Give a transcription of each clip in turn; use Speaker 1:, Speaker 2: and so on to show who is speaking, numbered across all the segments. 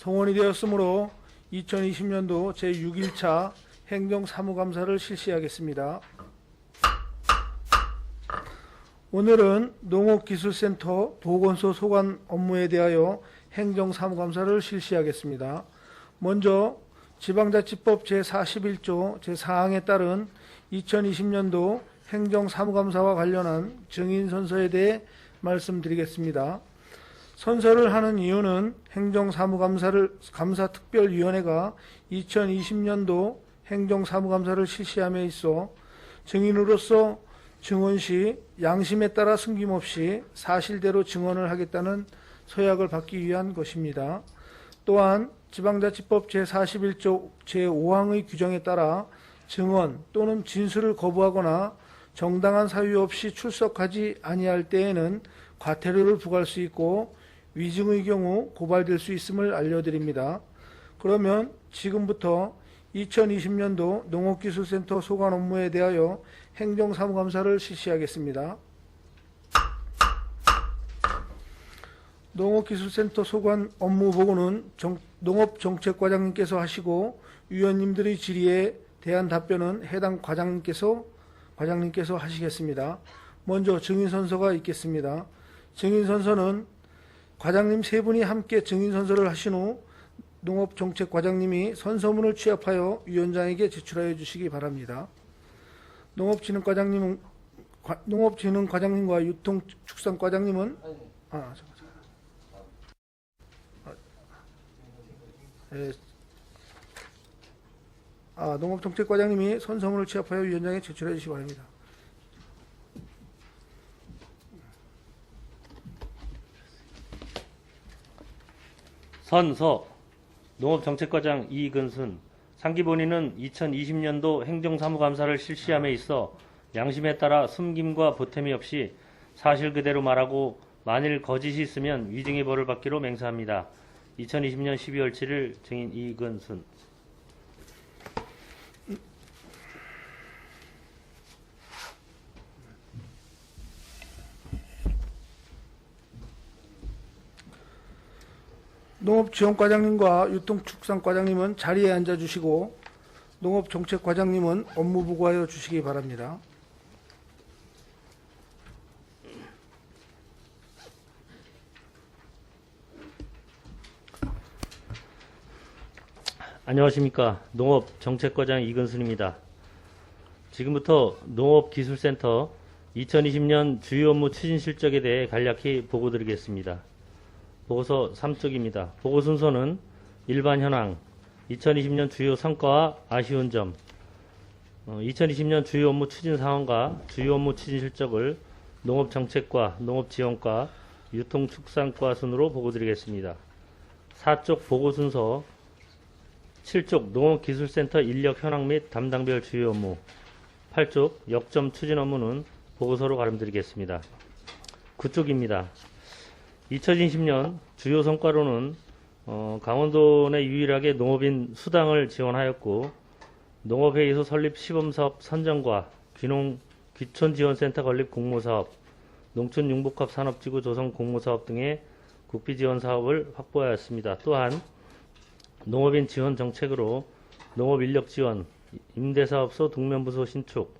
Speaker 1: 송원이 되었으므로 2020년도 제6일차 행정사무감사를 실시하겠습니다. 오늘은 농업기술센터 보건소 소관 업무에 대하여 행정사무감사를 실시하겠습니다. 먼저 지방자치법 제41조 제4항에 따른 2020년도 행정사무감사와 관련한 증인선서에 대해 말씀드리겠습니다. 선서를 하는 이유는 행정사무감사특별위원회가 2020년도 행정사무감사를 실시함에 있어 증인으로서 증언 시 양심에 따라 숨김없이 사실대로 증언을 하겠다는 서약을 받기 위한 것입니다. 또한 지방자치법 제41조 제5항의 규정에 따라 증언 또는 진술을 거부하거나 정당한 사유 없이 출석하지 아니할 때에는 과태료를 부과할 수 있고 위증의 경우 고발될 수 있음을 알려드립니다. 그러면 지금부터 2020년도 농업기술센터 소관 업무에 대하여 행정사무감사를 실시하겠습니다. 농업기술센터 소관 업무 보고는 농업정책과장님께서 하시고 위원님들의 질의에 대한 답변은 해당 과장님께서 하시겠습니다. 먼저 증인선서가 있겠습니다. 증인선서는 과장님 세 분이 함께 증인선서를 하신 후 농업정책과장님이 선서문을 취합하여 위원장에게 제출하여 주시기 바랍니다. 농업진흥과장님과 유통축산과장님은 농업정책과장님이 선서문을 취합하여 위원장에게 제출해 주시기 바랍니다.
Speaker 2: 선서 농업정책과장 이근순 상기본인은 2020년도 행정사무감사를 실시함에 있어 양심에 따라 숨김과 보탬이 없이 사실 그대로 말하고 만일 거짓이 있으면 위증의 벌을 받기로 맹세합니다. 2020년 12월 7일 증인 이근순.
Speaker 1: 농업지원과장님과 유통축산과장님은 자리에 앉아주시고 농업정책과장님은 업무 보고하여 주시기 바랍니다.
Speaker 2: 안녕하십니까. 농업정책과장 이근순입니다. 지금부터 농업기술센터 2020년 주요 업무 추진 실적에 대해 간략히 보고드리겠습니다. 보고서 3쪽입니다. 보고 순서는 일반 현황, 2020년 주요 성과와 아쉬운 점, 2020년 주요 업무 추진 상황과 주요 업무 추진 실적을 농업정책과 농업지원과 유통축산과 순으로 보고드리겠습니다. 4쪽 보고 순서 7쪽 농업기술센터 인력 현황 및 담당별 주요 업무, 8쪽 역점 추진 업무는 보고서로 가름드리겠습니다. 9쪽입니다. 2020년 주요 성과로는 강원도 내 유일하게 농업인 수당을 지원하였고 농업회의소 설립 시범사업 선정과 귀촌지원센터 건립 공모사업, 농촌융복합 산업지구 조성 공모사업 등의 국비지원사업을 확보하였습니다. 또한 농업인 지원 정책으로 농업인력지원, 임대사업소 동면부소 신축,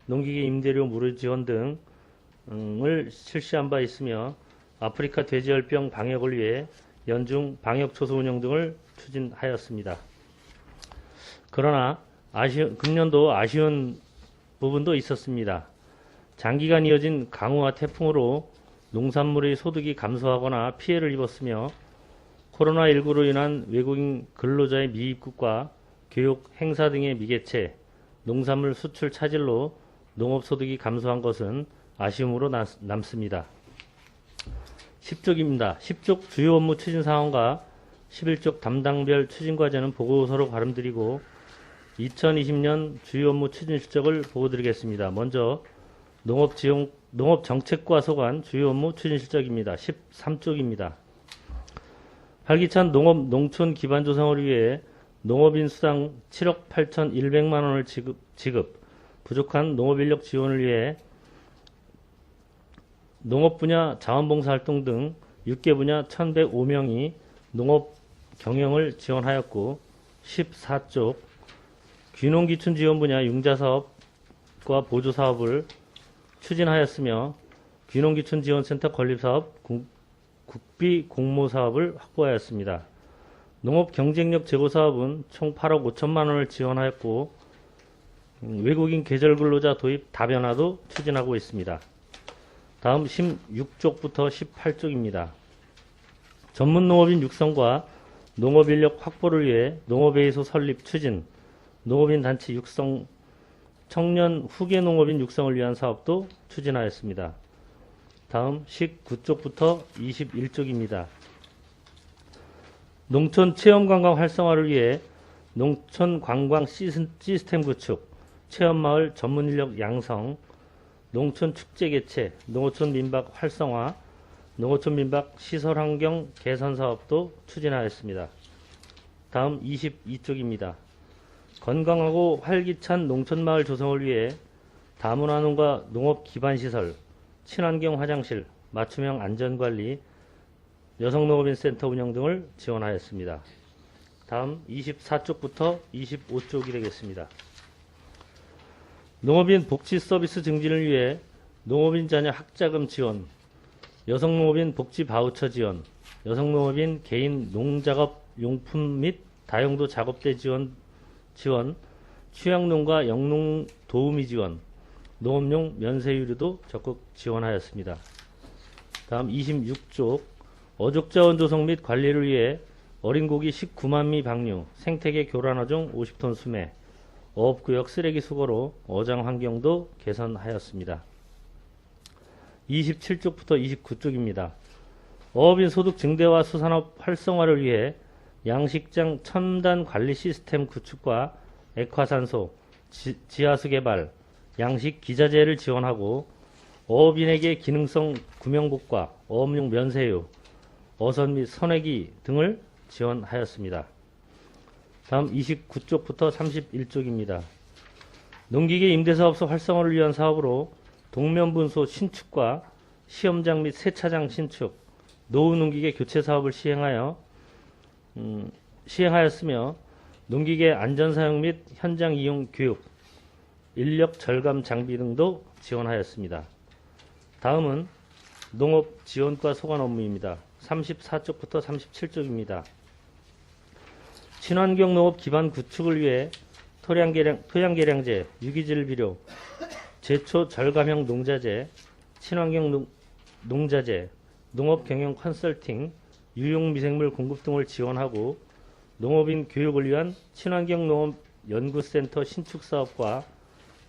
Speaker 2: 농기계 임대료 무료 지원 등을 실시한 바 있으며 아프리카 돼지열병 방역을 위해 연중 방역초소 운영 등을 추진하였습니다. 그러나 금년도 아쉬운 부분도 있었습니다. 장기간 이어진 강우와 태풍으로 농산물의 소득이 감소하거나 피해를 입었으며 코로나19로 인한 외국인 근로자의 미입국과 교육, 행사 등의 미개체, 농산물 수출 차질로 농업소득이 감소한 것은 아쉬움으로 남습니다. 10쪽입니다. 10쪽 주요 업무 추진 상황과 11쪽 담당별 추진 과제는 보고서로 가름드리고 2020년 주요 업무 추진 실적을 보고드리겠습니다. 먼저 농업정책과 소관 주요 업무 추진 실적입니다. 13쪽입니다. 활기찬 농촌 기반 조성을 위해 농업인 수당 7억 8,100만 원을 지급, 부족한 농업인력 지원을 위해 농업 분야 자원봉사 활동 등 6개 분야 1,105명이 농업 경영을 지원하였고 14쪽 귀농기촌 지원 분야 융자사업과 보조사업을 추진하였으며 귀농기촌 지원센터 건립사업, 국비 공모사업을 확보하였습니다. 농업 경쟁력 제고 사업은 총 8억 5천만 원을 지원하였고 외국인 계절근로자 도입 다변화도 추진하고 있습니다. 다음 16쪽부터 18쪽입니다. 전문농업인 육성과 농업인력 확보를 위해 농업회의소 설립 추진, 농업인 단체 육성, 청년 후계 농업인 육성을 위한 사업도 추진하였습니다. 다음 19쪽부터 21쪽입니다. 농촌 체험관광 활성화를 위해 농촌관광 시스템 구축, 체험마을 전문인력 양성, 농촌 축제 개최, 농어촌 민박 활성화, 농어촌 민박 시설 환경 개선 사업도 추진하였습니다. 다음 22쪽입니다. 건강하고 활기찬 농촌마을 조성을 위해 다문화농가 농업 기반시설, 친환경 화장실, 맞춤형 안전관리, 여성농업인센터 운영 등을 지원하였습니다. 다음 24쪽부터 25쪽이 되겠습니다. 농업인 복지 서비스 증진을 위해 농업인 자녀 학자금 지원, 여성농업인 복지 바우처 지원, 여성농업인 개인 농작업 용품 및 다용도 작업대 지원, 취약농가 영농 도우미 지원, 농업용 면세유류도 적극 지원하였습니다. 다음 26쪽 어족자원 조성 및 관리를 위해 어린고기 19만 미 방류, 생태계 교란어종 50톤 수매, 어업구역 쓰레기 수거로 어장 환경도 개선하였습니다. 27쪽부터 29쪽입니다. 어업인 소득 증대와 수산업 활성화를 위해 양식장 첨단 관리 시스템 구축과 액화산소, 지하수 개발, 양식 기자재를 지원하고 어업인에게 기능성 구명복과 어업용 면세유, 어선 및 선회기 등을 지원하였습니다. 다음 29쪽부터 31쪽입니다. 농기계 임대사업소 활성화를 위한 사업으로 동면분소 신축과 시험장 및 세차장 신축, 노후농기계 교체 사업을 시행하였으며 농기계 안전사용 및 현장 이용 교육, 인력 절감 장비 등도 지원하였습니다. 다음은 농업지원과 소관 업무입니다. 34쪽부터 37쪽입니다. 친환경 농업 기반 구축을 위해 토양개량제, 유기질 비료, 제초 절감형 농자재, 친환경 농자재, 농업경영 컨설팅, 유용미생물 공급 등을 지원하고 농업인 교육을 위한 친환경 농업 연구센터 신축 사업과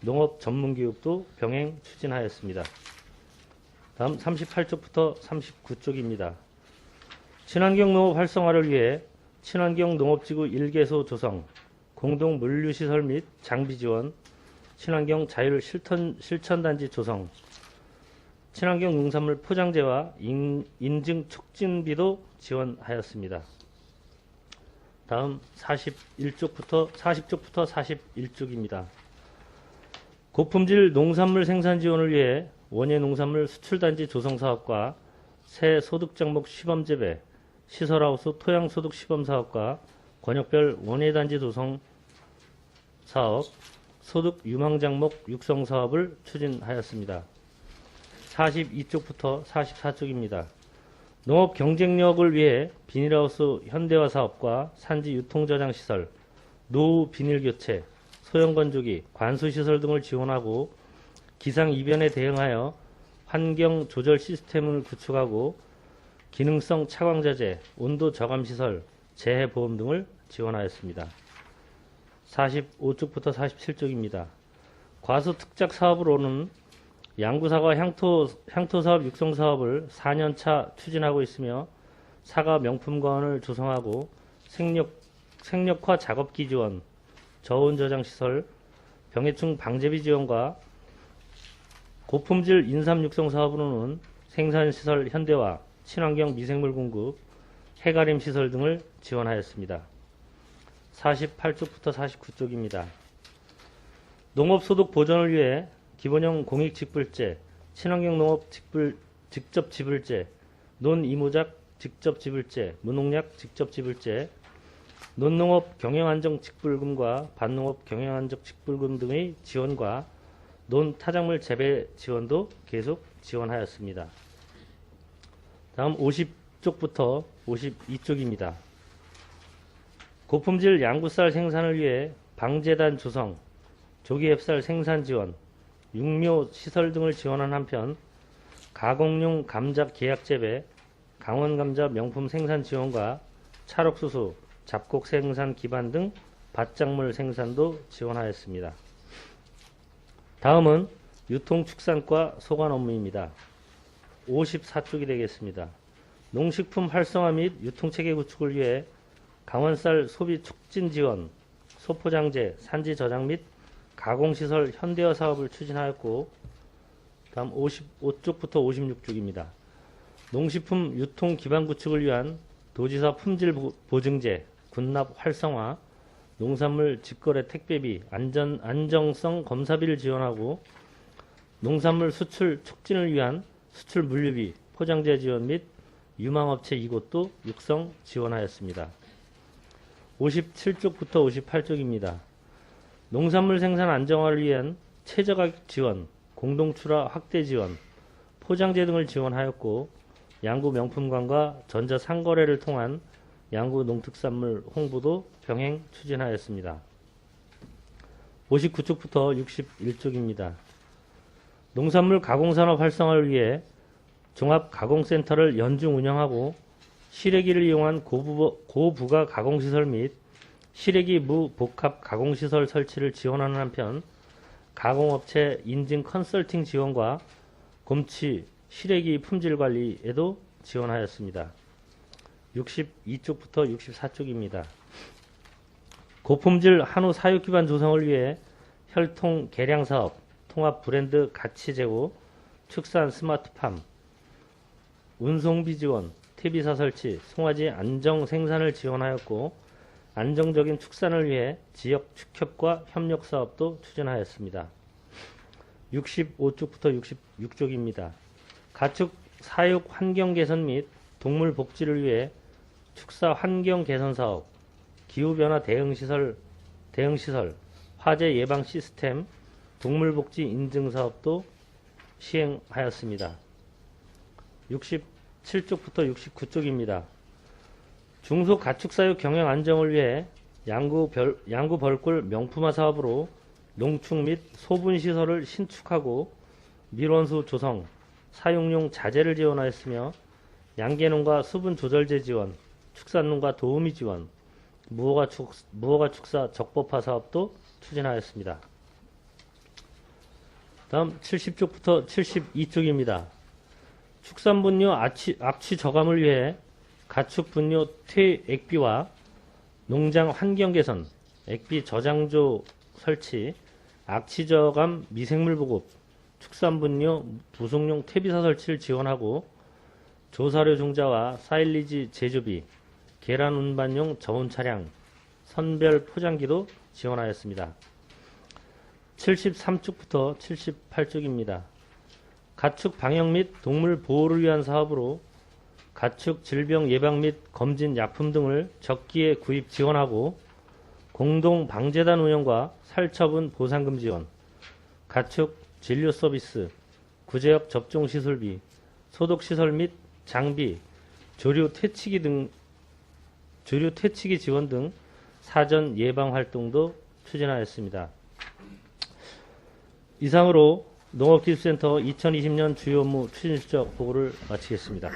Speaker 2: 농업 전문교육도 병행 추진하였습니다. 다음 38쪽부터 39쪽입니다. 친환경 농업 활성화를 위해 친환경 농업지구 1개소 조성, 공동 물류시설 및 장비 지원, 친환경 자율 실천단지 조성, 친환경 농산물 포장재와 인증 촉진비도 지원하였습니다. 다음 40쪽부터 41쪽입니다. 고품질 농산물 생산 지원을 위해 원예 농산물 수출단지 조성 사업과 새 소득장목 시범재배, 시설하우스 토양소득 시범사업과 권역별 원예단지 조성 사업, 소득 유망장목 육성 사업을 추진하였습니다. 42쪽부터 44쪽입니다. 농업 경쟁력을 위해 비닐하우스 현대화 사업과 산지 유통저장시설, 노후 비닐교체, 소형건조기, 관수시설 등을 지원하고 기상이변에 대응하여 환경 조절 시스템을 구축하고 기능성 차광자재, 온도 저감시설, 재해보험 등을 지원하였습니다. 45쪽부터 47쪽입니다. 과수특작 사업으로는 양구사과 향토사업 육성사업을 4년차 추진하고 있으며 사과 명품과원을 조성하고 생력화 작업기 지원, 저온저장시설, 병해충 방제비 지원과 고품질 인삼 육성 사업으로는 생산시설 현대화, 친환경 미생물 공급, 해가림 시설 등을 지원하였습니다. 48쪽부터 49쪽입니다. 농업소득 보전을 위해 기본형 공익직불제, 친환경 농업 직접지불제, 논이모작 직접지불제, 무농약 직접지불제, 논농업 경영안정직불금과 반농업 경영안정직불금 등의 지원과 논타작물 재배 지원도 계속 지원하였습니다. 다음 50쪽부터 52쪽입니다. 고품질 양구쌀 생산을 위해 방제단 조성, 조기앱쌀 생산 지원, 육묘 시설 등을 지원한 한편 가공용 감자 계약 재배, 강원 감자 명품 생산 지원과 찰옥수수, 잡곡 생산 기반 등 밭작물 생산도 지원하였습니다. 다음은 유통축산과 소관 업무입니다. 54쪽이 되겠습니다. 농식품 활성화 및 유통체계 구축을 위해 강원쌀 소비 촉진 지원, 소포장재, 산지 저장 및 가공시설 현대화 사업을 추진하였고, 다음 55쪽부터 56쪽입니다. 농식품 유통 기반 구축을 위한 도지사 품질 보증제, 군납 활성화, 농산물 직거래 택배비, 안정성 검사비를 지원하고, 농산물 수출 촉진을 위한 수출 물류비, 포장재 지원 및 유망업체 이곳도 육성 지원하였습니다. 57쪽부터 58쪽입니다. 농산물 생산 안정화를 위한 최저가격 지원, 공동출하 확대 지원, 포장재 등을 지원하였고, 양구 명품관과 전자상거래를 통한 양구 농특산물 홍보도 병행 추진하였습니다. 59쪽부터 61쪽입니다. 농산물 가공산업 활성화를 위해 종합가공센터를 연중 운영하고 시래기를 이용한 고부가 가공시설 및 시래기 무복합 가공시설 설치를 지원하는 한편 가공업체 인증 컨설팅 지원과 곰치, 시래기 품질 관리에도 지원하였습니다. 62쪽부터 64쪽입니다. 고품질 한우 사육 기반 조성을 위해 혈통 개량 사업, 통합 브랜드 가치 제고, 축산 스마트팜, 운송비 지원, 퇴비사 설치, 송아지 안정 생산을 지원하였고, 안정적인 축산을 위해 지역 축협과 협력 사업도 추진하였습니다. 65쪽부터 66쪽입니다. 가축 사육 환경 개선 및 동물 복지를 위해 축사 환경 개선 사업, 기후변화 대응시설, 화재 예방 시스템, 동물복지 인증 사업도 시행하였습니다. 67쪽부터 69쪽입니다. 중소 가축사육 경영 안정을 위해 양구 벌꿀 명품화 사업으로 농축 및 소분 시설을 신축하고 밀원수 조성, 사육용 자재를 지원하였으며 양계농과 수분 조절제 지원, 축산농가 도우미 지원, 무허가 축사 적법화 사업도 추진하였습니다. 다음 70쪽부터 72쪽입니다. 축산분뇨 악취 저감을 위해 가축분뇨 퇴액비와 농장 환경 개선, 액비 저장조 설치, 악취 저감 미생물 보급, 축산분뇨 부속용 퇴비사 설치를 지원하고 조사료 중자와 사일리지 제조비, 계란 운반용 저온 차량, 선별 포장기도 지원하였습니다. 73쪽부터 78쪽입니다. 가축 방역 및 동물 보호를 위한 사업으로 가축 질병 예방 및 검진 약품 등을 적기에 구입 지원하고 공동 방제단 운영과 살처분 보상금 지원, 가축 진료 서비스, 구제역 접종 시설비, 소독 시설 및 장비, 조류 퇴치기 지원 등 사전 예방 활동도 추진하였습니다. 이상으로 농업기술센터 2020년 주요 업무 추진 실적 보고를 마치겠습니다.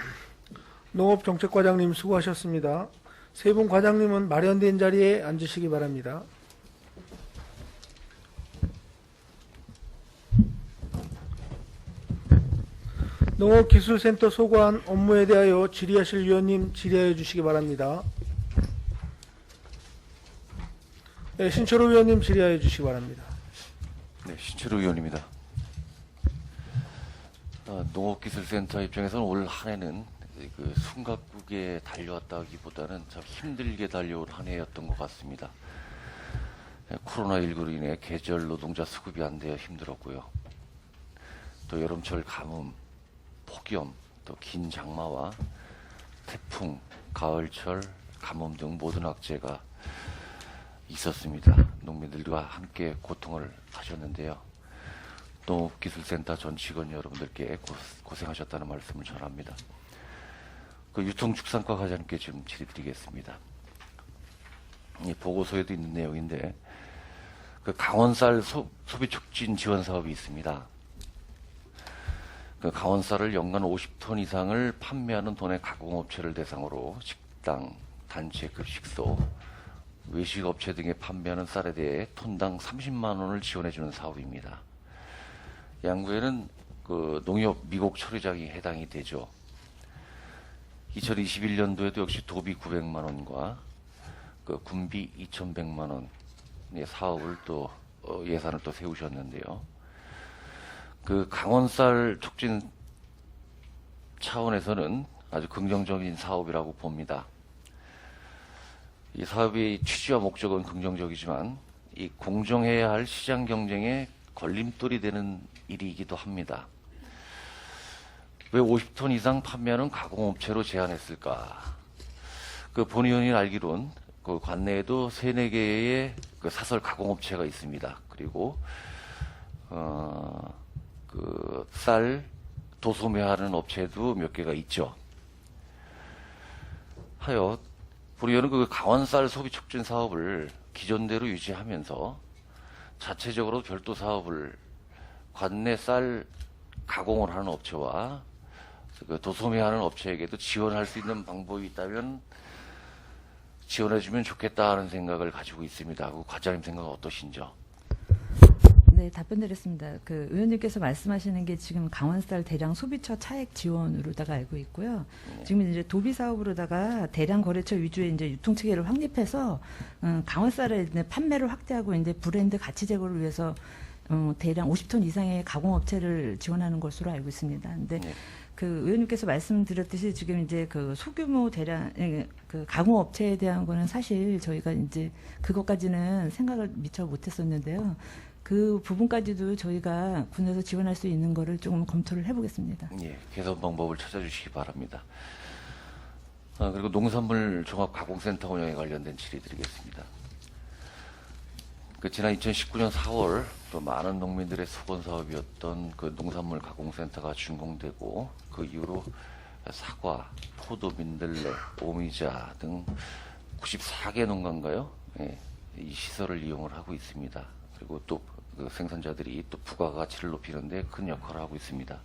Speaker 1: 농업정책과장님 수고하셨습니다. 세 분 과장님은 마련된 자리에 앉으시기 바랍니다. 농업기술센터 소관 업무에 대하여 질의하실 위원님 질의하여 주시기 바랍니다. 네, 신철호 위원님 질의하여 주시기 바랍니다.
Speaker 3: 네, 신철호 의원입니다. 농업기술센터 입장에서는 올 한 해는 그 숨가쁘게 달려왔다기보다는 참 힘들게 달려온 한 해였던 것 같습니다. 코로나19로 인해 계절 노동자 수급이 안 되어 힘들었고요. 또 여름철 가뭄, 폭염, 또 긴 장마와 태풍, 가을철 가뭄 등 모든 악재가 있었습니다. 농민들과 함께 고통을 하셨는데요. 농업기술센터 전 직원 여러분들께 고생하셨다는 말씀을 전합니다. 그 유통축산과 과장님께 좀 질의드리겠습니다. 이 보고서에도 있는 내용인데 그 강원쌀 소비 촉진 지원 사업이 있습니다. 그 강원쌀을 연간 50톤 이상을 판매하는 도내 가공업체를 대상으로 식당, 단체 급식소, 외식업체 등에 판매하는 쌀에 대해 톤당 30만 원을 지원해주는 사업입니다. 양구에는 그 농협 미국 처리장이 해당이 되죠. 2021년도에도 역시 도비 900만 원과 그 군비 2,100만 원의 사업을 또 예산을 또 세우셨는데요. 그 강원쌀 촉진 차원에서는 아주 긍정적인 사업이라고 봅니다. 이 사업의 취지와 목적은 긍정적이지만 이 공정해야 할 시장 경쟁에 걸림돌이 되는 일이기도 합니다. 왜 50톤 이상 판매하는 가공업체로 제한했을까? 그 본 의원이 알기론 그 관내에도 3-4개의 그 사설 가공업체가 있습니다. 그리고 그 쌀 도소매하는 업체도 몇 개가 있죠. 하여 본 의원은 그 강원쌀 소비 촉진 사업을 기존대로 유지하면서 자체적으로 별도 사업을 관내 쌀 가공을 하는 업체와 그 도소매하는 업체에게도 지원할 수 있는 방법이 있다면 지원해주면 좋겠다 하는 생각을 가지고 있습니다. 그 과장님 생각은 어떠신지요?
Speaker 4: 네, 답변드렸습니다. 그 의원님께서 말씀하시는 게 지금 강원쌀 대량 소비처 차액 지원으로다가 알고 있고요. 지금 이제 도비 사업으로다가 대량 거래처 위주의 이제 유통 체계를 확립해서 강원쌀의 이제 판매를 확대하고 이제 브랜드 가치 제고를 위해서 대량 50톤 이상의 가공업체를 지원하는 것으로 알고 있습니다. 근데 그 의원님께서 말씀드렸듯이 지금 이제 그 소규모 대량 그 가공업체에 대한 거는 사실 저희가 이제 그것까지는 생각을 미처 못했었는데요. 그 부분까지도 저희가 군에서 지원할 수 있는 거를 조금 검토를 해보겠습니다.
Speaker 3: 예, 개선 방법을 찾아주시기 바랍니다. 그리고 농산물 종합가공센터 운영에 관련된 질의 드리겠습니다. 그 지난 2019년 4월 또 많은 농민들의 소원 사업이었던 그 농산물 가공센터가 준공되고 그 이후로 사과, 포도, 민들레, 오미자 등 94개 농가인가요? 예, 이 시설을 이용을 하고 있습니다. 그리고 또 그 생산자들이 또 부가가치를 높이는데 큰 역할을 하고 있습니다.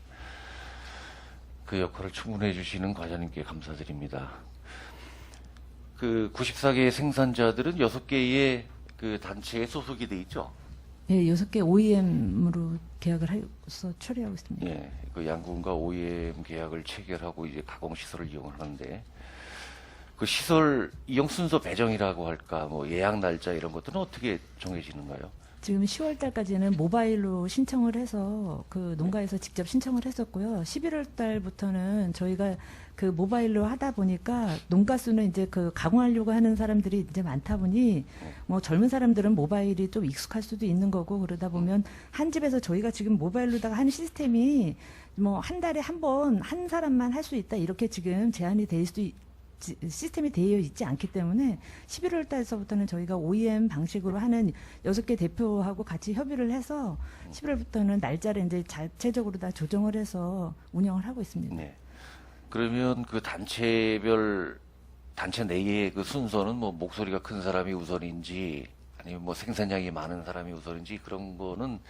Speaker 3: 그 역할을 충분히 해주시는 과장님께 감사드립니다. 그 94개의 생산자들은 6개의 그 단체에 소속이 돼 있죠?
Speaker 4: 예, 6개 OEM으로 계약을 해서 처리하고 있습니다.
Speaker 3: 예, 그 양군과 OEM 계약을 체결하고 이제 가공시설을 이용하는데 그 시설 이용 순서 배정이라고 할까, 뭐 예약 날짜 이런 것들은 어떻게 정해지는가요?
Speaker 4: 지금 10월 달까지는 모바일로 신청을 해서 그 농가에서 직접 신청을 했었고요. 11월 달부터는 저희가 그 모바일로 하다 보니까 농가 수는 이제 그 가공하려고 하는 사람들이 이제 많다 보니 뭐 젊은 사람들은 모바일이 좀 익숙할 수도 있는 거고 그러다 보면 한 집에서 저희가 지금 모바일로다가 하는 시스템이 뭐 한 달에 한 번 한 사람만 할 수 있다 이렇게 지금 제한이 될 수도 시스템이 되어 있지 않기 때문에 11월 달서부터는 저희가 OEM 방식으로 하는 6개 대표하고 같이 협의를 해서 11월부터는 날짜를 이제 자체적으로 다 조정을 해서 운영을 하고 있습니다.
Speaker 3: 네. 그러면 그 단체 내의 그 순서는 뭐 목소리가 큰 사람이 우선인지 아니면 뭐 생산량이 많은 사람이 우선인지 그런 거는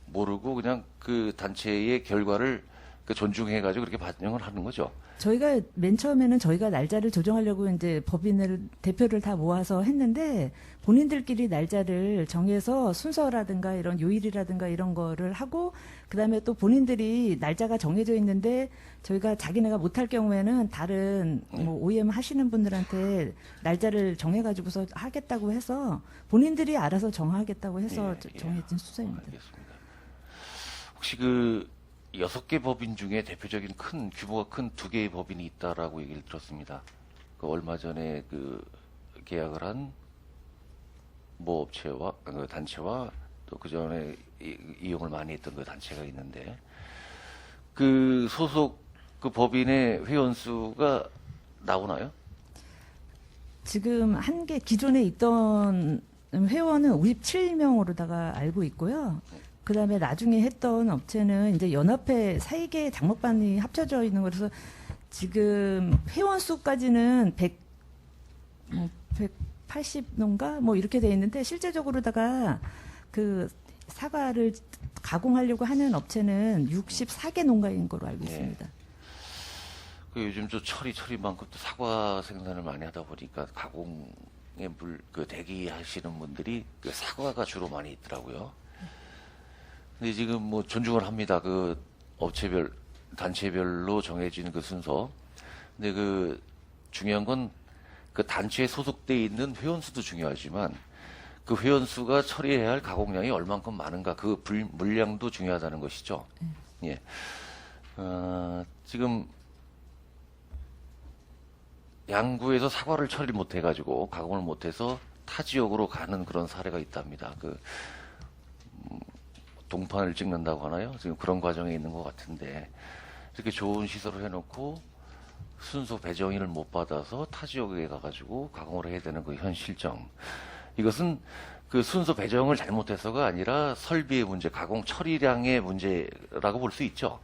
Speaker 3: 모르고 그냥 그 단체의 결과를 그 존중해가지고 그렇게 반영을 하는 거죠.
Speaker 4: 저희가 맨 처음에는 저희가 날짜를 조정하려고 이제 법인을 대표를 다 모아서 했는데 본인들끼리 날짜를 정해서 순서라든가 이런 요일이라든가 이런 거를 하고 그다음에 또 본인들이 날짜가 정해져 있는데 저희가 자기네가 못할 경우에는 다른 뭐 OEM 하시는 분들한테 날짜를 정해가지고서 하겠다고 해서 본인들이 알아서 정하겠다고 해서 정해진 수사입니다.
Speaker 3: 알겠습니다. 혹시 그 6개 법인 중에 대표적인 규모가 큰 2개의 법인이 있다라고 얘기를 들었습니다. 그 얼마 전에 그 계약을 한 모 업체와 그 단체와 또 그 전에 이용을 많이 했던 그 단체가 있는데 그 소속 그 법인의 회원 수가 나오나요?
Speaker 4: 지금 한 개 기존에 있던 회원은 57명으로다가 알고 있고요. 그다음에 나중에 했던 업체는 이제 연합회 사이계 장목반이 합쳐져 있는 거라서 지금 회원 수까지는 180농가 뭐 이렇게 돼 있는데 실제적으로다가 그 사과를 가공하려고 하는 업체는 64개 농가인 걸로 알고
Speaker 3: 네.
Speaker 4: 있습니다.
Speaker 3: 그 요즘 저 철이만큼 또 사과 생산을 많이 하다 보니까 가공에 그 대기하시는 분들이 그 사과가 주로 많이 있더라고요. 근데 지금 뭐 존중을 합니다. 그 업체별, 단체별로 정해진 그 순서. 근데 그 중요한 건 그 단체에 소속돼 있는 회원 수도 중요하지만 그 회원 수가 처리해야 할 가공량이 얼만큼 많은가 그 물량도 중요하다는 것이죠. 예. 지금 양구에서 사과를 처리 못해가지고 가공을 못해서 타 지역으로 가는 그런 사례가 있답니다. 그 동판을 찍는다고 하나요? 지금 그런 과정에 있는 것 같은데 이렇게 좋은 시설을 해놓고 순서 배정인을 못 받아서 타 지역에 가가지고 가공을 해야 되는 그 현 실정. 이것은 그 순서 배정을 잘못해서가 아니라 설비의 문제, 가공 처리량의 문제라고 볼 수 있죠.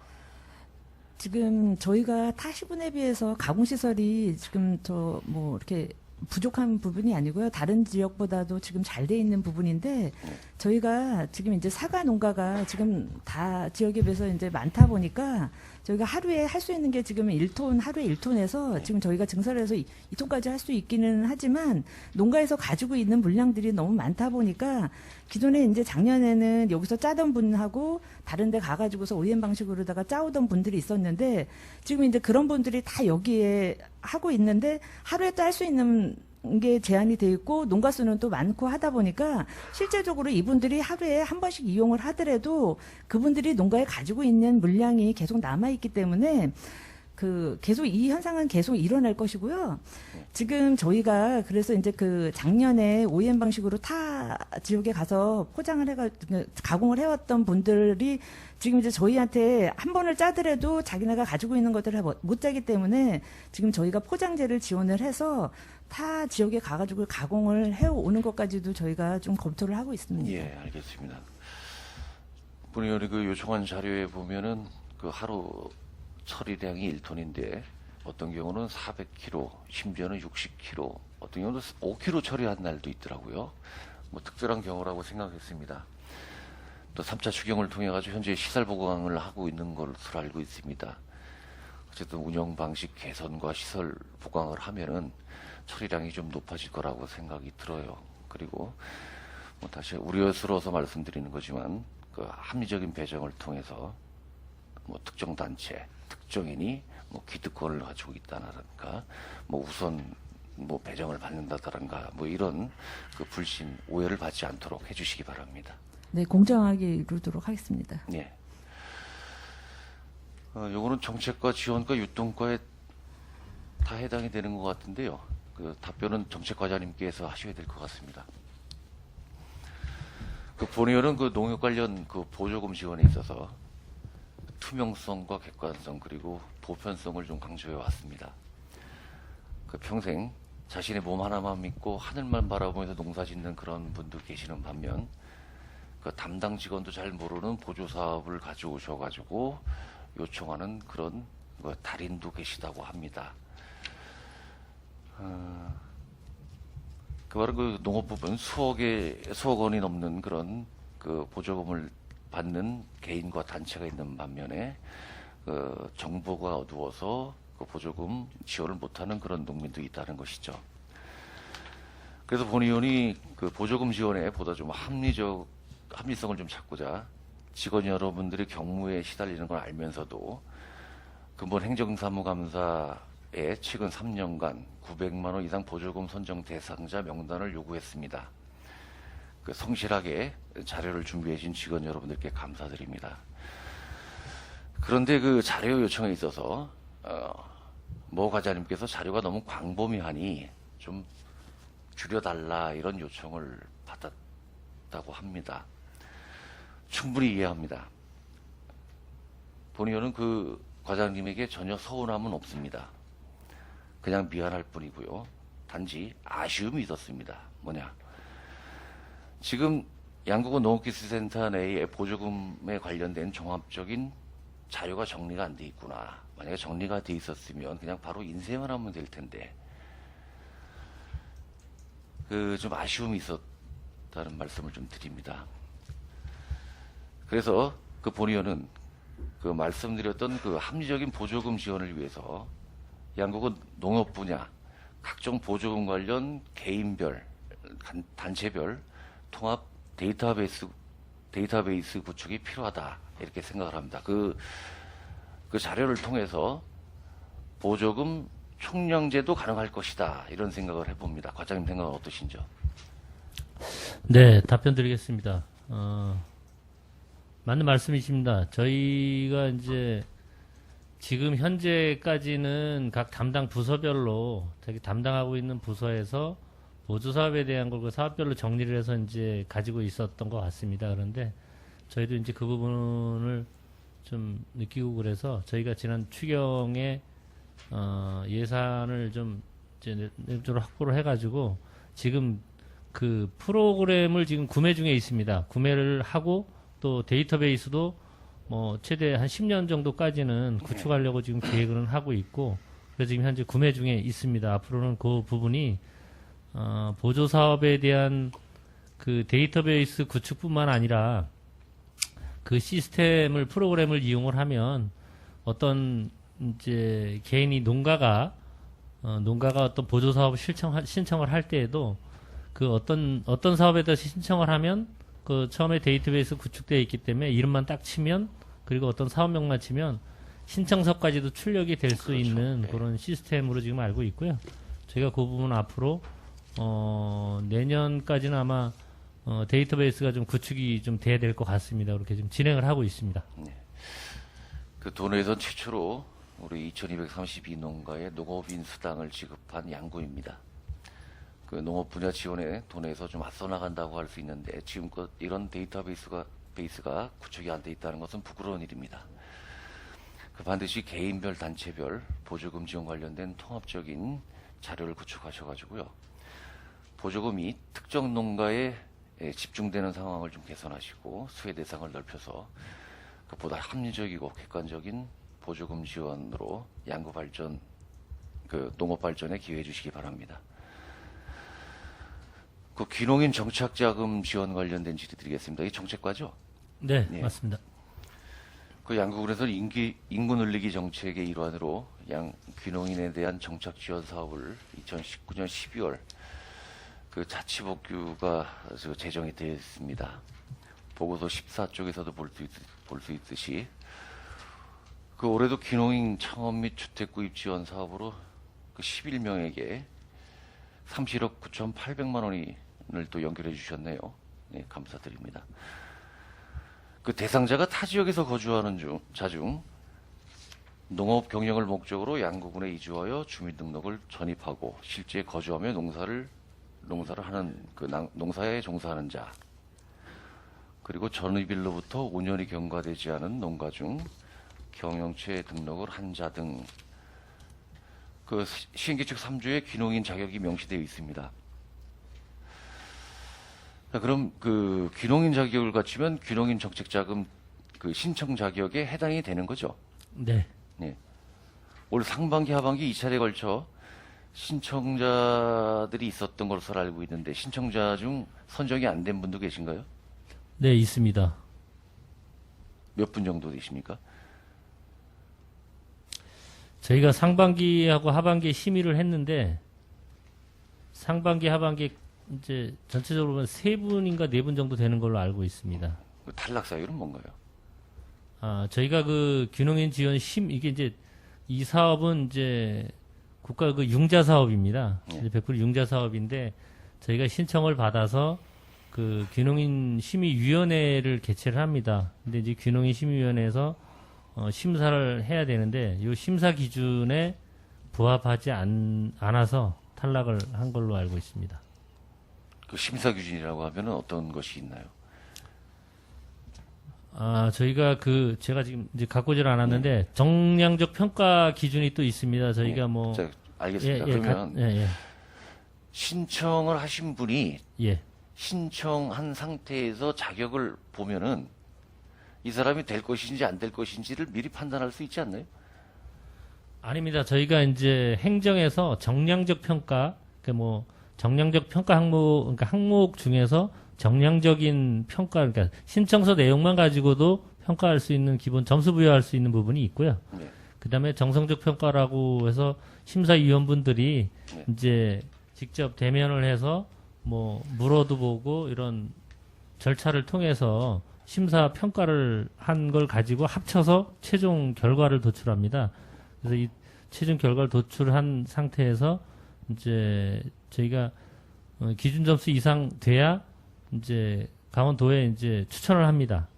Speaker 4: 지금 저희가 타 시군에 비해서 가공 시설이 지금 저 뭐 이렇게 부족한 부분이 아니고요. 다른 지역보다도 지금 잘 돼 있는 부분인데 저희가 지금 이제 사과 농가가 지금 다 지역에 비해서 이제 많다 보니까 저희가 하루에 할 수 있는 게 지금 1톤, 하루에 1톤에서 지금 저희가 증설을 해서 2톤까지 할 수 있기는 하지만 농가에서 가지고 있는 물량들이 너무 많다 보니까 기존에 이제 작년에는 여기서 짜던 분하고 다른 데 가가지고서 OEM 방식으로다가 짜오던 분들이 있었는데 지금 이제 그런 분들이 다 여기에 하고 있는데 하루에 짤 수 있는 게 제한이 돼 있고 농가 수는 또 많고 하다 보니까 실제적으로 이분들이 하루에 한 번씩 이용을 하더라도 그분들이 농가에 가지고 있는 물량이 계속 남아 있기 때문에 그 계속 이 현상은 계속 일어날 것이고요. 지금 저희가 그래서 이제 그 작년에 OEM 방식으로 타 지역에 가서 포장을 가공을 해왔던 분들이 지금 이제 저희한테 한 번을 짜더라도 자기네가 가지고 있는 것들을 못 짜기 때문에 지금 저희가 포장재를 지원을 해서 타 지역에 가가지고 가공을 해오는 것까지도 저희가 좀 검토를 하고 있습니다.
Speaker 3: 예, 알겠습니다. 본의원이 그 요청한 자료에 보면은 그 하루 처리량이 1톤인데 어떤 경우는 400kg, 심지어는 60kg, 어떤 경우는 5kg 처리한 날도 있더라고요. 뭐 특별한 경우라고 생각했습니다. 또 3차 추경을 통해 가지고 현재 시설 보강을 하고 있는 것으로 알고 있습니다. 어쨌든 운영 방식 개선과 시설 보강을 하면은 처리량이 좀 높아질 거라고 생각이 들어요. 그리고 뭐 다시 우려스러워서 말씀드리는 거지만 그 합리적인 배정을 통해서 뭐 특정 단체, 특정인이 뭐 기득권을 가지고 있다라든가 뭐 우선 뭐 배정을 받는다든가 뭐 이런 그 불신, 오해를 받지 않도록 해주시기 바랍니다.
Speaker 4: 네, 공정하게 이루도록 하겠습니다.
Speaker 3: 예. 요거는 정책과 지원과 유통과에 다 해당이 되는 것 같은데요. 그 답변은 정책과장님께서 하셔야 될 것 같습니다. 그 본의원은 그 농협 관련 그 보조금 지원에 있어서 투명성과 객관성 그리고 보편성을 좀 강조해 왔습니다. 그 평생 자신의 몸 하나만 믿고 하늘만 바라보면서 농사 짓는 그런 분도 계시는 반면 그 담당 직원도 잘 모르는 보조 사업을 가져오셔가지고 요청하는 그런 그 달인도 계시다고 합니다. 그 바로 그 농업 부분 수억 원이 넘는 그런 그 보조금을 받는 개인과 단체가 있는 반면에 그 정보가 어두워서 그 보조금 지원을 못하는 그런 농민도 있다는 것이죠. 그래서 본의원이 그 보조금 지원에 보다 좀 합리성을 좀 찾고자 직원 여러분들이 경무에 시달리는 걸 알면서도 근본 행정사무감사에 최근 3년간 900만 원 이상 보조금 선정 대상자 명단을 요구했습니다. 그 성실하게 자료를 준비해 주신 직원 여러분들께 감사드립니다. 그런데 그 자료 요청에 있어서 모 과장님께서 자료가 너무 광범위하니 좀 줄여달라 이런 요청을 받았다고 합니다. 충분히 이해합니다. 본의원은 그 과장님에게 전혀 서운함은 없습니다. 그냥 미안할 뿐이고요. 단지 아쉬움이 있었습니다. 뭐냐? 지금 양국은 농업기술센터 내에 보조금에 관련된 종합적인 자료가 정리가 안 돼 있구나. 만약에 정리가 돼 있었으면 그냥 바로 인쇄만 하면 될 텐데 그 좀 아쉬움이 있었다는 말씀을 좀 드립니다. 그래서 그 본의원은 그 말씀드렸던 그 합리적인 보조금 지원을 위해서 양국은 농업 분야 각종 보조금 관련 개인별, 단체별 통합 데이터베이스 구축이 필요하다 이렇게 생각을 합니다. 그 자료를 통해서 보조금 총량제도 가능할 것이다 이런 생각을 해봅니다. 과장님 생각은 어떠신지요?
Speaker 2: 네, 답변 드리겠습니다. 맞는 말씀이십니다. 저희가 이제 지금 현재까지는 각 담당 부서별로 자기 담당하고 있는 부서에서 보조 사업에 대한 걸 그 사업별로 정리를 해서 이제 가지고 있었던 것 같습니다. 그런데 저희도 이제 그 부분을 좀 느끼고 그래서 저희가 지난 추경에 예산을 좀 이제 내부적으로 확보를 해가지고 지금 그 프로그램을 지금 구매 중에 있습니다. 구매를 하고 또 데이터베이스도 뭐 최대 한 10년 정도까지는 구축하려고 지금 계획을 하고 있고 그래서 지금 현재 구매 중에 있습니다. 앞으로는 그 부분이 보조 사업에 대한 그 데이터베이스 구축뿐만 아니라 그 시스템을 프로그램을 이용을 하면 어떤 이제 개인이 농가가 어떤 보조 사업을 신청을 할 때에도 그 어떤 사업에 대해서 신청을 하면 그 처음에 데이터베이스 구축되어 있기 때문에 이름만 딱 치면 그리고 어떤 사업명만 치면 신청서까지도 출력이 될 수
Speaker 3: 그렇죠.
Speaker 2: 있는
Speaker 3: 네.
Speaker 2: 그런 시스템으로 지금 알고 있고요. 저희가 그 부분 앞으로 내년까지는 아마 데이터베이스가 좀 구축이 좀 돼야 될 것 같습니다. 그렇게 좀 진행을 하고 있습니다.
Speaker 3: 그 도내에서 최초로 우리 2232농가에 농업인 수당을 지급한 양구입니다. 그 농업 분야 지원에 도내에서 좀 앞서 나간다고 할 수 있는데 지금껏 이런 데이터베이스가 구축이 안 돼 있다는 것은 부끄러운 일입니다. 그 반드시 개인별, 단체별 보조금 지원 관련된 통합적인 자료를 구축하셔가지고요. 보조금이 특정 농가에 집중되는 상황을 좀 개선하시고 수혜 대상을 넓혀서 보다 합리적이고 객관적인 보조금 지원으로 양구 발전, 그 농업 발전에 기여해 주시기 바랍니다. 그 귀농인 정착자금 지원 관련된 질의 드리겠습니다. 이 정책과죠?
Speaker 2: 네,
Speaker 3: 네.
Speaker 2: 맞습니다.
Speaker 3: 그 양구군에서는 인구 늘리기 정책의 일환으로 귀농인에 대한 정착 지원 사업을 2019년 12월 그 자치복규가 제정이 되어 있습니다. 보고서 14쪽에서도 볼 수 있듯이 그 올해도 귀농인 창업 및 주택 구입 지원 사업으로 그 11명에게 31억 9,800만 원을 또 연결해 주셨네요. 네, 감사드립니다. 그 대상자가 타 지역에서 거주하는 자 중 농업 경영을 목적으로 양구군에 이주하여 주민등록을 전입하고 실제 거주하며 농사를 하는 그 농사에 종사하는 자, 그리고 전입일로부터 5년이 경과되지 않은 농가 중 경영처에 등록을 한 자 등 그 시행규칙 3조에 귀농인 자격이 명시되어 있습니다. 자, 그럼 그 귀농인 자격을 갖추면 귀농인 정책자금 그 신청 자격에 해당이 되는 거죠?
Speaker 2: 네.
Speaker 3: 네. 올 상반기 하반기 2차례에 걸쳐 신청자들이 있었던 것으로 알고 있는데 신청자 중 선정이 안 된 분도 계신가요?
Speaker 2: 네, 있습니다.
Speaker 3: 몇 분 정도 되십니까?
Speaker 2: 저희가 상반기하고 하반기에 심의를 했는데 상반기, 하반기 이제 전체적으로 보면 3분인가 4분 정도 되는 걸로 알고 있습니다.
Speaker 3: 그 탈락 사유는 뭔가요?
Speaker 2: 저희가 그 귀농인 지원 이게 이제 이 사업은 이제 국가 그 융자 사업입니다.
Speaker 3: 네.
Speaker 2: 이제 100% 융자 사업인데 저희가 신청을 받아서 그 귀농인 심의위원회를 개최를 합니다. 근데 이제 귀농인 심의위원회에서 심사를 해야 되는데 이 심사 기준에 부합하지 않아서 탈락을 한 걸로 알고 있습니다.
Speaker 3: 그 심사 기준이라고 하면은 어떤 것이 있나요?
Speaker 2: 저희가 제가 지금 이제 갖고 오질 않았는데 정량적 평가 기준이 또 있습니다. 저희가 뭐
Speaker 3: 자, 알겠습니다.
Speaker 2: 예,
Speaker 3: 그러면
Speaker 2: 예.
Speaker 3: 신청을 하신 분이
Speaker 2: 예.
Speaker 3: 신청한 상태에서 자격을 보면은 이 사람이 될 것인지 안 될 것인지를 미리 판단할 수 있지 않나요?
Speaker 2: 아닙니다. 저희가 이제 행정에서 정량적 평가, 정량적 평가 항목, 그러니까 항목 중에서 정량적인 평가, 그러니까 신청서 내용만 가지고도 평가할 수 있는 기본 점수 부여할 수 있는 부분이 있고요.
Speaker 3: 네.
Speaker 2: 그다음에 정성적 평가라고 해서 심사위원분들이
Speaker 3: 네.
Speaker 2: 이제 직접 대면을 해서 물어도 보고 이런 절차를 통해서 심사 평가를 한 걸 가지고 합쳐서 최종 결과를 도출합니다. 그래서 이 최종 결과를 도출한 상태에서 이제 저희가 기준 점수 이상 돼야 이제 강원도에 이제 추천을 합니다.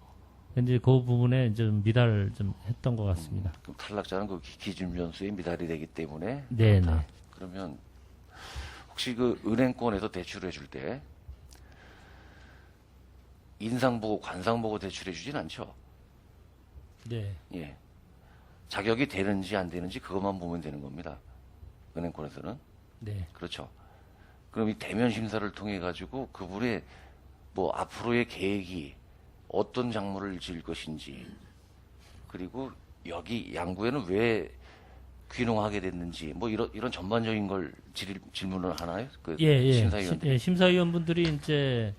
Speaker 2: 이제 그 부분에 이제 좀 미달을 좀 했던 것 같습니다.
Speaker 3: 그럼 탈락자는 그 기준 점수에 미달이 되기 때문에
Speaker 2: 네,
Speaker 3: 그렇다.
Speaker 2: 네.
Speaker 3: 그러면 혹시 그 은행권에서 대출해 줄 때 인상 보고 관상 보고 대출해 주진 않죠.
Speaker 2: 네.
Speaker 3: 예. 자격이 되는지 안 되는지 그것만 보면 되는 겁니다. 은행권에서는.
Speaker 2: 네.
Speaker 3: 그렇죠. 그럼 이 대면 심사를 통해 가지고 그분의 앞으로의 계획이 어떤 작물을 지을 것인지, 그리고 여기 양구에는 왜 귀농하게 됐는지, 이런 전반적인 걸 질문을 하나요? 심사위원.
Speaker 2: 심사위원분들이 이제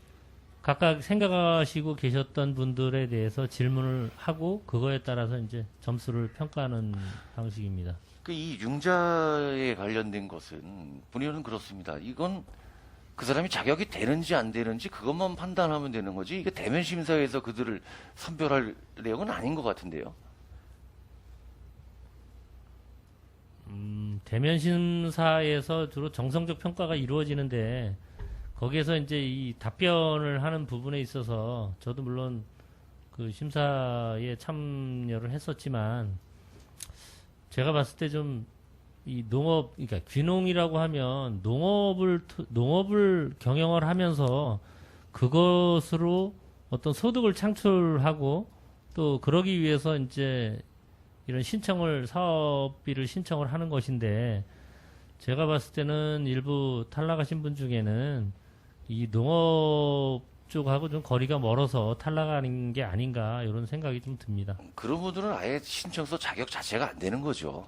Speaker 2: 각각 생각하시고 계셨던 분들에 대해서 질문을 하고 그거에 따라서 이제 점수를 평가하는 방식입니다.
Speaker 3: 이 융자에 관련된 것은 본의원은 그렇습니다. 이건 그 사람이 자격이 되는지 안 되는지 그것만 판단하면 되는 거지. 이게 대면 심사에서 그들을 선별할 내용은 아닌 것 같은데요.
Speaker 2: 대면 심사에서 주로 정성적 평가가 이루어지는데 거기에서 이제 이 답변을 하는 부분에 있어서 저도 물론 그 심사에 참여를 했었지만 제가 봤을 때 좀 이 그러니까 귀농이라고 하면 농업을 경영을 하면서 그것으로 어떤 소득을 창출하고 또 그러기 위해서 이제 이런 사업비를 신청을 하는 것인데 제가 봤을 때는 일부 탈락하신 분 중에는 이 농업 쪽하고 좀 거리가 멀어서 탈락하는 게 아닌가 이런 생각이 좀 듭니다.
Speaker 3: 그런 분들은 아예 신청서 자격 자체가 안 되는 거죠.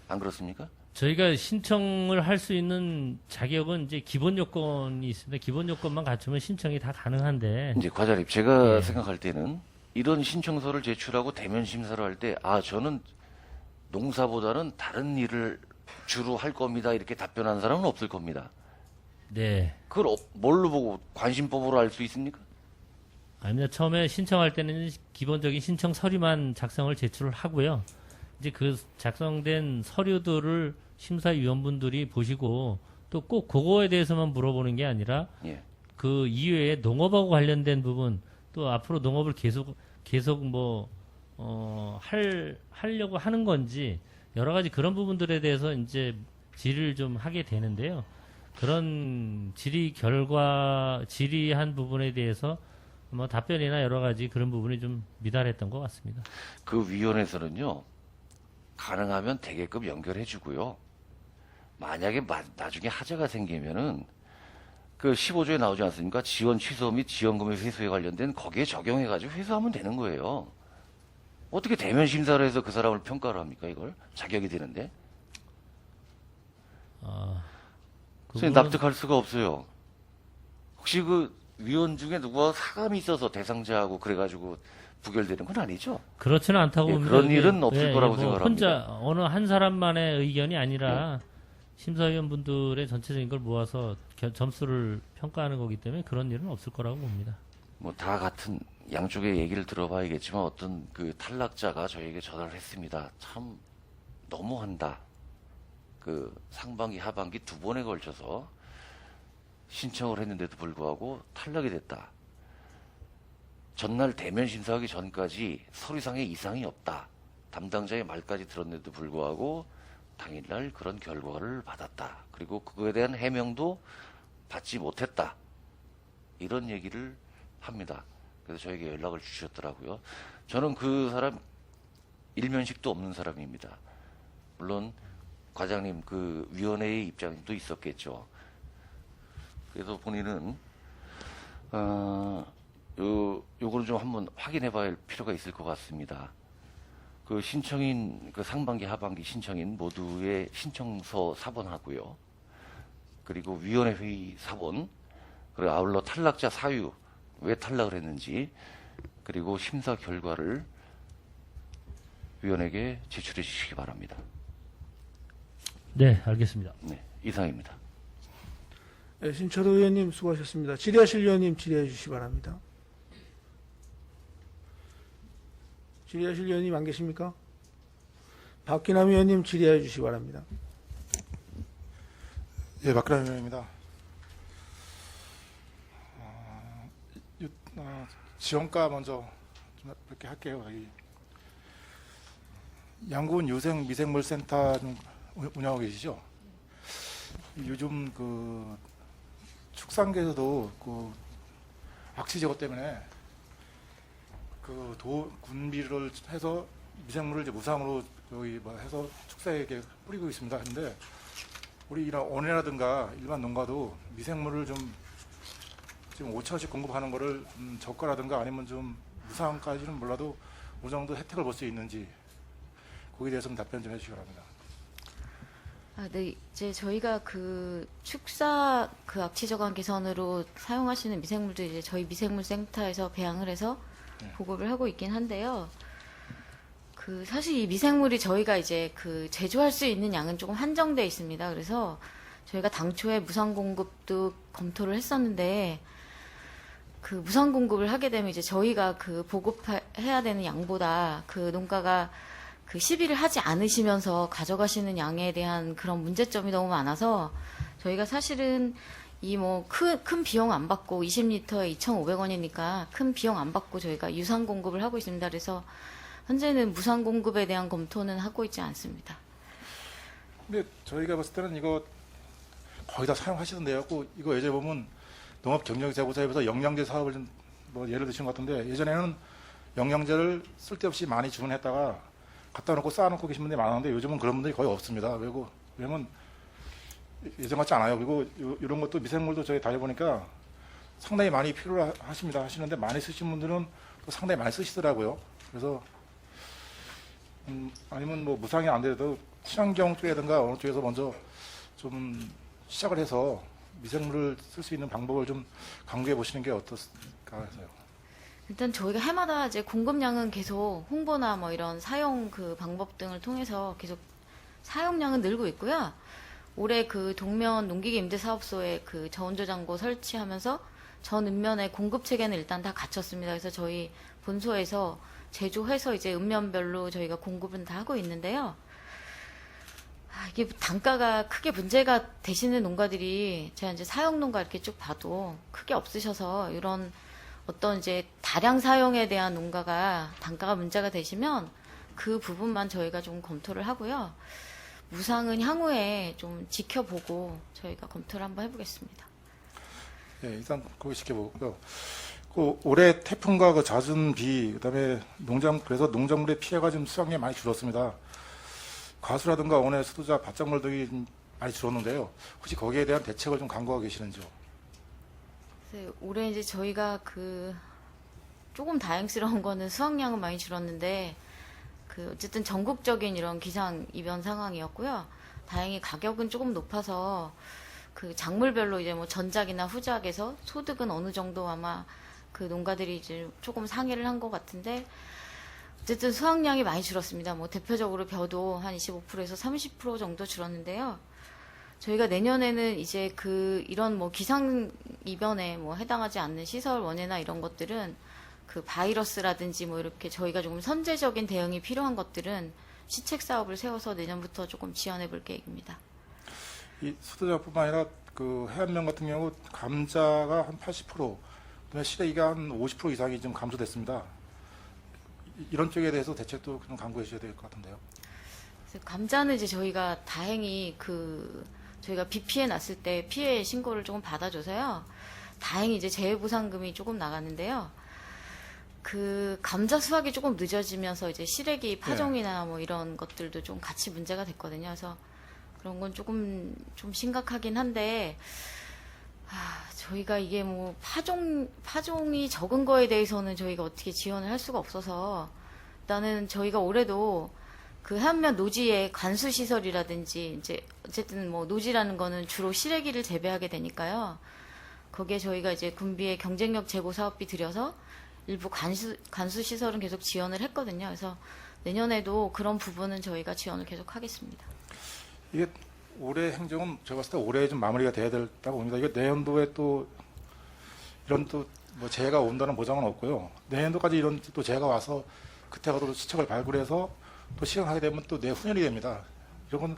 Speaker 3: 안 그렇습니까?
Speaker 2: 저희가 신청을 할 수 있는 자격은 이제 기본 요건이 있습니다. 기본 요건만 갖추면 신청이 다 가능한데.
Speaker 3: 이제 과장님, 제가
Speaker 2: 예.
Speaker 3: 생각할 때는 이런 신청서를 제출하고 대면 심사를 할 때, 저는 농사보다는 다른 일을 주로 할 겁니다. 이렇게 답변한 사람은 없을 겁니다.
Speaker 2: 네.
Speaker 3: 그걸 뭘로 보고 관심법으로 알 수 있습니까?
Speaker 2: 아닙니다. 처음에 신청할 때는 기본적인 신청 서류만 작성을 제출을 하고요. 이제 그 작성된 서류들을 심사위원분들이 보시고 또 꼭 그거에 대해서만 물어보는 게 아니라
Speaker 3: 예.
Speaker 2: 그 이외에 농업하고 관련된 부분 또 앞으로 농업을 계속 하려고 하는 건지 여러 가지 그런 부분들에 대해서 이제 질의를 좀 하게 되는데요. 그런 질의한 부분에 대해서 답변이나 여러 가지 그런 부분이 좀 미달했던 것 같습니다.
Speaker 3: 그 위원회에서는요, 가능하면 되게끔 연결해 주고요. 만약에 나중에 하자가 생기면은 그 15조에 나오지 않습니까? 지원 취소 및 지원금의 회수에 관련된 거기에 적용해 가지고 회수하면 되는 거예요. 어떻게 대면 심사를 해서 그 사람을 평가를 합니까? 이걸 자격이 되는데. 선생님 납득할 수가 없어요. 혹시 그 위원 중에 누구와 사감이 있어서 대상자하고 그래가지고 부결되는 건 아니죠?
Speaker 2: 그렇지는 않다고
Speaker 3: 예,
Speaker 2: 봅니다.
Speaker 3: 그런 일은 없을 거라고 생각을
Speaker 2: 혼자 어느 한 사람만의 의견이 아니라 심사위원분들의 전체적인 걸 모아서 점수를 평가하는 거기 때문에 그런 일은 없을 거라고 봅니다.
Speaker 3: 다 같은 양쪽의 얘기를 들어봐야겠지만 어떤 그 탈락자가 저에게 전화를 했습니다. 참 너무한다. 그 상반기 하반기 두 번에 걸쳐서 신청을 했는데도 불구하고 탈락이 됐다. 전날 대면 심사하기 전까지 서류상에 이상이 없다. 담당자의 말까지 들었는데도 불구하고 당일날 그런 결과를 받았다. 그리고 그거에 대한 해명도 받지 못했다. 이런 얘기를 합니다. 그래서 저에게 연락을 주셨더라고요. 저는 그 사람 일면식도 없는 사람입니다. 물론 과장님 그 위원회의 입장도 있었겠죠. 그래서 본인은 요거를 좀 한번 확인해봐야 할 필요가 있을 것 같습니다. 그 신청인, 그 상반기, 하반기 신청인 모두의 신청서 4번하고요. 그리고 위원회 회의 4번, 그리고 아울러 탈락자 사유, 왜 탈락을 했는지, 그리고 심사 결과를 위원에게 제출해 주시기 바랍니다.
Speaker 2: 네, 알겠습니다.
Speaker 3: 네, 이상입니다.
Speaker 1: 네, 신철호 의원님 수고하셨습니다. 질의하실 의원님 질의해 주시기 바랍니다. 질의하실 의원님 안 계십니까? 박기남 의원님 질의해 주시기 바랍니다.
Speaker 5: 예, 박근혜 의원입니다. 지원가 먼저 좀 몇 개 할게요. 여기 양구은 유생 미생물 센터 좀 운영하고 계시죠? 요즘 그 축산계에서도 그 악취 제거 때문에 그 군비를 해서 미생물을 이제 무상으로 여기 뭐 해서 축사에게 뿌리고 있습니다. 그런데 우리 이런 원예라든가 일반 농가도 미생물을 좀 지금 5,000원씩 공급하는 거를 저가라든가 아니면 좀 무상까지는 몰라도 어느 정도 혜택을 볼 수 있는지 거기에 대해서 좀 답변 좀 해주시기 바랍니다.
Speaker 6: 네, 이제 저희가 그 축사 그 악취 저감 개선으로 사용하시는 미생물도 이제 저희 미생물 센터에서 배양을 해서 보급을 하고 있긴 한데요. 그 사실 이 미생물이 저희가 이제 그 제조할 수 있는 양은 조금 한정돼 있습니다. 그래서 저희가 당초에 무상 공급도 검토를 했었는데 그 무상 공급을 하게 되면 이제 저희가 그 보급해야 되는 양보다 그 농가가 그 시비를 하지 않으시면서 가져가시는 양에 대한 그런 문제점이 너무 많아서 저희가 사실은 이 뭐 큰 비용 안 받고 20리터에 2,500원이니까 큰 비용 안 받고 저희가 유상 공급을 하고 있습니다. 그래서 현재는 무상 공급에 대한 검토는 하고 있지 않습니다.
Speaker 5: 근데 저희가 봤을 때는 이거 거의 다 사용하시던데요. 이거 예전에 보면 농업경영자구사협에서 영양제 사업을 좀 뭐 예를 드신 것 같은데 예전에는 영양제를 쓸데없이 많이 주문했다가 갖다 놓고 쌓아놓고 계신 분들이 많았는데 요즘은 그런 분들이 거의 없습니다. 왜냐면 예전 같지 않아요. 그리고 이런 것도 미생물도 저희 다녀보니까 상당히 많이 필요로 하시는데 많이 쓰신 분들은 또 상당히 많이 쓰시더라고요. 그래서 아니면 뭐 무상이 안 되더라도 친환경 쪽이라든가 어느 쪽에서 먼저 좀 시작을 해서 미생물을 쓸 수 있는 방법을 좀 강구해 보시는 게 어떨까 해서요.
Speaker 6: 일단 저희가 해마다 이제 공급량은 계속 홍보나 뭐 이런 사용 그 방법 등을 통해서 계속 사용량은 늘고 있고요. 올해 그 동면 농기계 임대사업소에 그 저온저장고 설치하면서 전 읍면의 공급 체계는 일단 다 갖췄습니다. 그래서 저희 본소에서 제조해서 이제 읍면별로 저희가 공급은 다 하고 있는데요. 이게 단가가 크게 문제가 되시는 농가들이 제가 이제 사용 농가 이렇게 쭉 봐도 크게 없으셔서 이런 어떤 이제 다량 사용에 대한 농가가 단가가 문제가 되시면 그 부분만 저희가 좀 검토를 하고요. 무상은 향후에 좀 지켜보고 저희가 검토를 한번 해보겠습니다.
Speaker 5: 네, 일단 그거 지켜보고요. 그 올해 태풍과 그 잦은 비, 그다음에 그래서 농작물의 피해가 좀 수확량이 많이 줄었습니다. 과수라든가 원예 수도자 바짝물 등이 좀 많이 줄었는데요. 혹시 거기에 대한 대책을 좀 강구하고 계시는지요?
Speaker 6: 올해 이제 저희가 그 조금 다행스러운 거는 수확량은 많이 줄었는데 그 어쨌든 전국적인 이런 기상 이변 상황이었고요. 다행히 가격은 조금 높아서 그 작물별로 이제 뭐 전작이나 후작에서 소득은 어느 정도 아마 그 농가들이 이제 조금 상회를 한 것 같은데 어쨌든 수확량이 많이 줄었습니다. 뭐 대표적으로 벼도 한 25%에서 30% 정도 줄었는데요. 저희가 내년에는 이제 그 이런 뭐 기상 이변에 뭐 해당하지 않는 시설 원예나 이런 것들은 그 바이러스라든지 뭐 이렇게 저희가 조금 선제적인 대응이 필요한 것들은 시책 사업을 세워서 내년부터 조금 지원해 볼 계획입니다.
Speaker 5: 이 수도자뿐만 아니라 그 해안면 같은 경우 감자가 한 80%, 그다음에 시래기가 한 50% 이상이 좀 감소됐습니다. 이런 쪽에 대해서 대책도 좀 강구해 주셔야 될 것 같은데요.
Speaker 6: 그래서 감자는 이제 저희가 다행히 그 저희가 비 피해 났을 때 피해 신고를 조금 받아줘서요. 다행히 이제 재해보상금이 조금 나갔는데요. 그 감자 수확이 조금 늦어지면서 이제 시래기 파종이나 뭐 이런 것들도 좀 같이 문제가 됐거든요. 그래서 그런 건 조금 좀 심각하긴 한데 저희가 이게 뭐 파종이 적은 거에 대해서는 저희가 어떻게 지원을 할 수가 없어서 일단은 저희가 올해도 그 해안면 노지의 관수 시설이라든지 이제 어쨌든 뭐 노지라는 거는 주로 시래기를 재배하게 되니까요. 거기에 저희가 이제 군비의 경쟁력 제고 사업비 들여서 일부 관수 시설은 계속 지원을 했거든요. 그래서 내년에도 그런 부분은 저희가 지원을 계속 하겠습니다.
Speaker 5: 이게 올해 행정은 제가 봤을 때 올해 좀 마무리가 돼야 된다고 봅니다. 이게 내년도에 또 이런 또 뭐 재해가 온다는 보장은 없고요. 내년도까지 이런 또 재해가 와서 그때 가도 시책을 발굴해서 또 시행하게 되면 또 내후년이 됩니다. 이런 건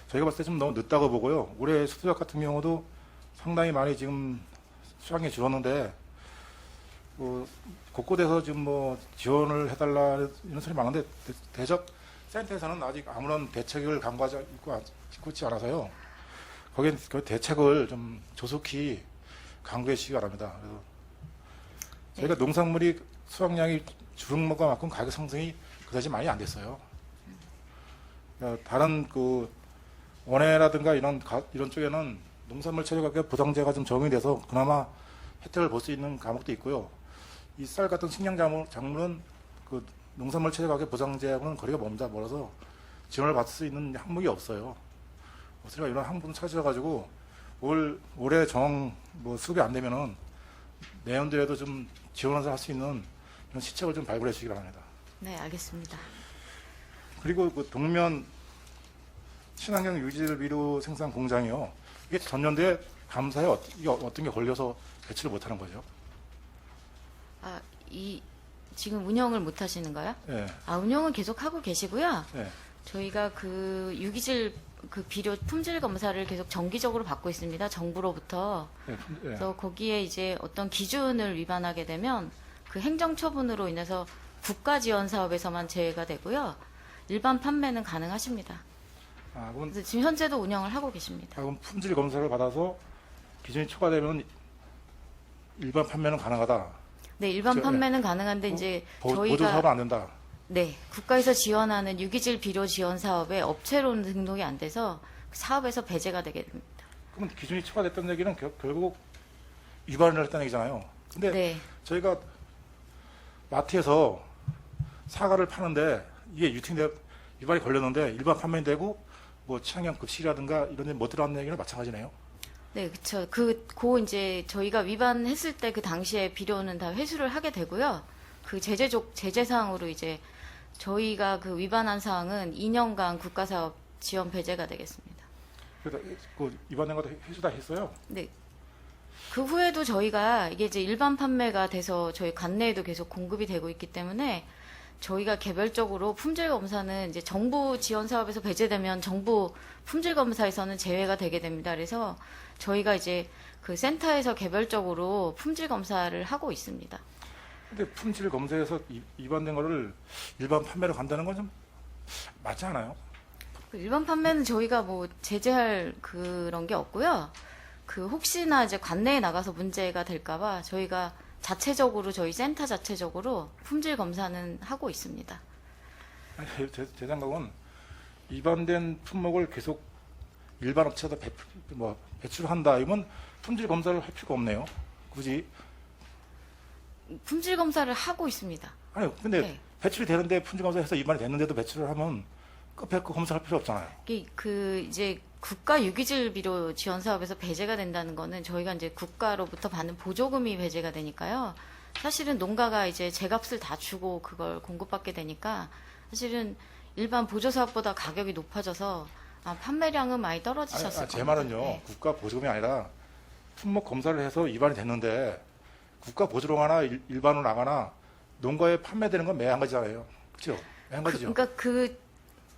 Speaker 5: 저희가 봤을 때 좀 너무 늦다고 보고요. 올해 수수작 같은 경우도 상당히 많이 지금 수확량이 줄었는데 곳곳에서 지금 뭐 지원을 해달라 이런 소리 많은데 대적 센터에서는 아직 아무런 대책을 강구하지 있고 있지 않아서요. 거기에 그 대책을 좀 조속히 강구해 주시기 바랍니다. 그래서 저희가 농산물이 수확량이 줄은 것과 만큼 가격 상승이 그다지 많이 안 됐어요. 그러니까 다른 그 원해라든가 이런 쪽에는 농산물 최저 가격 보상제가 좀 적용이 돼서 그나마 혜택을 볼 수 있는 과목도 있고요. 이 쌀 같은 식량 작물은 그 농산물 최저 가격 보상제하고는 거리가 멀어서 지원을 받을 수 있는 항목이 없어요. 그래서 이런 항목을 찾아가지고 올해 뭐 수급이 안 되면은 내년도에도 좀 지원을 할 수 있는 이런 시책을 좀 발굴해 주시기 바랍니다.
Speaker 6: 네, 알겠습니다.
Speaker 5: 그리고 그 동면 친환경 유지를 비료 생산 공장이요. 이게 전년도에 감사에 이게 어떤 게 걸려서 배출을 못 하는 거죠?
Speaker 6: 지금 운영을 못 하시는 거요?
Speaker 5: 네.
Speaker 6: 운영은 계속 하고 계시고요.
Speaker 5: 네.
Speaker 6: 저희가 그 유기질 그 비료 품질 검사를 계속 정기적으로 받고 있습니다. 정부로부터.
Speaker 5: 네.
Speaker 6: 그래서 거기에 이제 어떤 기준을 위반하게 되면 그 행정처분으로 인해서 국가 지원 사업에서만 제외가 되고요. 일반 판매는 가능하십니다.
Speaker 5: 그럼
Speaker 6: 그래서 지금 현재도 운영을 하고 계십니다.
Speaker 5: 그럼 품질 검사를 받아서 기준이 초과되면 일반 판매는 가능하다.
Speaker 6: 네, 일반
Speaker 5: 저-
Speaker 6: 판매는 가능한데 이제
Speaker 5: 보조
Speaker 6: 저희가
Speaker 5: 사업은 안 된다.
Speaker 6: 네, 국가에서 지원하는 유기질 비료 지원 사업에 업체로는 등록이 안 돼서 그 사업에서 배제가 되게 됩니다.
Speaker 5: 그러면 기준이 초과됐다는 얘기는 결국 위반을 했다는 얘기잖아요. 근데
Speaker 6: 네,
Speaker 5: 저희가 마트에서 사과를 파는데 이게 위반이 걸렸는데 일반 판매되고 뭐 친환경 급식이라든가 이런 데 못 들어갔는 얘기는 마찬가지네요.
Speaker 6: 네, 그쵸. 이제 저희가 위반했을 때 그 당시에 비료는 다 회수를 하게 되고요. 그 제재 사항으로 이제 저희가 그 위반한 사항은 2년간 국가사업 지원 배제가 되겠습니다.
Speaker 5: 그래서 그 위반된 것도 회수 다 했어요.
Speaker 6: 네. 그 후에도 저희가 이게 이제 일반 판매가 돼서 저희 관내에도 계속 공급이 되고 있기 때문에 저희가 개별적으로 품질 검사는 이제 정부 지원 사업에서 배제되면 정부 품질 검사에서는 제외가 되게 됩니다. 그래서 저희가 이제 그 센터에서 개별적으로 품질 검사를 하고 있습니다.
Speaker 5: 근데 품질 검사에서 위반된 거를 일반 판매로 간다는 건 좀 맞지 않아요?
Speaker 6: 그 일반 판매는 저희가 뭐 제재할 그런 게 없고요. 그 혹시나 이제 관내에 나가서 문제가 될까봐 저희가 자체적으로 저희 센터 자체적으로 품질 검사는 하고 있습니다.
Speaker 5: 아니, 제 생각은 위반된 품목을 계속 일반 업체에다 배출한다. 이건 품질 검사를 할 필요가 없네요. 굳이.
Speaker 6: 품질 검사를 하고 있습니다.
Speaker 5: 아니 근데
Speaker 6: 네.
Speaker 5: 배출이 되는데 품질 검사해서 위반이 됐는데도 배출을 하면 그 검사할 필요 없잖아요.
Speaker 6: 이제 국가 유기질 비료 지원 사업에서 배제가 된다는 거는 저희가 이제 국가로부터 받는 보조금이 배제가 되니까요. 사실은 농가가 이제 제값을 다 주고 그걸 공급받게 되니까 사실은 일반 보조 사업보다 가격이 높아져서 판매량은 많이 떨어지셨을 겁니다.
Speaker 5: 제 말은요.
Speaker 6: 네.
Speaker 5: 국가 보조금이 아니라 품목 검사를 해서 위반이 됐는데 국가 보조로 가나 일반으로 나가나 농가에 판매되는 건 매 한 가지잖아요. 그렇죠? 매 한 가지죠.
Speaker 6: 그러니까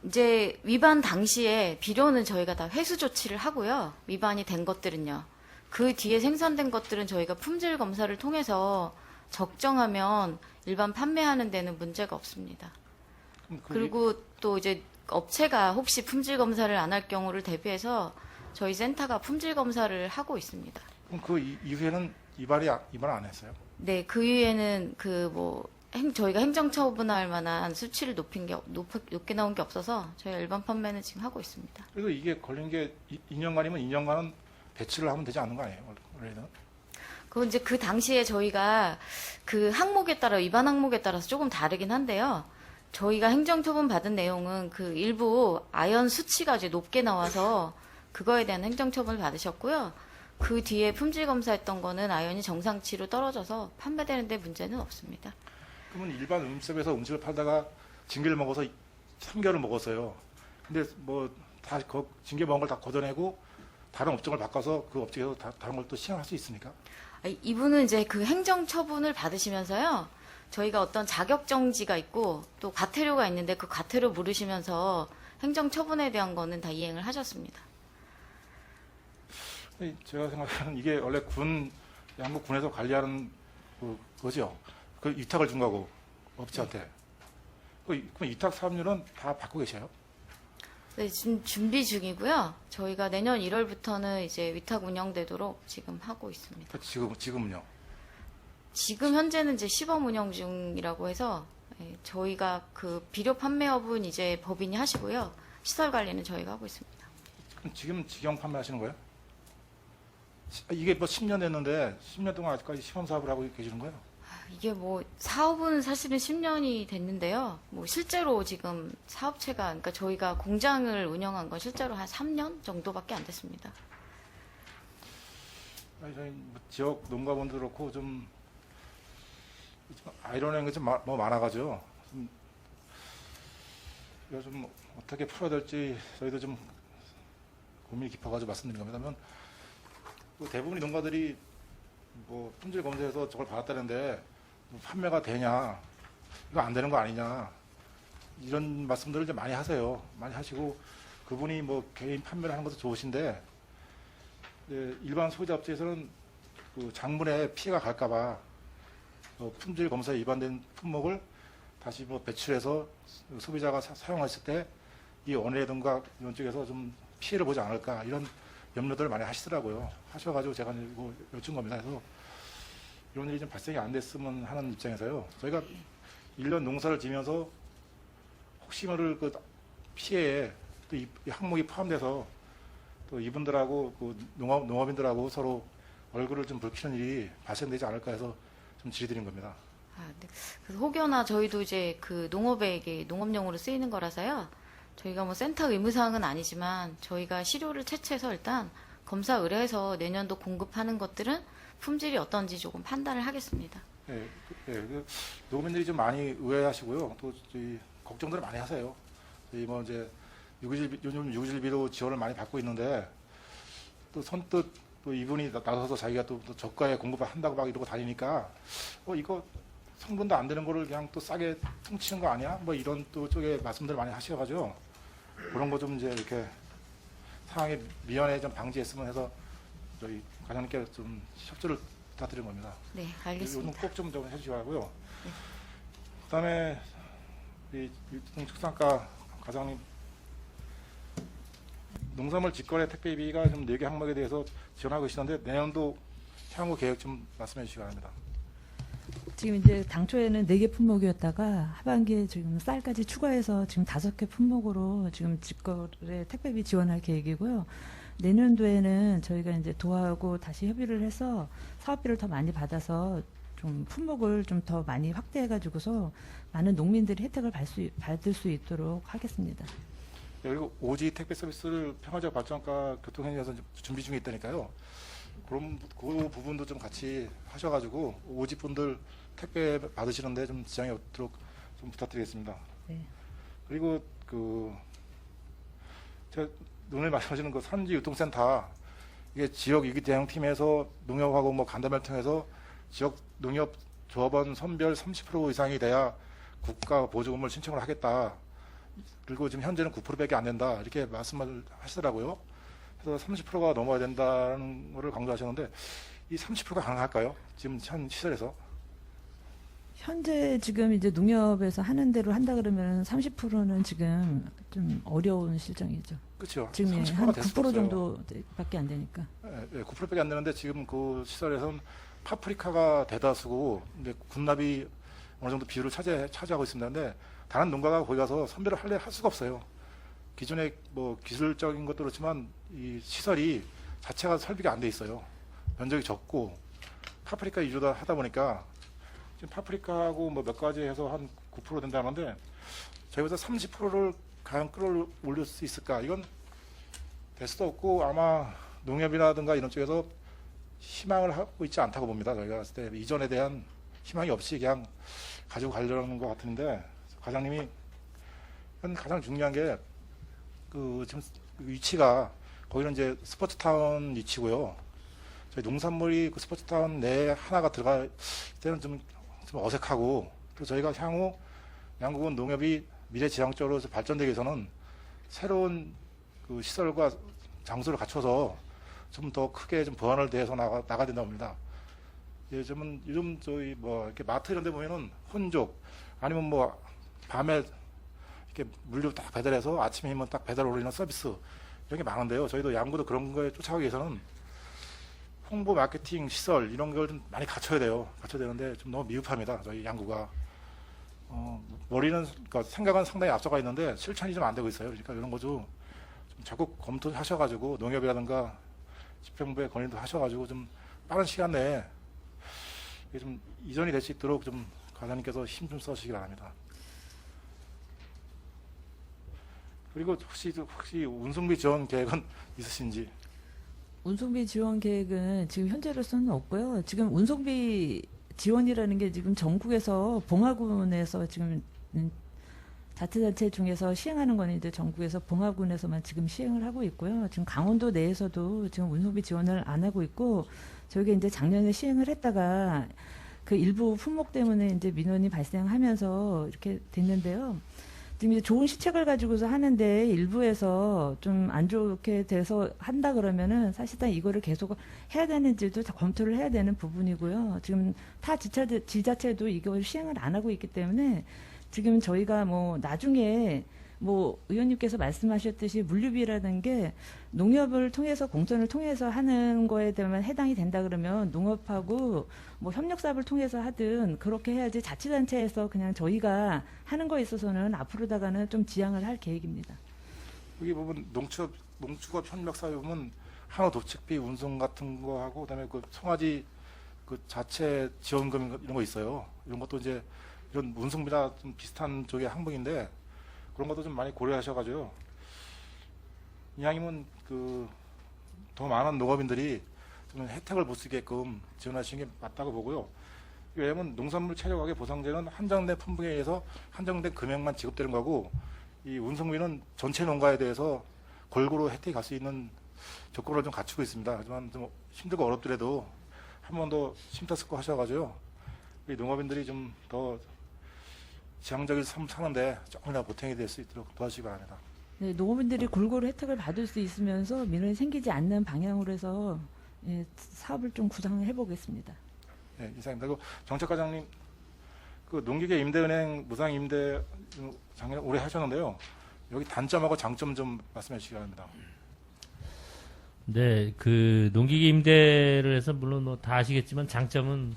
Speaker 6: 이제 위반 당시에 비료는 저희가 다 회수 조치를 하고요. 위반이 된 것들은요. 그 뒤에 생산된 것들은 저희가 품질 검사를 통해서 적정하면 일반 판매하는 데는 문제가 없습니다. 그리고 또 이제 업체가 혹시 품질 검사를 안 할 경우를 대비해서 저희 센터가 품질 검사를 하고 있습니다.
Speaker 5: 그럼 그 이후에는 위반 안 했어요?
Speaker 6: 네, 그 이후에는 저희가 행정처분할 만한 수치를 높게 나온 게 없어서 저희가 일반 판매는 지금 하고 있습니다.
Speaker 5: 그래도 이게 걸린 게 2년간이면 2년간은 배치를 하면 되지 않는 거 아니에요? 원래는?
Speaker 6: 그건 이제 그 당시에 저희가 그 항목에 따라 위반 항목에 따라서 조금 다르긴 한데요. 저희가 행정처분 받은 내용은 그 일부 아연 수치가 이제 높게 나와서 그거에 대한 행정처분을 받으셨고요. 그 뒤에 품질 검사했던 거는 아연이 정상치로 떨어져서 판매되는데 문제는 없습니다.
Speaker 5: 그러면 일반 음식점에서 음식을 팔다가 징계를 먹어서 3개월을 먹었어요. 근데 뭐 다 징계 먹은 걸 다 걷어내고 다른 업종을 바꿔서 그 업종에서 다른 걸 또 시행할 수 있습니까?
Speaker 6: 이분은 이제 그 행정처분을 받으시면서요. 저희가 어떤 자격정지가 있고 또 과태료가 있는데 그 과태료 물으시면서 행정처분에 대한 거는 다 이행을 하셨습니다.
Speaker 5: 제가 생각하는 이게 원래 양국 군에서 관리하는 거죠. 그 위탁을 준 거고 업체한테. 그럼 위탁 사업료는 다 받고 계셔요?
Speaker 6: 네, 지금 준비 중이고요. 저희가 내년 1월부터는 이제 위탁 운영되도록 지금 하고 있습니다.
Speaker 5: 지금은요?
Speaker 6: 지금 현재는 이제 시범 운영 중이라고 해서 저희가 그 비료 판매업은 이제 법인이 하시고요. 시설 관리는 저희가 하고 있습니다.
Speaker 5: 그럼 지금 직영 판매하시는 거예요? 이게 뭐 10년 됐는데 10년 동안 아직까지 시범 사업을 하고 계시는 거예요?
Speaker 6: 이게 뭐 사업은 사실은 10년이 됐는데요. 뭐 실제로 지금 사업체가 그러니까 저희가 공장을 운영한 건 실제로 한 3년 정도밖에 안 됐습니다.
Speaker 5: 아니, 저희 뭐 지역 농가분들 그렇고 좀 아이러니한 게 좀 많아가지고 이거 좀 어떻게 풀어야 될지 저희도 좀 고민이 깊어가지고 말씀드린 겁니다. 왜냐면 대부분의 농가들이 뭐 품질 검사에서 저걸 받았다는데 뭐 판매가 되냐, 이거 안 되는 거 아니냐, 이런 말씀들을 이제 많이 하세요. 많이 하시고 그분이 뭐 개인 판매를 하는 것도 좋으신데 일반 소비자 업체에서는 그 장문에 피해가 갈까봐 품질 검사에 위반된 품목을 다시 뭐 배출해서 소비자가 사용했을 때 이 원해라든가 이런 쪽에서 좀 피해를 보지 않을까 이런 염려들을 많이 하시더라고요. 하셔가지고 제가 이거 여쭌 겁니다. 그래서 이런 일이 좀 발생이 안 됐으면 하는 입장에서요. 저희가 1년 농사를 지면서 혹시 모를 그 피해에 또 이 항목이 포함돼서 또 이분들하고 그 농업인들하고 서로 얼굴을 좀 붉히는 일이 발생되지 않을까 해서 좀 질의드린 겁니다.
Speaker 6: 네. 그래서 혹여나 저희도 이제 그 농업에 이게 농업용으로 쓰이는 거라서요. 저희가 뭐 센터 의무사항은 아니지만 저희가 시료를 채취해서 일단 검사 의뢰해서 내년도 공급하는 것들은 품질이 어떤지 조금 판단을 하겠습니다.
Speaker 5: 네, 농민들이 좀 많이 의외하시고요. 또 저희 걱정들을 많이 하세요. 저희 뭐 이제 요즘 유기질비로 지원을 많이 받고 있는데 또 선뜻 또 이분이 나서서 자기가 또 저가에 공급을 한다고 막 이러고 다니니까 이거 성분도 안 되는 거를 그냥 또 싸게 퉁치는 거 아니야? 뭐 이런 또 쪽에 말씀들 많이 하셔가지고 그런 거 좀 이제 이렇게 상황이 미연에 좀 방지했으면 해서 저희 과장님께 좀 협조를 부탁드린 겁니다.
Speaker 6: 네, 알겠습니다.
Speaker 5: 요즘 꼭 좀 해주시기 바라고요. 네. 그다음에 우리 육동축산과 과장님 농산물 직거래 택배비가 좀 4개 항목에 대해서 지원하고 계시는데 내년도 향후 계획 좀 말씀해 주시기 바랍니다.
Speaker 4: 지금 이제 당초에는 4개 품목이었다가 하반기에 지금 쌀까지 추가해서 지금 5개 품목으로 지금 직거래 택배비 지원할 계획이고요. 내년도에는 저희가 이제 도하고 다시 협의를 해서 사업비를 더 많이 받아서 좀 품목을 좀 더 많이 확대해가지고서 많은 농민들이 혜택을 받을 수 있도록 하겠습니다.
Speaker 5: 그리고 오지 택배 서비스를 평화적 발전과 교통행정에서 준비 중에 있다니까요. 그럼 그 부분도 좀 같이 하셔가지고 오지 분들 택배 받으시는데 좀 지장이 없도록 좀 부탁드리겠습니다.
Speaker 4: 네.
Speaker 5: 그리고 제가 오늘 말씀하시는 그 산지 유통센터 이게 지역 위기 대응팀에서 농협하고 뭐 간담회를 통해서 지역 농협 조합원 선별 30% 이상이 돼야 국가 보조금을 신청을 하겠다. 그리고 지금 현재는 9%밖에 안 된다. 이렇게 말씀을 하시더라고요. 그래서 30%가 넘어야 된다는 것을 강조하셨는데 이 30%가 가능할까요? 지금 현 시설에서?
Speaker 4: 현재 지금 이제 농협에서 하는 대로 한다 그러면 30%는 지금 좀 어려운 실정이죠.
Speaker 5: 그렇죠.
Speaker 4: 지금 한
Speaker 5: 30%가 될 수가
Speaker 4: 9%
Speaker 5: 없어요.
Speaker 4: 정도밖에 안 되니까.
Speaker 5: 네, 9%밖에 안 되는데 지금 그 시설에서는 파프리카가 대다수고 근데 군납이 어느 정도 비율을 차지하고 있습니다. 근데 다른 농가가 거기 가서 선별을 할 수가 없어요. 기존에 뭐 기술적인 것도 그렇지만 이 시설이 자체가 설비가 안 돼 있어요. 면적이 적고 파프리카 위주로 하다 보니까 지금 파프리카하고 뭐 몇 가지 해서 한 9% 된다는데 저희보다 30%를 과연 끌어올릴 수 있을까? 이건 될 수도 없고 아마 농협이라든가 이런 쪽에서 희망을 하고 있지 않다고 봅니다. 저희가 봤을 때 이전에 대한 희망이 없이 그냥 가지고 가려는 것 같은데 과장님이 가장 중요한 게 그 지금 위치가 거기는 이제 스포츠타운 위치고요. 저희 농산물이 그 스포츠타운 내에 하나가 들어갈 때는 좀 어색하고 또 저희가 향후 양국은 농협이 미래지향적으로 발전되기 위해서는 새로운 그 시설과 장소를 갖춰서 좀 더 크게 좀 보완을 대해서 나가야 된다고 봅니다. 요즘 저희 뭐 이렇게 마트 이런 데 보면은 혼족 아니면 뭐 밤에 이렇게 물류 딱 배달해서 아침에 오면 딱 배달 오르는 서비스 이런 게 많은데요. 저희도 양구도 그런 거에 쫓아가기 위해서는 홍보 마케팅 시설 이런 걸 좀 많이 갖춰야 돼요. 갖춰야 되는데 좀 너무 미흡합니다. 저희 양구가 머리는 그러니까 생각은 상당히 앞서가 있는데 실천이 좀 안 되고 있어요. 그러니까 이런 거죠. 좀 적극 검토하셔가지고 농협이라든가 집행부의 건의도 하셔가지고 좀 빠른 시간 내에 이게 좀 이전이 될 수 있도록 좀 과장님께서 힘 좀 써주시기 바랍니다. 그리고 혹시 운송비 지원 계획은 있으신지?
Speaker 4: 운송비 지원 계획은 지금 현재로서는 없고요. 지금 운송비 지원이라는 게 지금 전국에서 봉화군에서 지금 자치단체 중에서 시행하는 거는 이제 전국에서 봉화군에서만 지금 시행을 하고 있고요. 지금 강원도 내에서도 지금 운송비 지원을 안 하고 있고 저희가 이제 작년에 시행을 했다가 그 일부 품목 때문에 이제 민원이 발생하면서 이렇게 됐는데요. 지금 이제 좋은 시책을 가지고서 하는데 일부에서 좀 안 좋게 돼서 한다 그러면은 사실상 이거를 계속 해야 되는지도 다 검토를 해야 되는 부분이고요. 지금 타 지자체도 이걸 시행을 안 하고 있기 때문에 지금 저희가 뭐 나중에 뭐 의원님께서 말씀하셨듯이 물류비라는 게 농협을 통해서 공천을 통해서 하는 거에 대한 해당이 된다 그러면 농협하고 뭐 협력사업을 통해서 하든 그렇게 해야지 자치단체에서 그냥 저희가 하는 거에 있어서는 앞으로다가는 좀 지양을 할 계획입니다.
Speaker 5: 여기 보면 농축업 협력사에 보면 한우 도축비 운송 같은 거 하고 그다음에 그 송아지 그 자체 지원금 이런 거 있어요. 이런 것도 이제 이런 운송비나 좀 비슷한 쪽의 항목인데 그런 것도 좀 많이 고려하셔가지고 이왕이면 그 더 많은 농업인들이 좀 혜택을 볼 수 있게끔 지원하시는 게 맞다고 보고요. 왜냐하면 농산물 체류가격 보상제는 한정된 품목에 의해서 한정된 금액만 지급되는 거고 이 운송비는 전체 농가에 대해서 골고루 혜택이 갈 수 있는 조건을 좀 갖추고 있습니다. 하지만 좀 힘들고 어렵더라도 한 번 더 심사숙고하셔가지고 우리 농업인들이 좀 더 지향적인 삶 사는데 조금이나 보탬이 될 수 있도록 도와주시기 바랍니다.
Speaker 4: 네, 농업인들이 골고루 혜택을 받을 수 있으면서 민원이 생기지 않는 방향으로 해서 예, 사업을 좀 구상해 보겠습니다.
Speaker 5: 네, 이상입니다. 그리고 정책과장님, 그 농기계 임대은행 무상 임대 작년 올해 하셨는데요. 여기 단점하고 장점 좀 말씀해 주시기 바랍니다.
Speaker 2: 네, 그 농기계 임대를 해서 물론 뭐 다 아시겠지만 장점은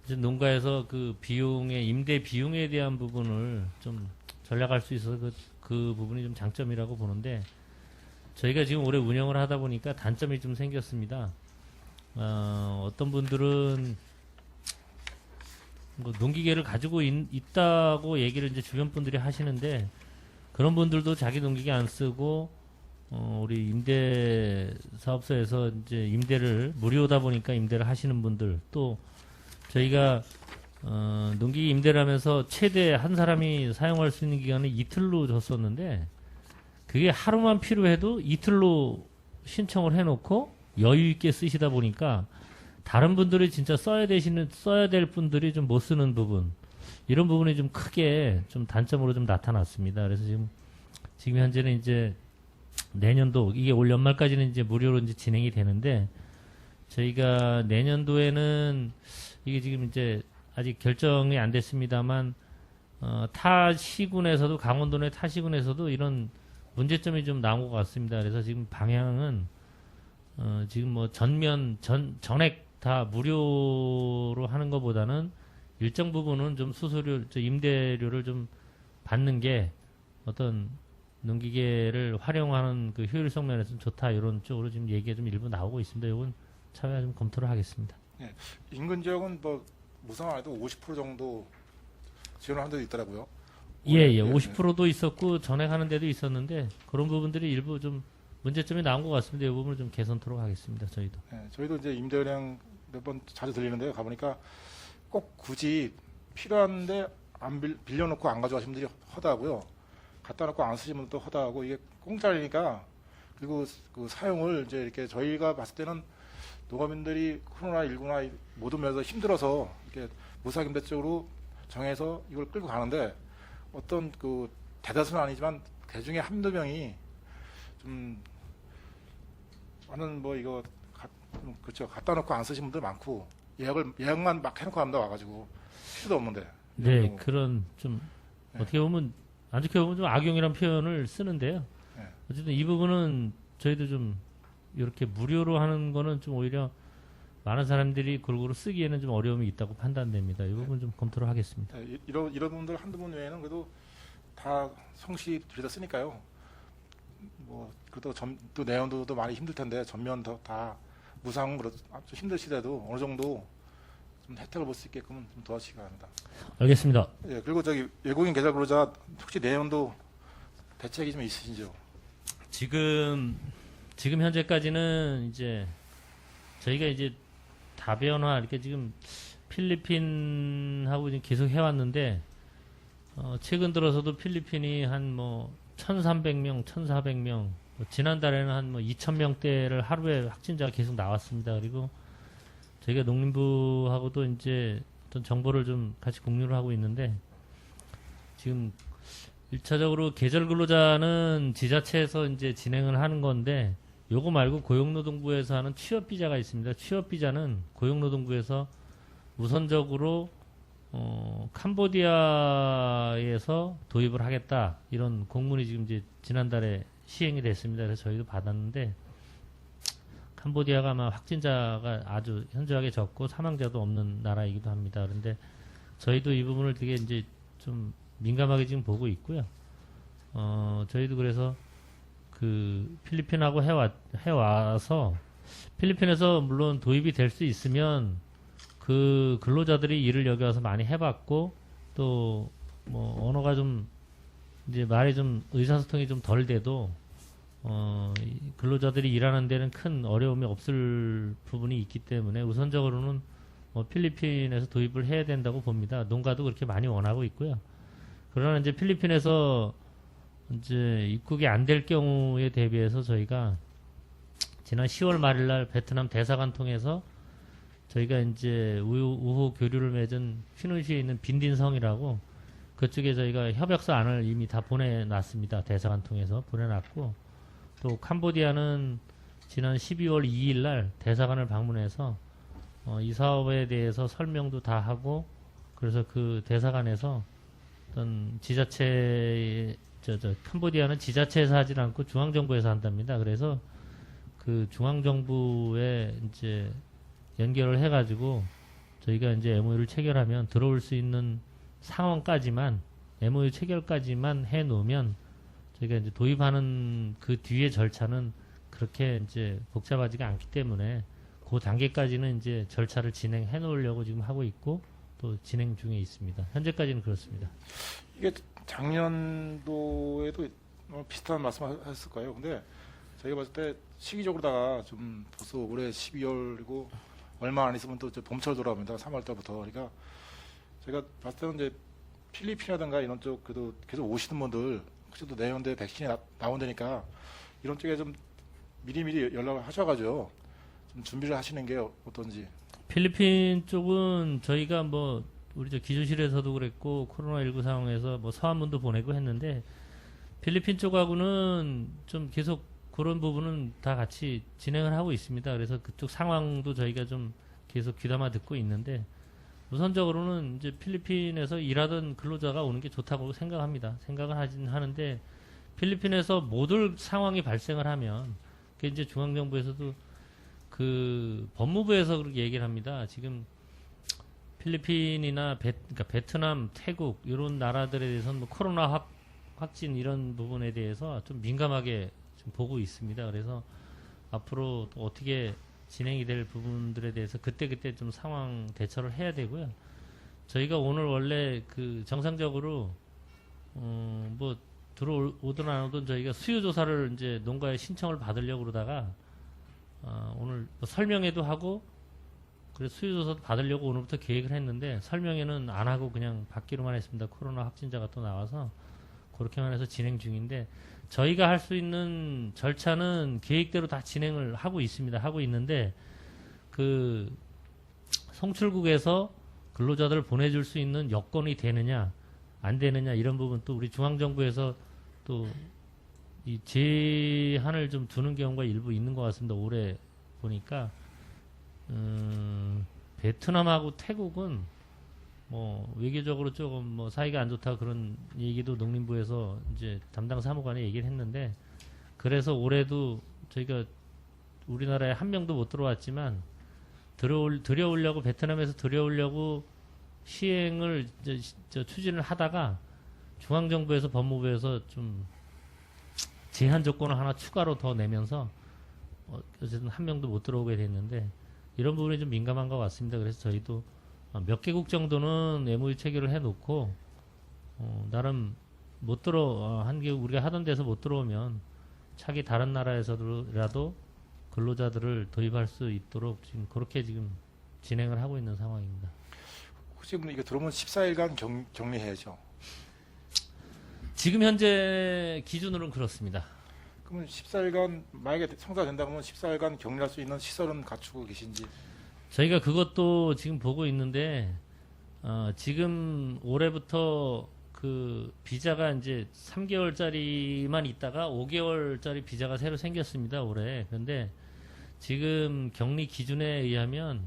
Speaker 2: 이제 농가에서 그 비용의 임대 비용에 대한 부분을 좀 전략할 수 있어서 그 부분이 좀 장점이라고 보는데 저희가 지금 올해 운영을 하다 보니까 단점이 좀 생겼습니다. 어떤 분들은 뭐 농기계를 가지고 있다고 얘기를 이제 주변 분들이 하시는데 그런 분들도 자기 농기계 안 쓰고 우리 임대 사업소에서 이제 임대를 무료다 보니까 임대를 하시는 분들 또 저희가 농기계 임대를 하면서 최대 한 사람이 사용할 수 있는 기간은 이틀로 줬었는데 그게 하루만 필요해도 이틀로 신청을 해놓고 여유 있게 쓰시다 보니까 다른 분들이 진짜 써야 될 분들이 좀 못 쓰는 부분 이런 부분이 좀 크게 좀 단점으로 좀 나타났습니다. 그래서 지금 현재는 이제 내년도 이게 올 연말까지는 이제 무료로 이제 진행이 되는데 저희가 내년도에는 이게 지금 이제 아직 결정이 안 됐습니다만 타 시군에서도 강원도 내 타 시군에서도 이런 문제점이 좀 나온 것 같습니다. 그래서 지금 방향은 지금 뭐 전액 다 무료로 하는 것보다는 일정 부분은 좀 수수료, 임대료를 좀 받는 게 어떤 농기계를 활용하는 그 효율성 면에서는 좋다 이런 쪽으로 지금 얘기가 좀 일부 나오고 있습니다. 이건 차후에 좀 검토를 하겠습니다.
Speaker 5: 인근 지역은 뭐 무상 안 해도 50% 정도 지원을 한 데도 있더라고요.
Speaker 2: 예, 50%도 있었고 전액하는 데도 있었는데 그런 부분들이 일부 좀 문제점이 나온 것 같습니다. 이 부분을 좀 개선토록 하겠습니다. 저희도.
Speaker 5: 예, 저희도 이제 임대은행 몇 번 자주 들리는데 가보니까 꼭 굳이 필요한데 안 빌려놓고 안 가져가시는 분들이 허다하고요. 갖다 놓고 안 쓰시는 분도 허다하고 이게 공짜니까 그리고 그 사용을 이제 이렇게 저희가 봤을 때는 노가민들이 코로나19나 모든 면에서 힘들어서 이렇게 무사임대 쪽으로 정해서 이걸 끌고 가는데 어떤 그 대다수는 아니지만 그 중에 한두 명이 좀 나는 뭐 이거 그렇죠. 갖다 놓고 안 쓰신 분들 많고 예약만 막 해놓고 합니다. 와가지고 필요도 없는데.
Speaker 2: 네,
Speaker 5: 뭐,
Speaker 2: 그런 좀
Speaker 5: 네.
Speaker 2: 어떻게 보면 안 좋게 보면 좀 악용이라는 표현을 쓰는데요.
Speaker 5: 네.
Speaker 2: 어쨌든 이 부분은 저희도 좀 이렇게 무료로 하는 거는 좀 오히려 많은 사람들이 골고루 쓰기에는 좀 어려움이 있다고 판단됩니다. 이 부분 좀 검토를 하겠습니다.
Speaker 5: 네, 이런 분들 한두 분 외에는 그래도 다 성실히 들여다 쓰니까요. 뭐 그래도 또 내연도도 많이 힘들 텐데 전면 다 무상 그래도 좀 힘드시더라도 어느 정도 좀 혜택을 볼 수 있게끔 좀 도와주시기 바랍니다.
Speaker 2: 알겠습니다.
Speaker 5: 예, 그리고 저기 외국인 계좌 근로자 혹시 내연도 대책이 좀 있으신지요?
Speaker 2: 지금 현재까지는 이제 저희가 이제 다변화 이렇게 지금 필리핀하고 지금 계속 해왔는데 최근 들어서도 필리핀이 한 뭐 1,300명, 1,400명, 지난달에는 한 뭐 2,000명대를 하루에 확진자가 계속 나왔습니다. 그리고 저희가 농림부하고도 이제 어떤 정보를 좀 같이 공유를 하고 있는데 지금 1차적으로 계절 근로자는 지자체에서 이제 진행을 하는 건데 요거 말고 고용노동부에서 하는 취업비자가 있습니다. 취업비자는 고용노동부에서 우선적으로 캄보디아에서 도입을 하겠다 이런 공문이 지금 이제 지난달에 시행이 됐습니다. 그래서 저희도 받았는데 캄보디아가 아마 확진자가 아주 현저하게 적고 사망자도 없는 나라이기도 합니다. 그런데 저희도 이 부분을 되게 이제 좀 민감하게 지금 보고 있고요. 저희도 그래서 그 필리핀하고 해와서 필리핀에서 물론 도입이 될 수 있으면 그 근로자들이 일을 여기 와서 많이 해봤고 또 뭐 언어가 좀 이제 말이 좀 의사소통이 좀 덜 돼도 이 근로자들이 일하는 데는 큰 어려움이 없을 부분이 있기 때문에 우선적으로는 필리핀에서 도입을 해야 된다고 봅니다. 농가도 그렇게 많이 원하고 있고요. 그러나 이제 필리핀에서 이제 입국이 안 될 경우에 대비해서 저희가 지난 10월 말일 날 베트남 대사관 통해서 저희가 이제 우호 교류를 맺은 휘눈시에 있는 빈딘성이라고 그쪽에 저희가 협약서 안을 이미 다 보내놨습니다. 대사관 통해서 보내놨고 또 캄보디아는 지난 12월 2일 날 대사관을 방문해서 이 사업에 대해서 설명도 다 하고 그래서 그 대사관에서 어떤 지자체 캄보디아는 지자체에서 하지 않고 중앙정부에서 한답니다. 그래서 그 중앙정부에 이제 연결을 해가지고 저희가 이제 MOU를 체결하면 들어올 수 있는 상황까지만 MOU 체결까지만 해 놓으면 저희가 이제 도입하는 그 뒤의 절차는 그렇게 이제 복잡하지가 않기 때문에 그 단계까지는 이제 절차를 진행해 놓으려고 지금 하고 있고 또 진행 중에 있습니다. 현재까지는 그렇습니다.
Speaker 5: 이게 작년도에도 비슷한 말씀하셨을 거예요. 근데 저희가 봤을 때 시기적으로다가 좀 벌써 올해 12월이고 얼마 안 있으면 또 이제 봄철 돌아옵니다. 3월달부터. 그러니까 제가 봤을 때는 이제 필리핀이라든가 이런 쪽 그래도 계속 오시는 분들 혹시 또 내년도에 백신이 나온다니까 이런 쪽에 좀 미리미리 연락을 하셔가지고 좀 준비를 하시는 게 어떤지.
Speaker 2: 필리핀 쪽은 저희가 뭐 우리 저 기조실에서도 그랬고 코로나19 상황에서 뭐 서한문도 보내고 했는데 필리핀 쪽하고는 좀 계속 그런 부분은 다 같이 진행을 하고 있습니다. 그래서 그쪽 상황도 저희가 좀 계속 귀담아 듣고 있는데 우선적으로는 이제 필리핀에서 일하던 근로자가 오는 게 좋다고 생각합니다. 생각을 하긴 하는데 필리핀에서 못 올 상황이 발생을 하면 그게 이제 중앙정부에서도 그 법무부에서 그렇게 얘기를 합니다. 지금 필리핀이나 그러니까 베트남, 태국 이런 나라들에 대해서는 뭐 코로나 확진 이런 부분에 대해서 좀 민감하게 좀 보고 있습니다. 그래서 앞으로 또 어떻게 진행이 될 부분들에 대해서 그때그때 좀 상황 대처를 해야 되고요. 저희가 오늘 원래 그 정상적으로 뭐 들어오든 안 오든 저희가 수요 조사를 이제 농가에 신청을 받으려고 그러다가 오늘 뭐 설명회도 하고 그래서 수요 조사도 받으려고 오늘부터 계획을 했는데 설명회는 안 하고 그냥 받기로만 했습니다. 코로나 확진자가 또 나와서 그렇게만 해서 진행 중인데 저희가 할 수 있는 절차는 계획대로 다 진행을 하고 있습니다. 하고 있는데 그 송출국에서 근로자들을 보내줄 수 있는 여건이 되느냐 안 되느냐 이런 부분 또 우리 중앙정부에서 또 이 제한을 좀 두는 경우가 일부 있는 것 같습니다. 올해 보니까 베트남하고 태국은 뭐 외교적으로 조금 뭐 사이가 안 좋다 그런 얘기도 농림부에서 이제 담당 사무관이 얘기를 했는데 그래서 올해도 저희가 우리나라에 한 명도 못 들어왔지만 들여오려고 베트남에서 들여오려고 시행을 추진을 하다가 중앙정부에서 법무부에서 좀 제한 조건을 하나 추가로 더 내면서 어쨌든 한 명도 못 들어오게 됐는데 이런 부분이 좀 민감한 것 같습니다. 그래서 저희도 몇 개국 정도는 MOU 체결을 해놓고 나름 못 한 개국 우리가 하던 데서 못 들어오면 차기 다른 나라에서라도 근로자들을 도입할 수 있도록 지금 그렇게 지금 진행을 하고 있는 상황입니다.
Speaker 5: 혹시 그럼 이거 들어오면 14일간 격리해야죠.
Speaker 2: 지금 현재 기준으로는 그렇습니다.
Speaker 5: 그러면 14일간 만약에 성사된다 그러면 14일간 격리할 수 있는 시설은 갖추고 계신지.
Speaker 2: 저희가 그것도 지금 보고 있는데 지금 올해부터 그 비자가 이제 3개월짜리만 있다가 5개월짜리 비자가 새로 생겼습니다. 올해. 그런데 지금 격리 기준에 의하면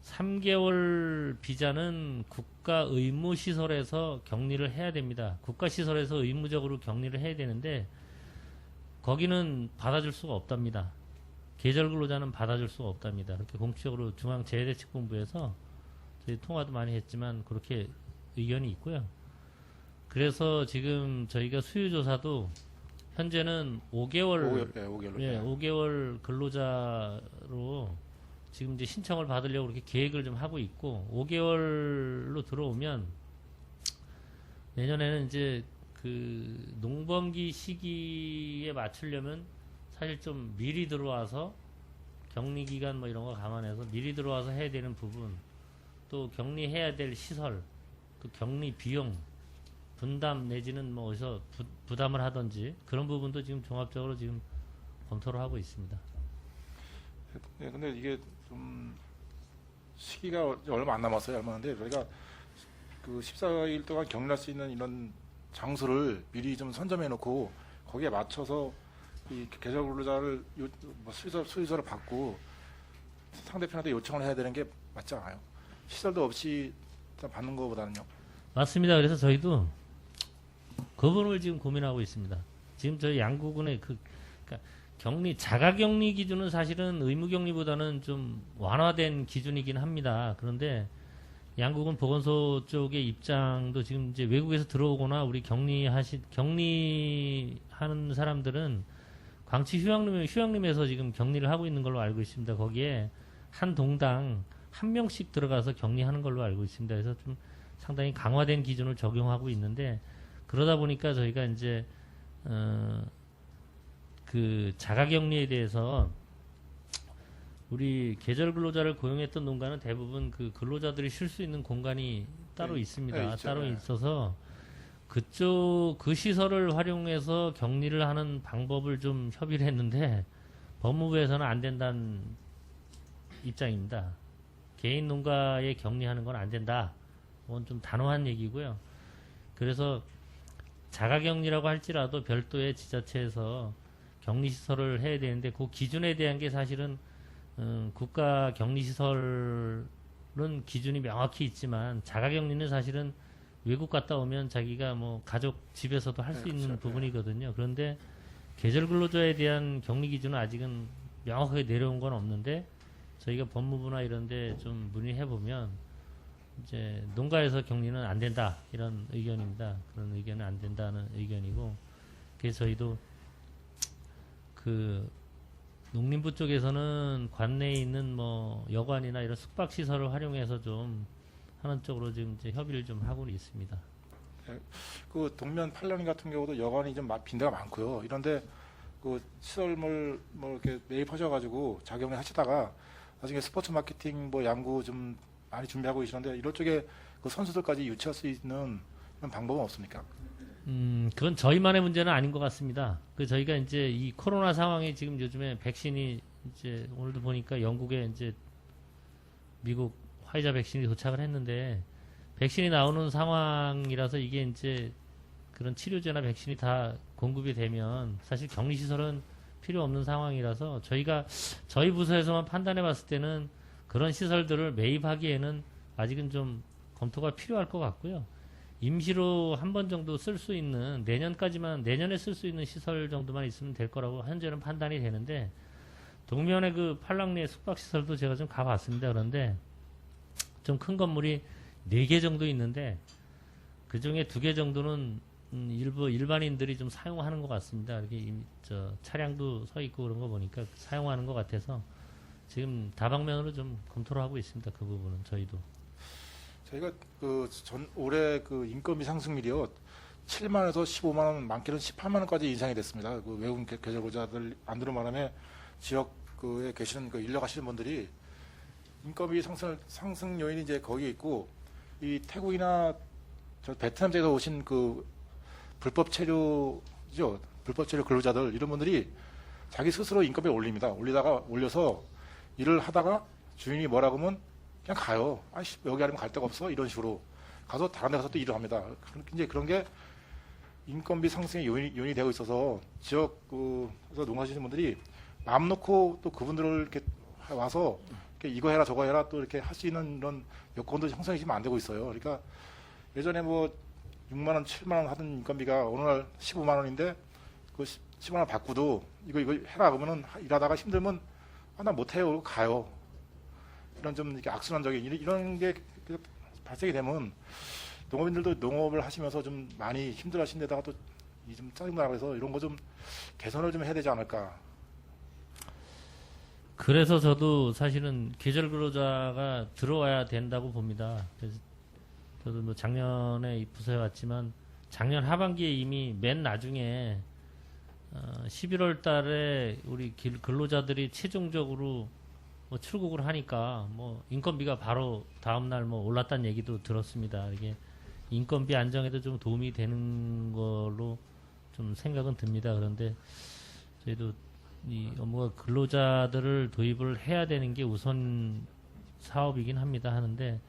Speaker 2: 3개월 비자는 국가 의무 시설에서 격리를 해야 됩니다. 국가 시설에서 의무적으로 격리를 해야 되는데 거기는 받아줄 수가 없답니다. 계절 근로자는 받아줄 수가 없답니다. 그렇게 공식적으로 중앙재해대책본부에서 저희 통화도 많이 했지만 그렇게 의견이 있고요. 그래서 지금 저희가 수요조사도 현재는 5개월,
Speaker 5: 5개월로.
Speaker 2: 예, 5개월 근로자로 지금 이제 신청을 받으려고 그렇게 계획을 좀 하고 있고 5개월로 들어오면 내년에는 이제 그 농번기 시기에 맞추려면 사실 좀 미리 들어와서 격리 기간 뭐 이런 거 감안해서 미리 들어와서 해야 되는 부분 또 격리해야 될 시설 그 격리 비용 분담 내지는 뭐 어디서 부담을 하든지 그런 부분도 지금 종합적으로 지금 검토를 하고 있습니다.
Speaker 5: 네, 근데 이게 좀 시기가 얼마 안 남았어요. 얼마 안데 저희가 그 14일 동안 격리할 수 있는 이런 장소를 미리 좀 선점해 놓고 거기에 맞춰서 이 계절 근로자를 뭐 수의사를 받고 상대편한테 요청을 해야 되는 게 맞지 않아요? 시설도 없이 받는 것보다는요.
Speaker 2: 맞습니다. 그래서 저희도 그 부분을 지금 고민하고 있습니다. 지금 저희 양국은의 그러니까 자가격리 기준은 사실은 의무격리보다는 좀 완화된 기준이긴 합니다. 그런데 양국은 보건소 쪽의 입장도 지금 이제 외국에서 들어오거나 우리 격리하는 사람들은 광치 휴양림에서 지금 격리를 하고 있는 걸로 알고 있습니다. 거기에 한 동당 한 명씩 들어가서 격리하는 걸로 알고 있습니다. 그래서 좀 상당히 강화된 기준을 적용하고 있는데 그러다 보니까 저희가 이제 그 자가격리에 대해서 우리 계절 근로자를 고용했던 농가는 대부분 그 근로자들이 쉴 수 있는 공간이 따로
Speaker 5: 네,
Speaker 2: 있습니다.
Speaker 5: 네, 있죠.
Speaker 2: 따로
Speaker 5: 네.
Speaker 2: 있어서 그쪽 그 시설을 활용해서 격리를 하는 방법을 좀 협의를 했는데 법무부에서는 안 된다는 입장입니다. 개인 농가에 격리하는 건 안 된다. 그건 좀 단호한 얘기고요. 그래서 자가격리라고 할지라도 별도의 지자체에서 격리시설을 해야 되는데 그 기준에 대한 게 사실은 국가 격리시설은 기준이 명확히 있지만 자가격리는 사실은 외국 갔다 오면 자기가 뭐 가족 집에서도 할 수
Speaker 5: 네,
Speaker 2: 있는
Speaker 5: 그렇죠.
Speaker 2: 부분이거든요. 그런데 계절 근로자에 대한 격리 기준은 아직은 명확하게 내려온 건 없는데 저희가 법무부나 이런 데 좀 문의해 보면 이제 농가에서 격리는 안 된다 이런 의견입니다. 그런 의견은 안 된다는 의견이고, 그래서 저희도 그 농림부 쪽에서는 관내에 있는 뭐 여관이나 이런 숙박 시설을 활용해서 좀 하는 쪽으로 지금 이제 협의를 좀 하고 있습니다.
Speaker 5: 그 동면 팔려니 같은 경우도 여관이 좀 빈대가 많고요. 이런데 그 시설물 뭐 이렇게 매입하셔가지고 자격을 하시다가 나중에 스포츠 마케팅 뭐 양구 좀 많이 준비하고 계시는데 이런 쪽에 그 선수들까지 유치할 수 있는 그런 방법은 없습니까?
Speaker 2: 그건 저희만의 문제는 아닌 것 같습니다. 그 저희가 이제 이 코로나 상황이 지금 요즘에 백신이 이제 오늘도 보니까 영국에 이제 미국 화이자 백신이 도착을 했는데, 백신이 나오는 상황이라서 이게 이제 그런 치료제나 백신이 다 공급이 되면 사실 격리시설은 필요 없는 상황이라서 저희 부서에서만 판단해 봤을 때는 그런 시설들을 매입하기에는 아직은 좀 검토가 필요할 것 같고요. 임시로 한 번 정도 쓸 수 있는, 내년에 쓸 수 있는 시설 정도만 있으면 될 거라고 현재는 판단이 되는데, 동면의 그 팔랑리의 숙박시설도 제가 좀 가봤습니다. 그런데 좀 큰 건물이 4개 정도 있는데 그 중에 2개 정도는 일부 일반인들이 좀 사용하는 것 같습니다. 이렇게 차량도 서 있고 그런 거 보니까 사용하는 것 같아서 지금 다방면으로 좀 검토를 하고 있습니다. 그 부분은 저희도.
Speaker 5: 저희가 그 올해 그 인건비 상승률이요 7만 원에서 15만 원, 많게는 18만 원까지 인상이 됐습니다. 그 외국 계절고자들 안 들은 바람에 지역에 계시는 그 인력 하시는 분들이 인건비 상승 요인이 이제 거기에 있고, 이 태국이나 저 베트남 쪽에서 오신 그 불법 체류죠, 불법 체류 근로자들 이런 분들이 자기 스스로 인건비를 올려서 일을 하다가 주인이 뭐라고 하면 그냥 가요. 아이씨, 여기 아니면 갈 데가 없어. 이런 식으로 가서 다른 데 가서 또 일을 합니다. 이제 그런 게 인건비 상승의 요인이 되고 있어서 지역에서 농사지시는 분들이 마음 놓고 또 그분들을 이렇게 와서 이렇게 이거 해라 저거 해라 또 이렇게 할 수 있는 이런 여건도 형성이 지금 안 되고 있어요. 그러니까 예전에 뭐 6만 원, 7만 원 하던 인건비가 어느 날 15만 원인데 그 10만 원 받고도 이거 해라 그러면은 일하다가 힘들면 나 못해요. 가요. 이런 좀 이렇게 악순환적인 이런 게 발생이 되면 농업인들도 농업을 하시면서 좀 많이 힘들어하신 데다가 또 좀 짜증나고 해서 이런 거 좀 개선을 좀 해야 되지 않을까.
Speaker 2: 그래서 저도 사실은 계절 근로자가 들어와야 된다고 봅니다. 그래서 저도 뭐 작년에 이 부서에 왔지만 작년 하반기에 이미 맨 나중에 11월 달에 우리 근로자들이 최종적으로 뭐 출국을 하니까 뭐 인건비가 바로 다음날 뭐 올랐다는 얘기도 들었습니다. 이게 인건비 안정에도 좀 도움이 되는 걸로 좀 생각은 듭니다. 그런데 저희도 이 업무가 근로자들을 도입을 해야 되는 게 우선 사업이긴 합니다. 하는데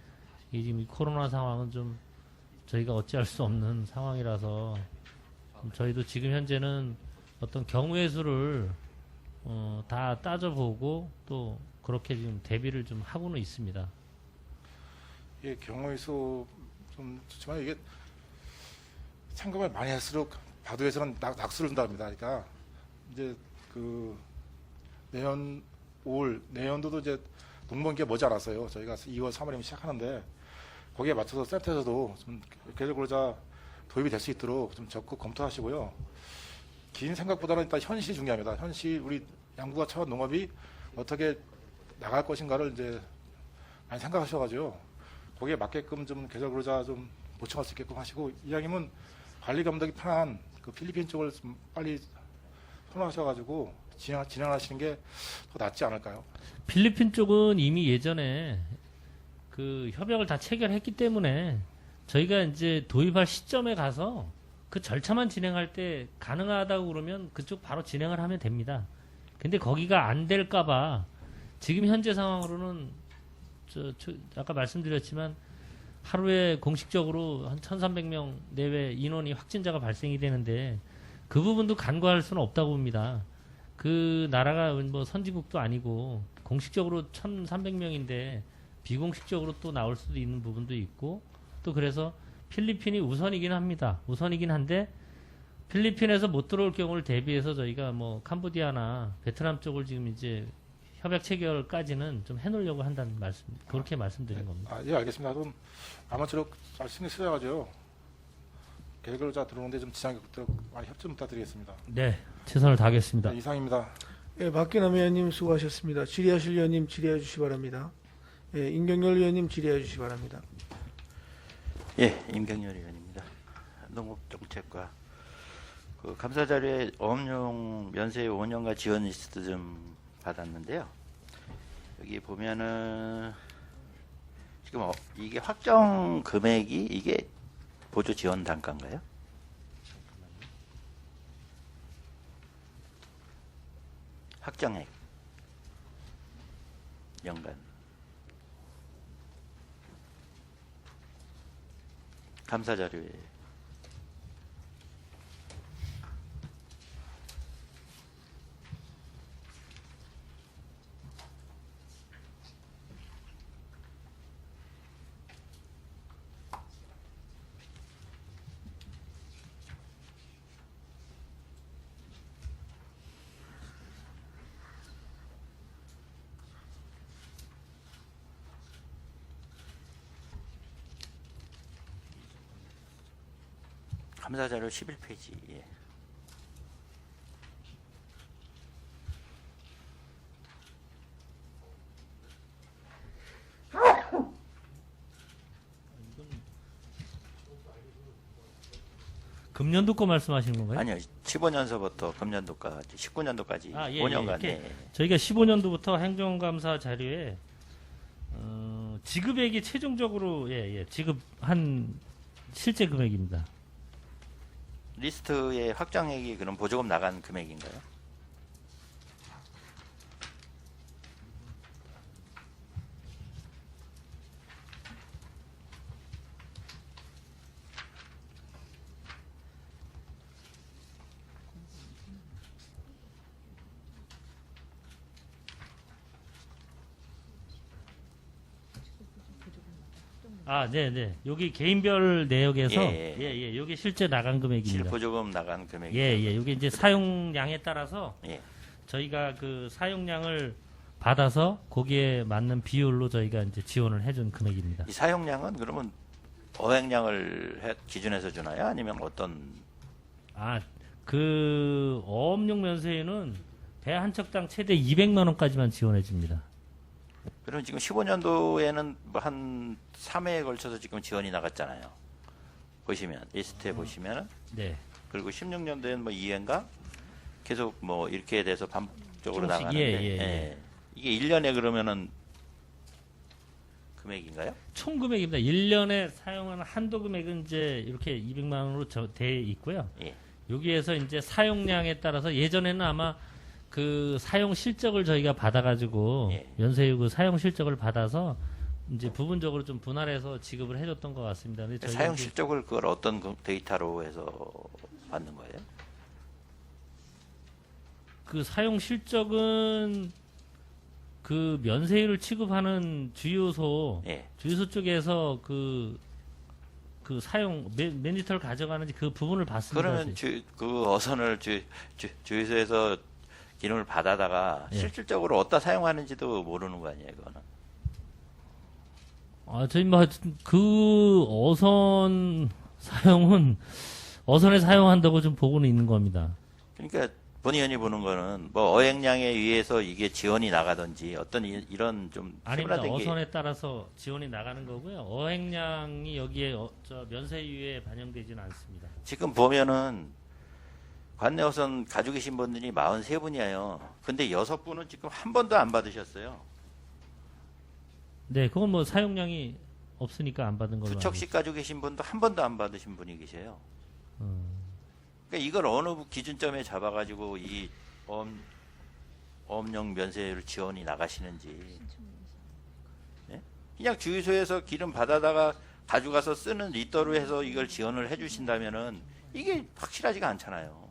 Speaker 2: 이 지금 이 코로나 상황은 좀 저희가 어찌할 수 없는 상황이라서 저희도 지금 현재는 어떤 경우의 수를 다 따져보고 또 그렇게 지금 대비를 좀 하고는 있습니다.
Speaker 5: 예, 경우의 수 좀 좋지만 이게 생각을 많이 할수록 바둑에서는 낙수를 준다 합니다. 그러니까 이제 그 내년도도 이제 농번기가 머지않았어요. 저희가 2월, 3월이면 시작하는데 거기에 맞춰서 센터에서도 좀 계절 근로자 도입이 될 수 있도록 좀 적극 검토하시고요. 긴 생각보다는 일단 현실이 중요합니다. 현실 우리 양구가 처한 농업이 어떻게 나갈 것인가를 이제 많이 생각하셔가지고 거기에 맞게끔 좀 계절 근로자 좀 보충할 수 있게끔 하시고, 이왕이면 관리 감독이 편한 그 필리핀 쪽을 좀 빨리 선호하셔가지고 진행하시는 게 더 낫지 않을까요?
Speaker 2: 필리핀 쪽은 이미 예전에 그 협약을 다 체결했기 때문에 저희가 이제 도입할 시점에 가서 그 절차만 진행할 때 가능하다고 그러면 그쪽 바로 진행을 하면 됩니다. 근데 거기가 안 될까봐 지금 현재 상황으로는 아까 말씀드렸지만 하루에 공식적으로 한 1,300명 내외 인원이 확진자가 발생이 되는데 그 부분도 간과할 수는 없다고 봅니다. 그 나라가 뭐 선진국도 아니고 공식적으로 1,300명인데 비공식적으로 또 나올 수도 있는 부분도 있고, 또 그래서 필리핀이 우선이긴 합니다. 우선이긴 한데 필리핀에서 못 들어올 경우를 대비해서 저희가 뭐 캄보디아나 베트남 쪽을 지금 이제 협약 체결까지는 좀 해놓으려고 한다는 말씀, 그렇게 말씀드린 겁니다.
Speaker 5: 아, 예, 알겠습니다. 그럼 아무쪼록 잘 신경 쓰여가지고 계획을 자 들어오는데 좀 지장이 없도록 많이 협조 좀 부탁드리겠습니다.
Speaker 2: 네, 최선을 다하겠습니다.
Speaker 5: 네, 이상입니다.
Speaker 1: 예, 박기남 의원님 수고하셨습니다. 질의하실 의원님 질의해 주시기 바랍니다. 예, 임경열 의원님 질의해 주시기 바랍니다.
Speaker 7: 예, 임경열 의원입니다. 농업정책과 그 감사자료에 어업용 면세 5년간 지원 리스트 좀 받았는데요. 여기 보면은 지금 이게 확정 금액이 이게 보조 지원 단가인가요? 확정액 연간 감사자료에 감사자료 11페이지. 예.
Speaker 2: 금년도 거 말씀하시는 건가요?
Speaker 7: 아니요, 15년서부터 금년도까지 19년도까지
Speaker 2: 아, 예,
Speaker 7: 5년간.
Speaker 2: 이렇게
Speaker 7: 예.
Speaker 2: 저희가 15년도부터 행정감사 자료에 지급액이 최종적으로 지급한 실제 금액입니다.
Speaker 7: 리스트에 확정액이 그럼 보조금 나간 금액인가요?
Speaker 2: 아, 네. 여기 개인별 내역에서
Speaker 7: 예.
Speaker 2: 여기 실제 나간 금액입니다.
Speaker 7: 보조금 나간 금액이.
Speaker 2: 예. 여기 이제 사용량에 따라서
Speaker 7: 예.
Speaker 2: 저희가 그 사용량을 받아서 거기에 맞는 비율로 저희가 이제 지원을 해준 금액입니다.
Speaker 7: 이 사용량은 그러면 어획량을 기준해서 주나요? 아니면 어떤?
Speaker 2: 아, 그 어업용 면세유는 배 한 척당 최대 200만 원까지만 지원해 줍니다.
Speaker 7: 그럼 지금 15년도에는 뭐 한 3회에 걸쳐서 지금 지원이 나갔잖아요. 보시면 리스트에 보시면은.
Speaker 2: 네.
Speaker 7: 그리고 16년도에는 뭐 2회인가 계속 뭐 이렇게 돼서 반복적으로
Speaker 2: 조금씩,
Speaker 7: 나가는데.
Speaker 2: 예.
Speaker 7: 이게 1년에 그러면은 금액인가요?
Speaker 2: 총 금액입니다. 1년에 사용하는 한도 금액은 이제 이렇게 200만 원으로 돼 있고요.
Speaker 7: 예.
Speaker 2: 여기에서 이제 사용량에 따라서 예전에는 아마 그 사용 실적을 저희가 받아가지고
Speaker 7: 예.
Speaker 2: 면세유 그 사용 실적을 받아서 이제 부분적으로 좀 분할해서 지급을 해줬던 것 같습니다. 근데 저희가
Speaker 7: 사용
Speaker 2: 이제
Speaker 7: 실적을 그걸 어떤 데이터로 해서 받는 거예요?
Speaker 2: 그 사용 실적은 그 면세유를 취급하는 주유소
Speaker 7: 예.
Speaker 2: 쪽에서 그 사용 몇 리터를 가져가는지 그 부분을 봤습니다.
Speaker 7: 그러면 그 어선을 주유소에서 기름을 받아다가
Speaker 2: 예.
Speaker 7: 실질적으로 어디다 사용하는지도 모르는 거 아니에요, 그거는?
Speaker 2: 저희 그 어선 사용은 어선에 사용한다고 좀 보고는 있는 겁니다.
Speaker 7: 그러니까 본 의원이 보는 거는 뭐 어획량에 의해서 이게 지원이 나가든지 어떤 이런 좀
Speaker 2: 아닙니다.
Speaker 7: 세분화된 게
Speaker 2: 어선에 따라서 지원이 나가는 거고요. 어획량이 여기에 저 면세유에 반영되지는 않습니다.
Speaker 7: 지금 보면은 관내 어선 가지고 계신 분들이 43분이에요. 근데 6분은 지금 한 번도 안 받으셨어요.
Speaker 2: 네, 그건 뭐 사용량이 없으니까 안 받은 걸로.
Speaker 7: 부척식 가지고 계신 분도 한 번도 안 받으신 분이 계세요. 그러니까 이걸 어느 기준점에 잡아가지고 이 어업용 면세율 지원이 나가시는지. 네? 그냥 주유소에서 기름 받아다가 가져가서 쓰는 리터로 해서 이걸 지원을 해주신다면은 이게 확실하지가 않잖아요.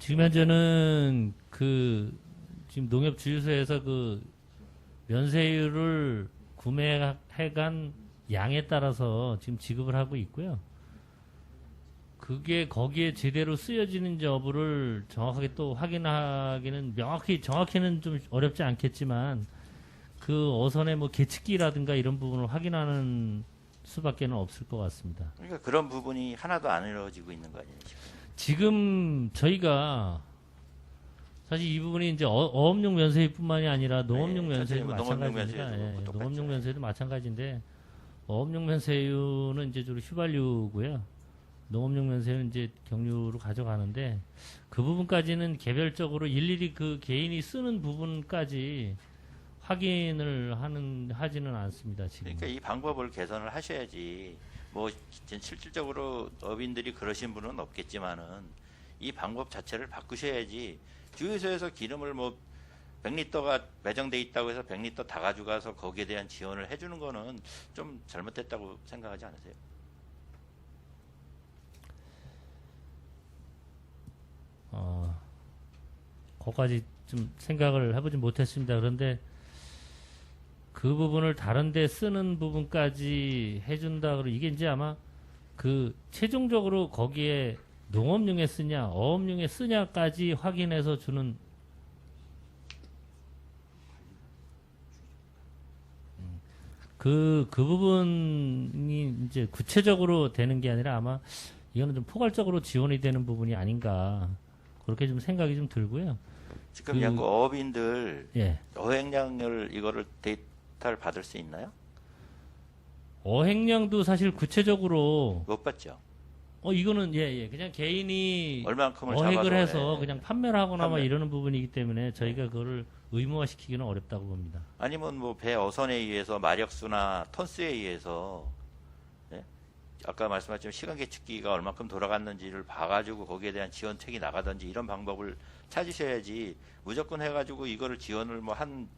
Speaker 8: 지금 현재는 지금 농협주유소에서 면세율을 구매해간 양에 따라서 지금 지급을 하고 있고요. 그게 거기에 제대로 쓰여지는지 여부를 정확하게 또 확인하기는 정확히는 좀 어렵지 않겠지만 그 어선의 계측기라든가 이런 부분을 확인하는 수밖에는 없을 것 같습니다.
Speaker 7: 그러니까 그런 부분이 하나도 안 이루어지고 있는 거 아니에요, 지금?
Speaker 8: 지금 저희가 사실 이 부분이 이제 어업용 면세율뿐만이 아니라 농업용
Speaker 7: 네,
Speaker 8: 면세율도
Speaker 7: 전체적으로 농업용
Speaker 8: 마찬가지입니다.
Speaker 7: 면세율도 똑같죠.
Speaker 8: 농업용 면세율도 마찬가지인데 어업용 면세율은 이제 주로 휘발유고요. 농업용 면세율은 이제 경유로 가져가는데 그 부분까지는 개별적으로 일일이 그 개인이 쓰는 부분까지 확인을 하지는 않습니다. 지금.
Speaker 7: 그러니까 이 방법을 개선을 하셔야지. 뭐 실질적으로 어민들이 그러신 분은 없겠지만은 이 방법 자체를 바꾸셔야지. 주유소에서 기름을 100리터가 매정돼 있다고 해서 100리터 다 가져가서 거기에 대한 지원을 해주는 거는 좀 잘못됐다고 생각하지 않으세요?
Speaker 8: 거기까지 좀 생각을 해보지 못했습니다. 그런데 그 부분을 다른 데 쓰는 부분까지 해준다. 그러면 이게 이제 아마 최종적으로 거기에 농업용에 쓰냐, 어업용에 쓰냐까지 확인해서 주는 그 부분이 이제 구체적으로 되는 게 아니라 아마 이거는 좀 포괄적으로 지원이 되는 부분이 아닌가. 그렇게 좀 생각이 좀 들고요.
Speaker 7: 지금 양구 어업인들
Speaker 8: 예.
Speaker 7: 어획량을 이거를 데이터를 받을 수 있나요?
Speaker 8: 어획량도 사실 구체적으로
Speaker 7: 못 받죠.
Speaker 8: 이거는 그냥 개인이
Speaker 7: 얼만큼을
Speaker 8: 어획을
Speaker 7: 잡아서,
Speaker 8: 해서
Speaker 7: 예.
Speaker 8: 그냥 판매를 하거나 막
Speaker 7: 판매.
Speaker 8: 이러는 부분이기 때문에 저희가 그거를 의무화시키기는 어렵다고 봅니다.
Speaker 7: 아니면 배 어선에 의해서 마력수나 톤수에 의해서 예? 아까 말씀하신 시간 계측기가 얼만큼 돌아갔는지를 봐가지고 거기에 대한 지원책이 나가든지 이런 방법을 찾으셔야지 무조건 해가지고 이거를 지원을 한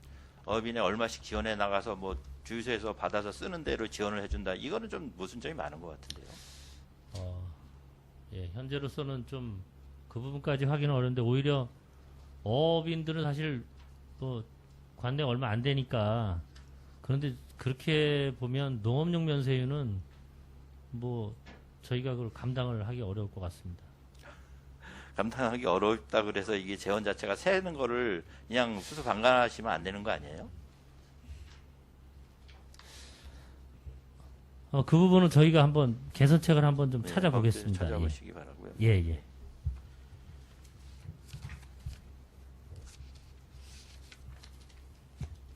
Speaker 7: 어민에 얼마씩 지원해 나가서 주유소에서 받아서 쓰는 대로 지원을 해준다. 이거는 좀 모순점이 많은 것 같은데요.
Speaker 8: 현재로서는 좀 그 부분까지 확인은 어려운데 오히려 어업인들은 사실 관내 얼마 안 되니까 그런데 그렇게 보면 농업용 면세율은 저희가 그걸 감당을 하기 어려울 것 같습니다.
Speaker 7: 감당하기 어렵다 그래서 이게 재원 자체가 새는 거를 그냥 수수방관하시면 안 되는 거 아니에요?
Speaker 8: 그 부분은 저희가 한번 개선책을 한번 좀
Speaker 7: 네,
Speaker 8: 찾아보겠습니다.
Speaker 7: 찾아보시기 바라고요.
Speaker 8: 예.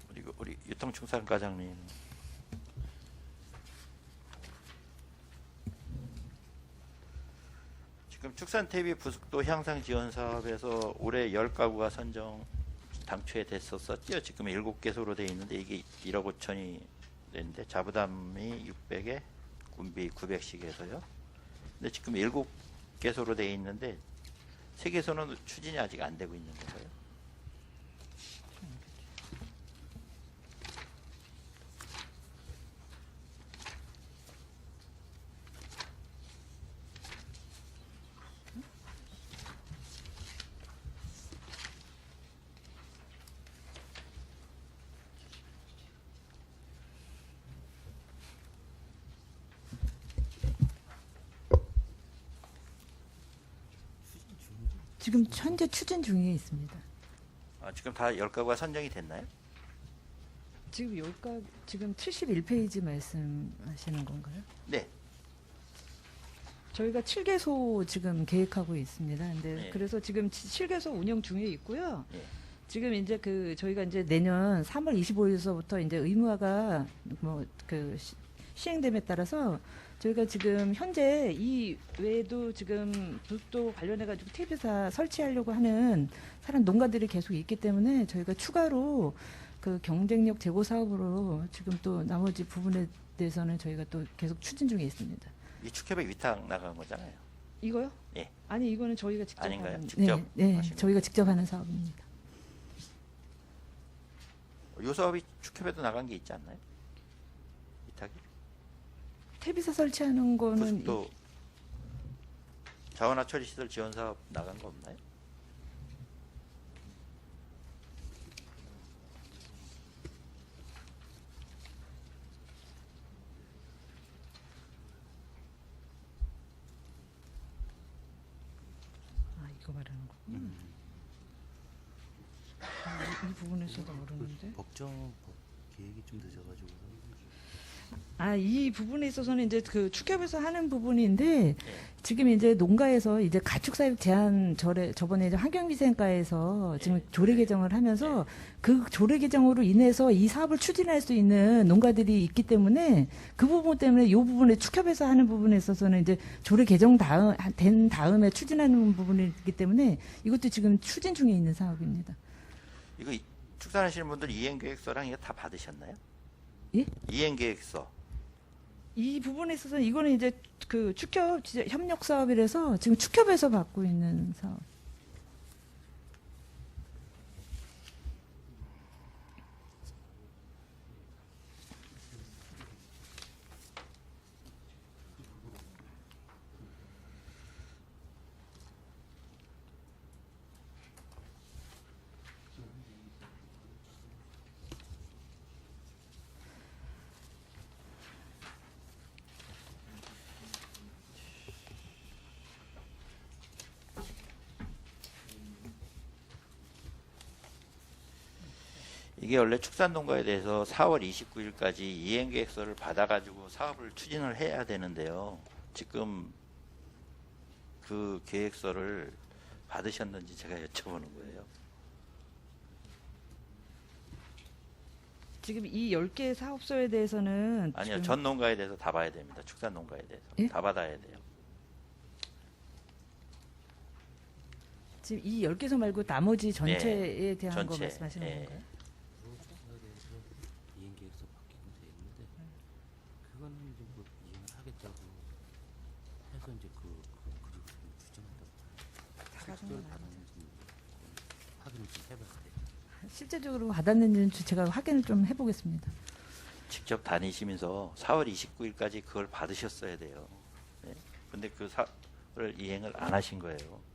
Speaker 7: 그리고 우리 유통충산 과장님. 지금 축산TV 부속도 향상 지원 사업에서 올해 10가구가 선정 당초에 됐었었죠. 지금 7개소로 돼 있는데 이게 1억 5천이 되는데 자부담이 600에 군비 900씩 해서요. 근데 지금 7개소로 돼 있는데 3개소는 추진이 아직 안 되고 있는 거예요.
Speaker 4: 지금 현재 추진 중에 있습니다.
Speaker 7: 지금 다 10가구가 선정이 됐나요?
Speaker 4: 지금 71페이지 말씀하시는 건가요?
Speaker 7: 네.
Speaker 4: 저희가 7개소 지금 계획하고 있습니다. 근데
Speaker 7: 네.
Speaker 4: 그래서 지금 7개소 운영 중에 있고요.
Speaker 7: 네.
Speaker 4: 지금 이제 저희가 이제 내년 3월 25일서부터 이제 의무화가 시행됨에 따라서 저희가 지금 현재 이 외에도 지금 부속도 관련해 가지고 TV사 설치하려고 하는 사람 농가들이 계속 있기 때문에 저희가 추가로 경쟁력 제고 사업으로 지금 또 나머지 부분에 대해서는 저희가 또 계속 추진 중에 있습니다.
Speaker 7: 이 축협의 위탁 나간 거잖아요.
Speaker 4: 이거요?
Speaker 7: 예.
Speaker 4: 아니 이거는 저희가 직접
Speaker 7: 아닌가요?
Speaker 4: 하는
Speaker 7: 직접
Speaker 4: 네,
Speaker 7: 하시는
Speaker 4: 저희가 직접 하는 사업입니다.
Speaker 7: 요 사업이 축협에도 나간 게 있지 않나요? 위탁이?
Speaker 4: TV사 설치하는 거는
Speaker 7: 부속도 자원화 처리 시설 지원 사업 나간 거 없나요?
Speaker 4: 이 부분에서도 모르는데.
Speaker 9: 법정 계획이 좀 늦어가지고.
Speaker 4: 이 부분에 있어서는 이제 그 축협에서 하는 부분인데 지금 이제 농가에서 이제 가축사육 제한 저번에 이제 환경위생과에서 지금 조례 개정을 하면서 그 조례 개정으로 인해서 이 사업을 추진할 수 있는 농가들이 있기 때문에 그 부분 때문에 이 부분에 축협에서 하는 부분에 있어서는 이제 조례 개정 된 다음에 추진하는 부분이기 때문에 이것도 지금 추진 중에 있는 사업입니다.
Speaker 7: 이거 축산하시는 분들 이행계획서랑 이거 다 받으셨나요?
Speaker 4: 예?
Speaker 7: 이행계획서.
Speaker 4: 이 부분에 있어서는 이거는 이제 그 축협 진짜 협력 사업이라서 지금 축협에서 받고 있는 사업.
Speaker 7: 이게 원래 축산농가에 대해서 4월 29일까지 이행계획서를 받아가지고 사업을 추진을 해야 되는데요. 지금 그 계획서를 받으셨는지 제가 여쭤보는 거예요.
Speaker 4: 지금 이 10개 사업소에 대해서는
Speaker 7: 아니요,
Speaker 4: 지금
Speaker 7: 전 농가에 대해서 다 봐야 됩니다. 축산농가에 대해서
Speaker 4: 예?
Speaker 7: 다 받아야 돼요.
Speaker 4: 지금 이 10개소 말고 나머지 전체에 대한 거
Speaker 7: 전체,
Speaker 4: 말씀하시는
Speaker 7: 예.
Speaker 4: 건가요?
Speaker 9: 이행계획서 받기는 돼 있는데 그거는 이제 뭐 이행을 하겠다고 해서 이제 그리고 추진한다고 실제로 받았는지 확인을 좀 해봐야 돼요.
Speaker 4: 실제적으로 받았는지는 제가 확인을 좀 해보겠습니다.
Speaker 7: 직접 다니시면서 4월 29일까지 그걸 받으셨어야 돼요. 네? 근데 그 사업을 이행을 안 하신 거예요.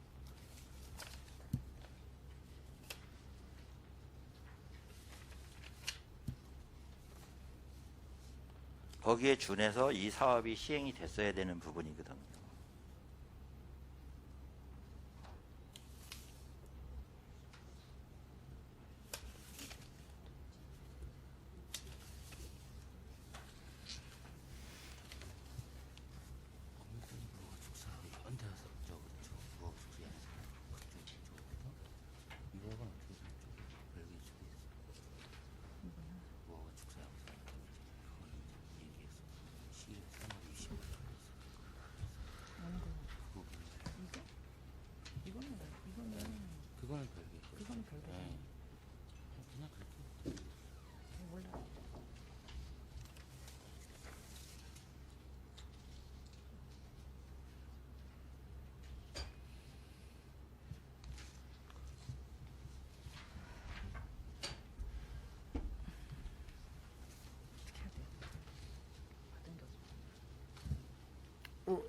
Speaker 7: 거기에 준해서 이 사업이 시행이 됐어야 되는 부분이거든요.
Speaker 9: 그거는 별개. 그거는 별개. 그냥 그렇게.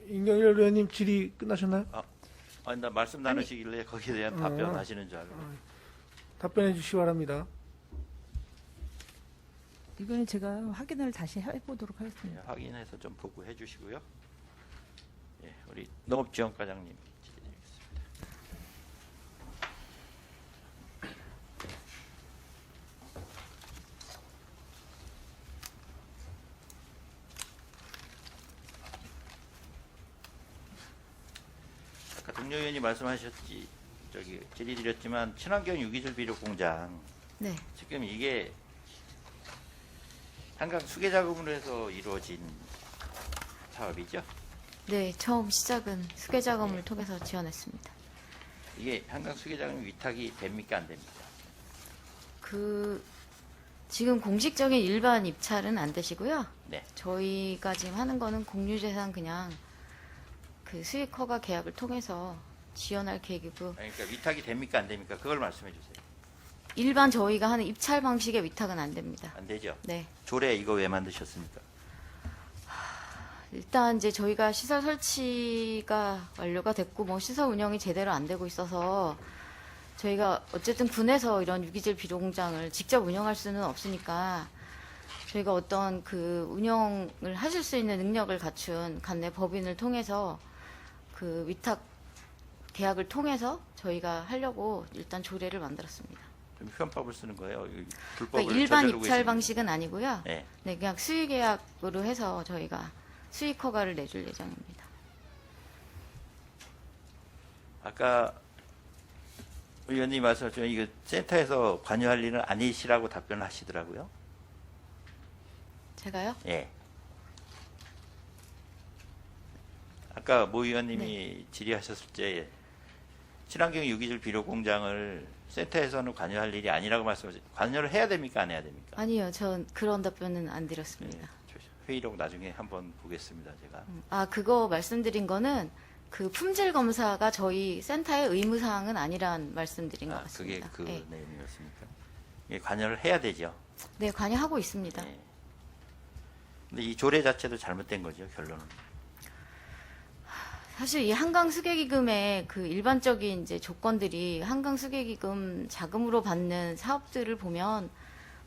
Speaker 1: 임경열 의원님 질의 끝나셨나요?
Speaker 7: 아니, 나 말씀 나누시길래 거기에 대한 답변하시는 줄 알고.
Speaker 1: 답변해 주시기 바랍니다.
Speaker 4: 이거는 제가 확인을 다시 해보도록 하겠습니다.
Speaker 7: 네, 확인해서 좀 보고해 주시고요. 예, 우리 농업지원과장님 질의드리겠습니다. 아까 동료 의원이 말씀하셨지, 질의드렸지만 친환경 유기질 비료 공장
Speaker 6: 네.
Speaker 7: 지금 이게 한강 수계 자금으로 해서 이루어진 사업이죠.
Speaker 6: 네, 처음 시작은 수계 자금을 통해서 지원했습니다.
Speaker 7: 이게 한강 수계 자금 위탁이 됩니까, 안 됩니까?
Speaker 6: 지금 공식적인 일반 입찰은 안 되시고요.
Speaker 7: 네.
Speaker 6: 저희가 지금 하는 거는 공유재산 그냥 그 수익 허가 계약을 통해서 지원할 계획이고,
Speaker 7: 그러니까 위탁이 됩니까, 안 됩니까? 그걸 말씀해 주세요.
Speaker 6: 일반 저희가 하는 입찰 방식의 위탁은 안 됩니다.
Speaker 7: 안 되죠?
Speaker 6: 네.
Speaker 7: 조례 이거 왜 만드셨습니까?
Speaker 6: 일단 이제 저희가 시설 설치가 완료가 됐고 뭐 시설 운영이 제대로 안 되고 있어서 저희가 어쨌든 군에서 이런 유기질 비료 공장을 직접 운영할 수는 없으니까 저희가 어떤 그 운영을 하실 수 있는 능력을 갖춘 관내 법인을 통해서 그 위탁 계약을 통해서 저희가 하려고 일단 조례를 만들었습니다.
Speaker 7: 좀 현법을 쓰는 거예요. 이 불법을
Speaker 6: 그러니까 일반
Speaker 7: 저지르고
Speaker 6: 입찰
Speaker 7: 있습니다.
Speaker 6: 방식은 아니고요.
Speaker 7: 네.
Speaker 6: 네, 그냥 수의 계약으로 해서 저희가 수익 허가를 내줄 예정입니다.
Speaker 7: 아까 의원님 말씀하신 이거 센터에서 관여할 일은 아니시라고 답변을 하시더라고요.
Speaker 6: 제가요?
Speaker 7: 예. 아까 모
Speaker 6: 네.
Speaker 7: 의원님이 질의하셨을 때 친환경 유기질 비료 공장을 센터에서는 관여할 일이 아니라고 말씀하셨죠. 관여를 해야 됩니까? 안 해야 됩니까?
Speaker 6: 아니요, 전 그런 답변은 안 드렸습니다.
Speaker 7: 회의록 나중에 한번 보겠습니다. 제가.
Speaker 6: 아, 그거 말씀드린 거는 그 품질 검사가 저희 센터의 의무 사항은 아니란 말씀드린 것
Speaker 7: 그게
Speaker 6: 같습니다.
Speaker 7: 그
Speaker 6: 네.
Speaker 7: 내용이었습니까? 예, 관여를 해야 되죠.
Speaker 6: 네, 관여하고 있습니다.
Speaker 7: 예. 근데 이 조례 자체도 잘못된 거죠, 결론은.
Speaker 6: 사실 이 한강 수계기금의 그 일반적인 이제 조건들이 한강 수계기금 자금으로 받는 사업들을 보면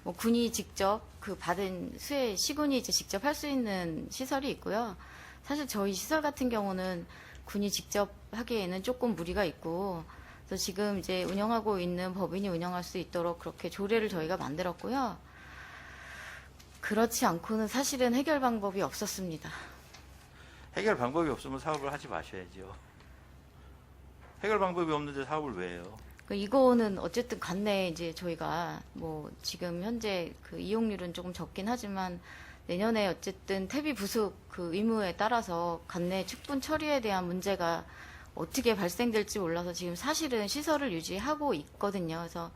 Speaker 6: 뭐 군이 직접 그 받은 수혜 시군이 이제 직접 할 수 있는 시설이 있고요. 사실 저희 시설 같은 경우는 군이 직접 하기에는 조금 무리가 있고, 그래서 지금 이제 운영하고 있는 법인이 운영할 수 있도록 그렇게 조례를 저희가 만들었고요. 그렇지 않고는 사실은 해결 방법이 없었습니다.
Speaker 7: 해결 방법이 없으면 사업을 하지 마셔야죠. 해결 방법이 없는데 사업을 왜 해요?
Speaker 6: 이거는 어쨌든 관내에 이제 저희가 뭐 지금 현재 그 이용률은 조금 적긴 하지만 내년에 어쨌든 퇴비 부숙 그 의무에 따라서 관내 축분 처리에 대한 문제가 어떻게 발생될지 몰라서 지금 사실은 시설을 유지하고 있거든요. 그래서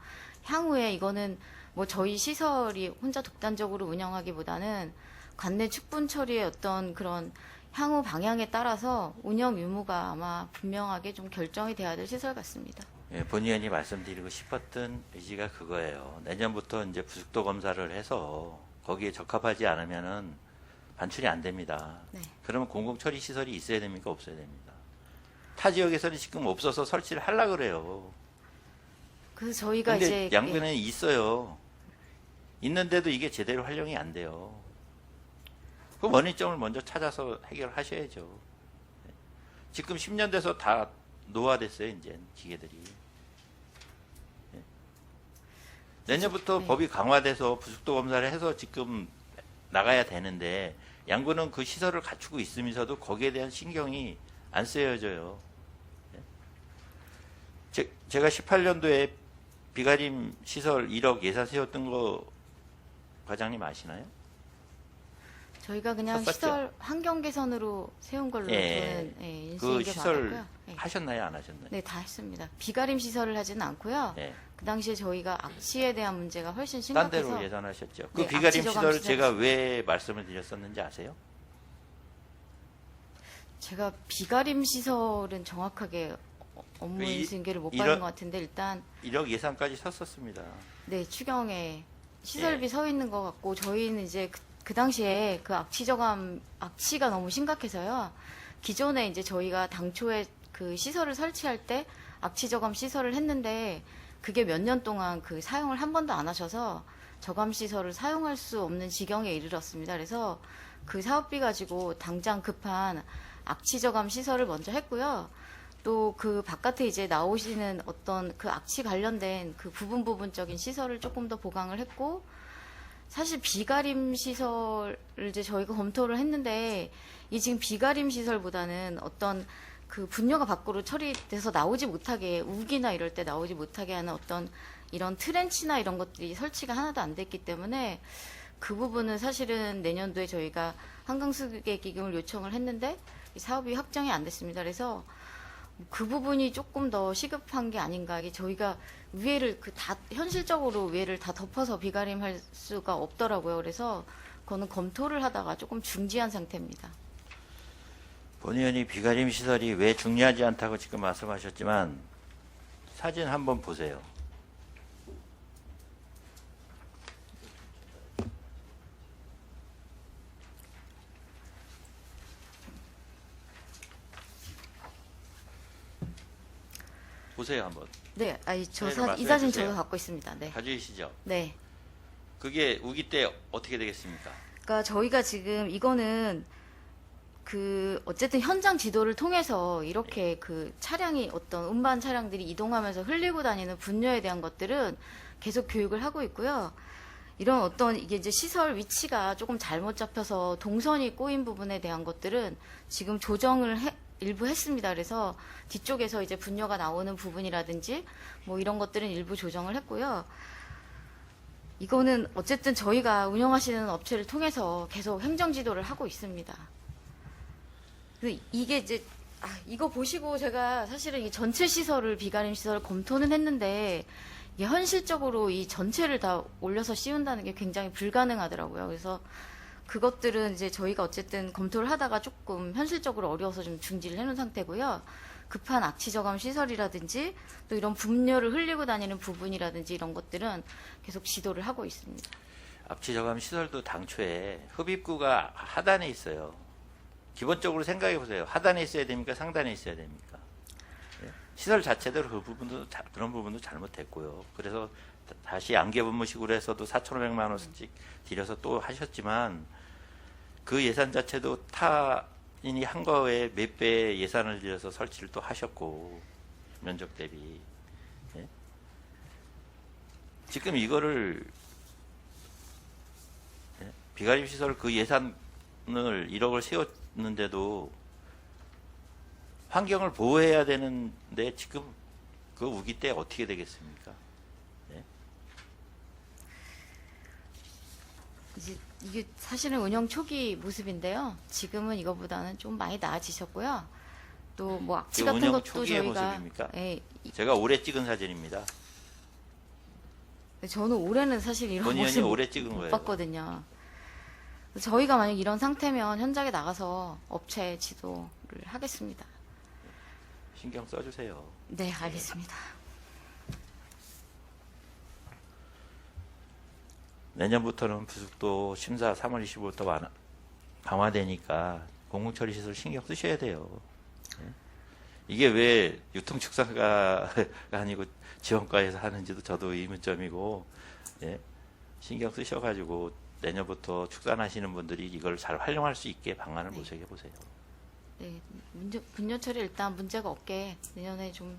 Speaker 6: 향후에 이거는 뭐 저희 시설이 혼자 독단적으로 운영하기보다는 관내 축분 처리의 어떤 그런 향후 방향에 따라서 운영 유무가 아마 분명하게 좀 결정이 돼야 될 시설 같습니다.
Speaker 7: 예, 본 의원이 말씀드리고 싶었던 의지가 그거예요. 내년부터 이제 부숙도 검사를 해서 거기에 적합하지 않으면은 반출이 안 됩니다.
Speaker 6: 네.
Speaker 7: 그러면 공공처리 시설이 있어야 됩니까? 없어야 됩니다. 타 지역에서는 지금 없어서 설치를 하려고 그래요.
Speaker 6: 그래서 저희가
Speaker 7: 근데
Speaker 6: 이제
Speaker 7: 양변에 있어요. 있는데도 이게 제대로 활용이 안 돼요. 그 원인점을 먼저 찾아서 해결하셔야죠. 지금 10년 돼서 다 노화됐어요, 이제 기계들이. 예. 내년부터
Speaker 6: 네.
Speaker 7: 법이 강화돼서 부숙도 검사를 해서 지금 나가야 되는데 양구는 그 시설을 갖추고 있으면서도 거기에 대한 신경이 안 쓰여져요. 예. 제가 18년도에 비가림 시설 1억 예산 세웠던 거 과장님 아시나요?
Speaker 6: 저희가 그냥
Speaker 7: 썼었죠?
Speaker 6: 시설 환경 개선으로 세운 걸로
Speaker 7: 예.
Speaker 6: 저는 인수인계
Speaker 7: 그 시설
Speaker 6: 받았고요. 예.
Speaker 7: 하셨나요? 안 하셨나요?
Speaker 6: 네, 다 했습니다. 비가림 시설을 하지는 않고요.
Speaker 7: 네.
Speaker 6: 그 당시에 저희가 악취에 대한 문제가 훨씬
Speaker 7: 딴
Speaker 6: 심각해서
Speaker 7: 데로 예산하셨죠. 그
Speaker 6: 네,
Speaker 7: 비가림
Speaker 6: 악취저감
Speaker 7: 시설을 제가
Speaker 6: 시설.
Speaker 7: 왜 말씀을 드렸었는지 아세요?
Speaker 6: 제가 비가림 시설은 정확하게 업무
Speaker 7: 이-
Speaker 6: 인수인계를 못
Speaker 7: 이런-
Speaker 6: 받은 것 같은데 일단
Speaker 7: 1억 예산까지 섰었습니다.
Speaker 6: 네, 추경에 시설비
Speaker 7: 예.
Speaker 6: 서 있는 것 같고 저희는 이제 그 당시에 그 악취가 너무 심각해서요. 기존에 이제 저희가 당초에 그 시설을 설치할 때 악취 저감 시설을 했는데 그게 몇 년 동안 그 사용을 한 번도 안 하셔서 저감 시설을 사용할 수 없는 지경에 이르렀습니다. 그래서 그 사업비 가지고 당장 급한 악취 저감 시설을 먼저 했고요. 또 그 바깥에 이제 나오시는 어떤 그 악취 관련된 그 부분적인 시설을 조금 더 보강을 했고, 사실 비가림 시설을 이제 저희가 검토를 했는데 이 지금 비가림 시설보다는 어떤 그 분뇨가 밖으로 처리돼서 나오지 못하게 우기나 이럴 때 나오지 못하게 하는 어떤 이런 트렌치나 이런 것들이 설치가 하나도 안 됐기 때문에 그 부분은 사실은 내년도에 저희가 한강수계 기금을 요청을 했는데 이 사업이 확정이 안 됐습니다. 그래서 그 부분이 조금 더 시급한 게 아닌가. 이게 저희가 위해를 현실적으로 위해를 다 덮어서 비가림할 수가 없더라고요. 그래서 그거는 검토를 하다가 조금 중지한 상태입니다.
Speaker 7: 본 의원이 비가림 시설이 왜 중요하지 않다고 지금 말씀하셨지만 사진 한번 보세요. 보세요 한번.
Speaker 6: 네, 아니 저
Speaker 7: 네,
Speaker 6: 이
Speaker 7: 말씀해
Speaker 6: 사진
Speaker 7: 주세요.
Speaker 6: 저도 갖고 있습니다. 네,
Speaker 7: 가져계시죠?
Speaker 6: 네.
Speaker 7: 그게 우기 때 어떻게 되겠습니까?
Speaker 6: 그러니까 저희가 지금 이거는 어쨌든 현장 지도를 통해서 이렇게 그 차량이 어떤 운반 차량들이 이동하면서 흘리고 다니는 분뇨에 대한 것들은 계속 교육을 하고 있고요. 이런 어떤 이게 이제 시설 위치가 조금 잘못 잡혀서 동선이 꼬인 부분에 대한 것들은 지금 조정을 일부 했습니다. 그래서 뒤쪽에서 이제 분뇨가 나오는 부분이라든지 뭐 이런 것들은 일부 조정을 했고요. 이거는 어쨌든 저희가 운영하시는 업체를 통해서 계속 행정 지도를 하고 있습니다. 이게 이제 이거 보시고 제가 사실은 이 전체 시설을 비가림 시설을 검토는 했는데 이게 현실적으로 이 전체를 다 올려서 씌운다는 게 굉장히 불가능하더라고요. 그래서 그것들은 이제 저희가 어쨌든 검토를 하다가 조금 현실적으로 어려워서 좀 중지를 해놓은 상태고요. 급한 악취 저감 시설이라든지 또 이런 분뇨를 흘리고 다니는 부분이라든지 이런 것들은 계속 지도를 하고 있습니다.
Speaker 7: 악취 저감 시설도 당초에 흡입구가 하단에 있어요. 기본적으로 생각해 보세요. 하단에 있어야 됩니까? 상단에 있어야 됩니까? 예. 시설 자체대로 그런 부분도 잘못됐고요. 그래서 다시 안개분무식으로 해서도 4,500만 원씩 들여서 또 하셨지만 그 예산 자체도 타인이 한 거에 몇 배 예산을 들여서 설치를 또 하셨고 면적 대비. 예. 지금 이거를 비가림 시설 그 예산을 1억을 세웠는데도 환경을 보호해야 되는데 지금 그 우기 때 어떻게 되겠습니까? 네.
Speaker 6: 이게 사실은 운영 초기 모습인데요. 지금은 이거보다는 좀 많이 나아지셨고요. 또 뭐 악취 같은
Speaker 7: 운영
Speaker 6: 것도
Speaker 7: 초기의
Speaker 6: 저희가
Speaker 7: 모습입니까?
Speaker 6: 예,
Speaker 7: 제가 올해 찍은 사진입니다.
Speaker 6: 저는 올해는 사실 이런
Speaker 7: 본인이
Speaker 6: 모습
Speaker 7: 올해 찍은
Speaker 6: 못
Speaker 7: 거예요.
Speaker 6: 봤거든요. 저희가 만약 이런 상태면 현장에 나가서 업체 지도를 하겠습니다.
Speaker 7: 신경 써주세요.
Speaker 6: 네, 알겠습니다.
Speaker 7: 내년부터는 부숙도 심사 3월 25일부터 강화되니까 공공처리시설 신경 쓰셔야 돼요. 예? 이게 왜 유통축산가가 아니고 지원과에서 하는지도 저도 의문점이고, 예? 신경 쓰셔가지고 내년부터 축산하시는 분들이 이걸 잘 활용할 수 있게 방안을 모색해 보세요.
Speaker 6: 네, 분뇨 처리 일단 문제가 없게 내년에 좀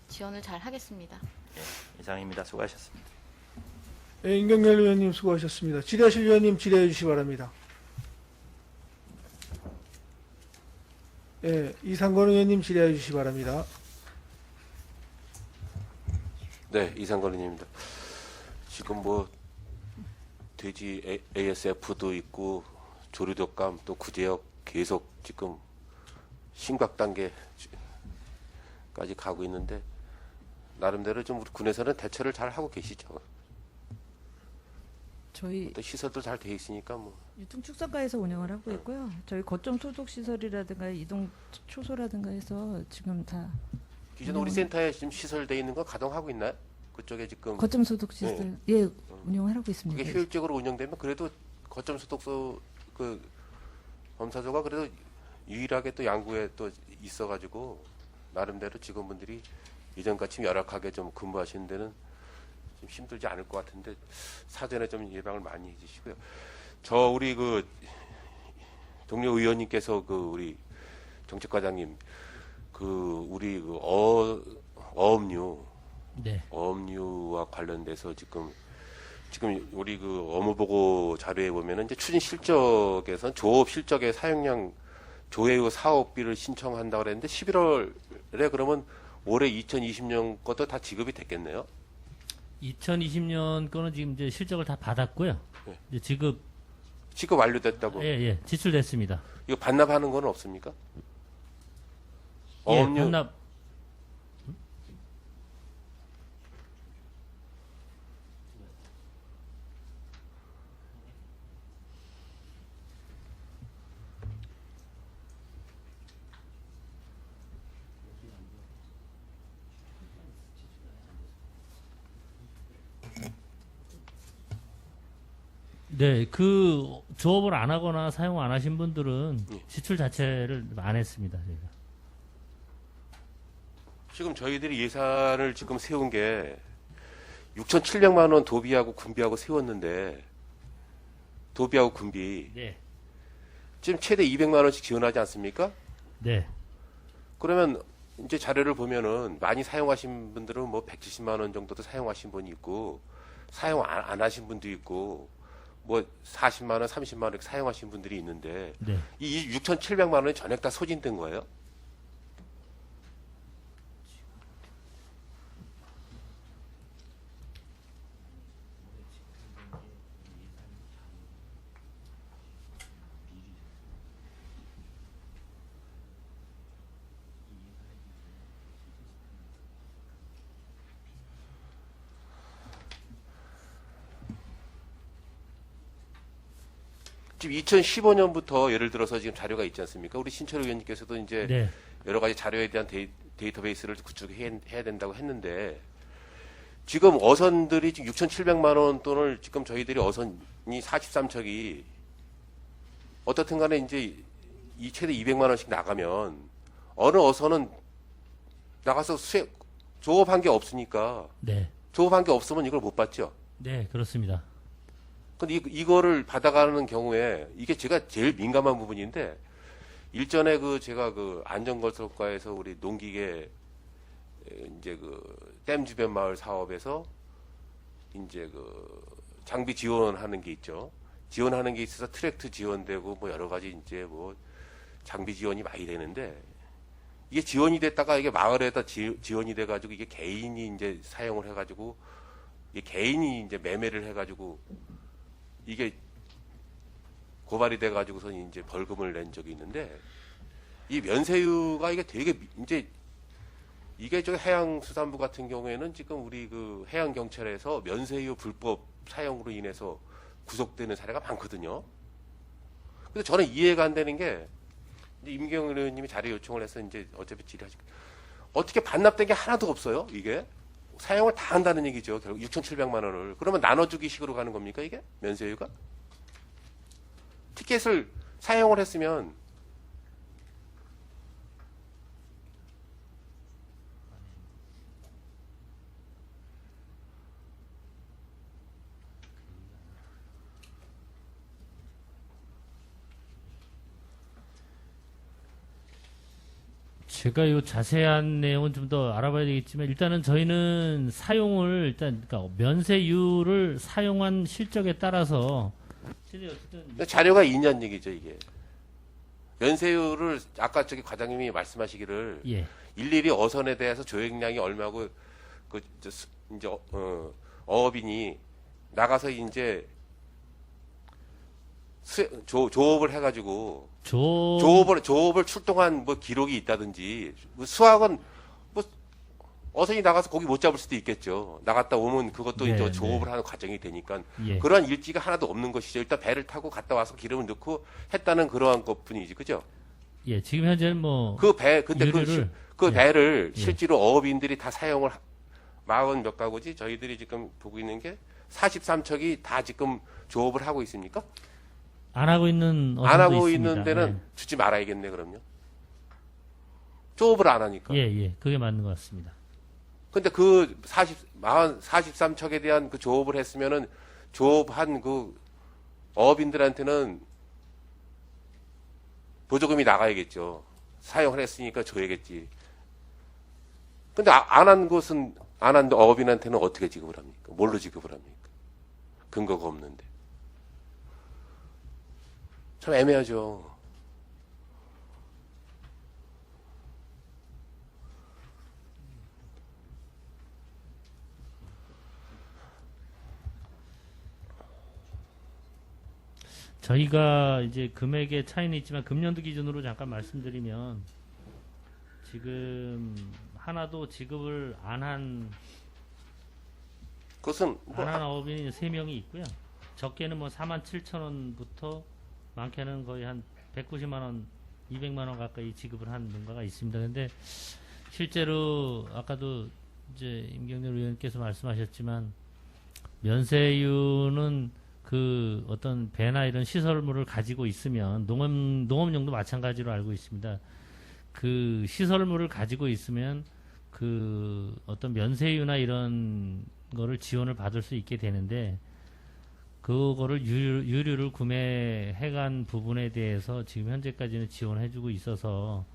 Speaker 6: 지원을 잘 하겠습니다.
Speaker 7: 예, 이상입니다. 수고하셨습니다.
Speaker 1: 예, 임경렬 의원님 수고하셨습니다. 질의하실 의원님 질의해 주시기 바랍니다. 예, 이상권 의원님 질의해 주시기 바랍니다.
Speaker 10: 네, 이상권 의원입니다. 지금 뭐 돼지 ASF도 있고 조류독감 또 구제역 계속 지금 심각 단계까지 가고 있는데 나름대로 좀 우리 군에서는 대처를 잘 하고 계시죠.
Speaker 4: 저희
Speaker 10: 또 시설도 잘 돼 있으니까 뭐.
Speaker 4: 유통축산과에서 운영을 하고 있고요. 저희 거점 소독 시설이라든가 이동 초소라든가 해서 지금 다
Speaker 10: 기존 우리 센터에 지금 시설돼 있는 거 가동하고 있나요? 그쪽에 지금
Speaker 4: 거점 소독 시설 예 운영을 하고 있습니다.
Speaker 10: 그게 효율적으로 운영되면 그래도 거점 소독소 그 검사소가 그래도 유일하게 또 양구에 또 있어가지고 나름대로 직원분들이 이전같이 열악하게 좀 근무하시는 데는 좀 힘들지 않을 것 같은데 사전에 좀 예방을 많이 해주시고요. 저 우리 그 동료 의원님께서 그 우리 정책과장님 그 우리 그 어업류
Speaker 8: 네.
Speaker 10: 어업류와 관련돼서 지금 우리 그 업무보고 자료에 보면은 이제 추진 실적에서 조업 실적의 사용량 조회후 사업비를 신청한다고 그랬는데 11월에 그러면 올해 2020년 것도 다 지급이 됐겠네요.
Speaker 8: 2020년 거는 지금 이제 실적을 다 받았고요.
Speaker 10: 네.
Speaker 8: 이제 지급
Speaker 10: 완료됐다고.
Speaker 8: 예, 지출됐습니다.
Speaker 10: 이거 반납하는 건 없습니까?
Speaker 8: 예,
Speaker 10: 어업류
Speaker 8: 반납 네, 그 조업을 안 하거나 사용 안 하신 분들은 지출 자체를 안 했습니다. 저희가.
Speaker 10: 지금 저희들이 예산을 지금 세운 게 6,700만 원 도비하고 군비하고 세웠는데 도비하고 군비
Speaker 8: 네.
Speaker 10: 지금 최대 200만 원씩 지원하지 않습니까?
Speaker 8: 네.
Speaker 10: 그러면 이제 자료를 보면은 많이 사용하신 분들은 뭐 170만 원 정도도 사용하신 분이 있고 사용 안 하신 분도 있고 뭐 40만 원, 30만 원 이렇게 사용하신 분들이 있는데
Speaker 8: 네.
Speaker 10: 이 6,700만 원이 전액 다 소진된 거예요? 지금 2015년부터 예를 들어서 지금 자료가 있지 않습니까? 우리 신철 의원님께서도 이제
Speaker 8: 네.
Speaker 10: 여러 가지 자료에 대한 데이터베이스를 구축해야 된다고 했는데 지금 어선들이 지금 6,700만 원 돈을 지금 저희들이 어선이 43척이 어떻든 간에 이제 이 최대 200만 원씩 나가면 어느 어선은 나가서 조업한 게 없으니까
Speaker 8: 네.
Speaker 10: 조업한 게 없으면 이걸 못 받죠.
Speaker 8: 네, 그렇습니다.
Speaker 10: 근데 이거를 받아가는 경우에 이게 제가 제일 민감한 부분인데 일전에 제가 안전건설과에서 우리 농기계 이제 댐 주변 마을 사업에서 이제 장비 지원하는 게 있죠. 지원하는 게 있어서 트랙트 지원되고 뭐 여러 가지 이제 뭐 장비 지원이 많이 되는데 이게 지원이 됐다가 이게 마을에다 지원이 돼가지고 이게 개인이 이제 사용을 해가지고 이게 개인이 이제 매매를 해가지고 이게 고발이 돼가지고서 이제 벌금을 낸 적이 있는데 이 면세유가 이게 되게 이제 이게 저 해양수산부 같은 경우에는 지금 우리 해양 경찰에서 면세유 불법 사용으로 인해서 구속되는 사례가 많거든요. 그래서 저는 이해가 안 되는 게 이제 임경일 의원님이 자료 요청을 해서 이제 어차피 질의하시고 어떻게 반납된 게 하나도 없어요. 이게 사용을 다 한다는 얘기죠. 결국 6,700만 원을. 그러면 나눠주기 식으로 가는 겁니까 이게? 면세유가? 티켓을 사용을 했으면
Speaker 8: 제가 요 자세한 내용은 좀 더 알아봐야 되겠지만 일단은 저희는 사용을 일단 그러니까 면세유를 사용한 실적에 따라서 어쨌든
Speaker 10: 자료가 2년 얘기죠 이게. 면세유를 아까 저기 과장님이 말씀하시기를
Speaker 8: 예.
Speaker 10: 일일이 어선에 대해서 조획량이 얼마고 이제 어업인이 나가서 이제 조업을 해가지고 조업을 출동한 뭐 기록이 있다든지 수학은 뭐 어선이 나가서 고기 못 잡을 수도 있겠죠. 나갔다 오면 그것도
Speaker 8: 네,
Speaker 10: 이제 조업을
Speaker 8: 네.
Speaker 10: 하는 과정이 되니까
Speaker 8: 예.
Speaker 10: 그러한 일지가 하나도 없는 것이죠. 일단 배를 타고 갔다 와서 기름을 넣고 했다는 그러한 것뿐이지, 그죠?
Speaker 8: 예, 지금 현재는 뭐
Speaker 10: 근데
Speaker 8: 유류를
Speaker 10: 그
Speaker 8: 예.
Speaker 10: 배를
Speaker 8: 예.
Speaker 10: 실제로 어업인들이 다 사용을 40 몇 가구지? 저희들이 지금 보고 있는 게 43척이 다 지금 조업을 하고 있습니까?
Speaker 8: 안 하고 있는 어선도
Speaker 10: 안 하고
Speaker 8: 있습니다.
Speaker 10: 있는 데는 주지 말아야겠네, 그럼요. 조업을 안 하니까.
Speaker 8: 예, 예, 그게 맞는 것 같습니다.
Speaker 10: 근데 43척에 대한 그 조업을 했으면은 조업한 어업인들한테는 보조금이 나가야겠죠. 사용을 했으니까 줘야겠지. 근데 안 한 어업인한테는 어떻게 지급을 합니까? 뭘로 지급을 합니까? 근거가 없는데. 참 애매하죠.
Speaker 8: 저희가 이제 금액의 차이는 있지만 금년도 기준으로 잠깐 말씀드리면 지금 하나도 지급을 안 한
Speaker 10: 그것은
Speaker 8: 어업인이 3명이 있고요. 적게는 뭐 47,000원부터 많게는 거의 한 190만 원, 200만 원 가까이 지급을 한 농가가 있습니다. 근데 실제로 아까도 이제 임경렬 의원께서 말씀하셨지만 면세유는 그 어떤 배나 이런 시설물을 가지고 있으면 농업용도 마찬가지로 알고 있습니다. 그 시설물을 가지고 있으면 그 어떤 면세유나 이런 거를 지원을 받을 수 있게 되는데 그거를 유류를 구매해간 부분에 대해서 지금 현재까지는 지원해주고 있어서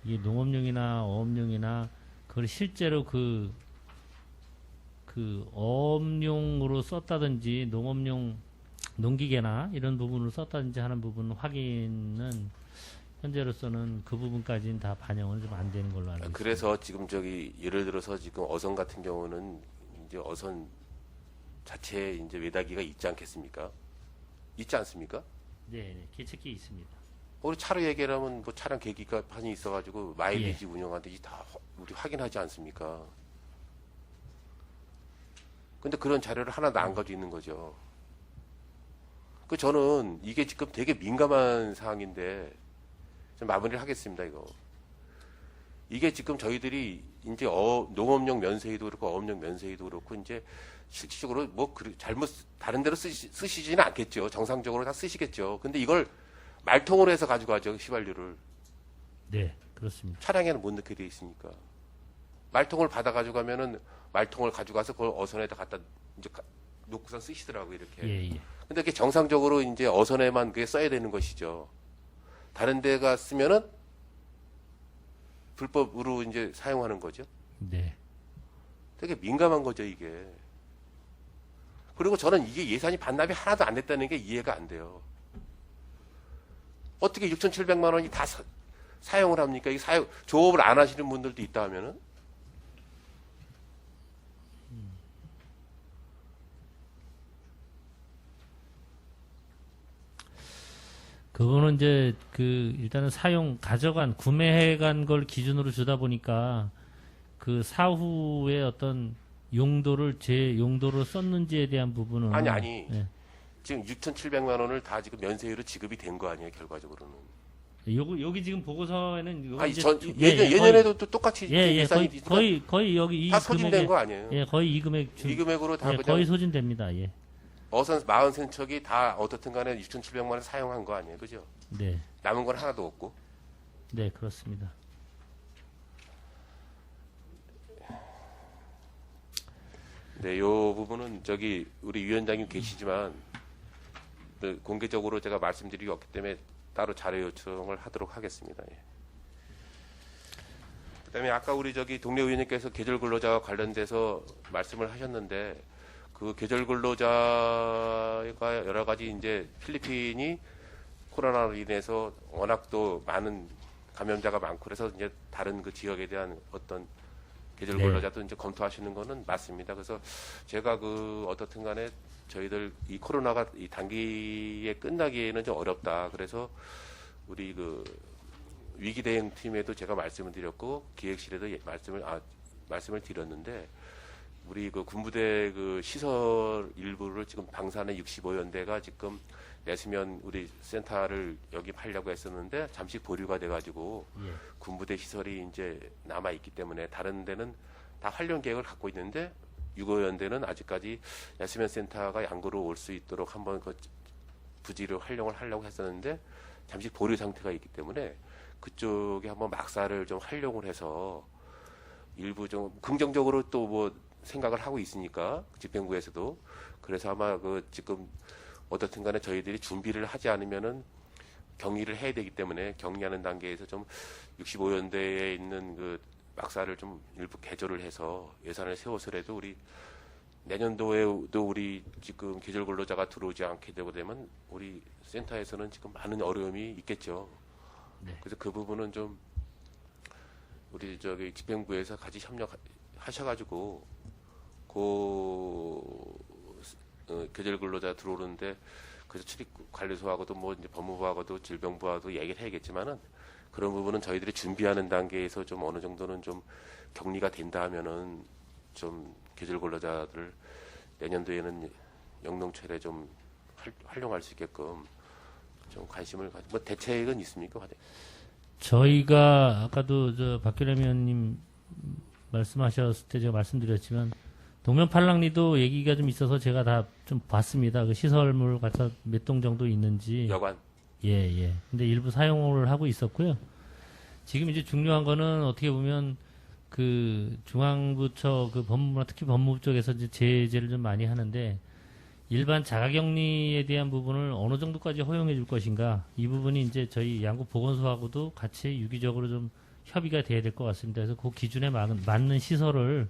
Speaker 8: 이게 농업용이나 어업용이나 그걸 실제로 그 어업용으로 썼다든지 농업용 농기계나 이런 부분으로 썼다든지 하는 부분 확인은 현재로서는 그 부분까지는 다 반영은 좀 안 되는 걸로 알고 있습니다.
Speaker 10: 그래서 지금 예를 들어서 지금 어선 같은 경우는 이제 어선 자체에 이제 외다기가 있지 않겠습니까? 있지 않습니까?
Speaker 8: 네, 계측기 있습니다.
Speaker 10: 우리 차로 얘기하면 뭐 차량 계기판이 있어가지고 마일리지 운영하듯이 다 우리 확인하지 않습니까? 근데 그런 자료를 하나도 안 가지고 있는 거죠. 저는 이게 지금 되게 민감한 사항인데 좀 마무리를 하겠습니다. 이게 지금 저희들이 이제 농업용 면세위도 그렇고 어업용 면세위도 그렇고 이제 실질적으로 뭐 잘못 다른 데로 쓰시지는 않겠죠. 정상적으로 다 쓰시겠죠. 근데 이걸 말통으로 해서 가지고 가죠. 휘발유를.
Speaker 8: 네, 그렇습니다.
Speaker 10: 차량에는 못 넣게 돼 있으니까. 말통을 받아 가지고 가면은 말통을 가져가서 그걸 어선에다 갖다 이제 놓고선 쓰시더라고요. 이렇게.
Speaker 8: 예.
Speaker 10: 근데 그게 정상적으로 이제 어선에만 그게 써야 되는 것이죠. 다른 데가 쓰면은 불법으로 이제 사용하는 거죠.
Speaker 8: 네.
Speaker 10: 되게 민감한 거죠, 이게. 그리고 저는 이게 예산이 반납이 하나도 안 됐다는 게 이해가 안 돼요. 어떻게 6,700만 원이 다 사용을 합니까? 이 조업을 안 하시는 분들도 있다 하면은?
Speaker 8: 그거는 이제 일단은 구매해간 걸 기준으로 주다 보니까 그 사후에 어떤 용도를 제 용도로 썼는지에 대한 부분은
Speaker 10: 아니.
Speaker 8: 예.
Speaker 10: 지금 6,700만 원을 다 지금 면세유로 지급이 된 거 아니에요, 결과적으로는.
Speaker 8: 여기 지금 보고서에는
Speaker 10: 아니,
Speaker 8: 이제
Speaker 10: 예전에도 또 똑같이 예산이
Speaker 8: 거의 여기 이
Speaker 10: 다 소진된
Speaker 8: 금액에
Speaker 10: 거 아니에요?
Speaker 8: 예, 거의 이 금액
Speaker 10: 이 금액으로 다 그냥
Speaker 8: 거의 소진됩니다. 예.
Speaker 10: 어선 43척이 다 어떻든 간에 6,700만 원 사용한 거 아니에요, 그죠?
Speaker 8: 네.
Speaker 10: 남은 건 하나도 없고.
Speaker 8: 네, 그렇습니다.
Speaker 10: 네, 요 부분은 우리 위원장님 계시지만 공개적으로 제가 말씀드리기 없기 때문에 따로 자료 요청을 하도록 하겠습니다. 예. 그다음에 아까 우리 동료 의원님께서 계절 근로자와 관련돼서 말씀을 하셨는데 그 계절 근로자가 여러 가지 이제 필리핀이 코로나로 인해서 워낙 또 많은 감염자가 많고 그래서 이제 다른 그 지역에 대한 어떤 계절
Speaker 8: 네.
Speaker 10: 근로자도 이제 검토하시는 거는 맞습니다. 그래서 제가 어떻든 간에 저희들 이 코로나가 이 단기에 끝나기에는 좀 어렵다. 그래서 우리 위기 대응 팀에도 제가 말씀을 드렸고 기획실에도 말씀을 드렸는데 우리 군부대 시설 일부를 지금 방산의 65연대가 지금 내수면 우리 센터를 영입하려고 했었는데 잠시 보류가 돼가지고
Speaker 8: 예.
Speaker 10: 군부대 시설이 이제 남아 있기 때문에 다른 데는 다 활용 계획을 갖고 있는데 65연대는 아직까지 내수면 센터가 양구로 올 수 있도록 한번 부지를 활용을 하려고 했었는데 잠시 보류 상태가 있기 때문에 그쪽에 한번 막사를 좀 활용을 해서 일부 좀 긍정적으로 또 뭐 생각을 하고 있으니까 집행부에서도 그래서 아마 지금 어떻든 간에 저희들이 준비를 하지 않으면은 격리를 해야 되기 때문에 격리하는 단계에서 좀 65연대에 있는 막사를 좀 일부 개조를 해서 예산을 세워서라도 우리 내년도에도 우리 지금 계절 근로자가 들어오지 않게 되면 우리 센터에서는 지금 많은 어려움이 있겠죠.
Speaker 8: 네.
Speaker 10: 그래서 그 부분은 좀 우리 집행부에서 같이 협력하셔가지고 계절 근로자 들어오는데 그래서 출입관리소하고도 뭐 이제 법무부하고도 질병부하고도 얘기를 해야겠지만은 그런 부분은 저희들이 준비하는 단계에서 좀 어느 정도는 좀 격리가 된다 하면은 좀 계절 근로자들 내년도에는 영농철에 좀 활용할 수 있게끔 좀 관심을 뭐 대책은 있습니까?
Speaker 8: 저희가 아까도 박규남 의원님 말씀하셨을 때 제가 말씀드렸지만 동면팔랑리도 얘기가 좀 있어서 제가 다 좀 봤습니다. 그 시설물 갖다 몇 동 정도 있는지.
Speaker 10: 여관.
Speaker 8: 예. 근데 일부 사용을 하고 있었고요. 지금 이제 중요한 거는 어떻게 보면 중앙부처 법무부나 특히 법무부 쪽에서 이제 제재를 좀 많이 하는데 일반 자가격리에 대한 부분을 어느 정도까지 허용해 줄 것인가, 이 부분이 이제 저희 양구 보건소하고도 같이 유기적으로 좀 협의가 돼야 될 것 같습니다. 그래서 그 기준에 맞는 시설을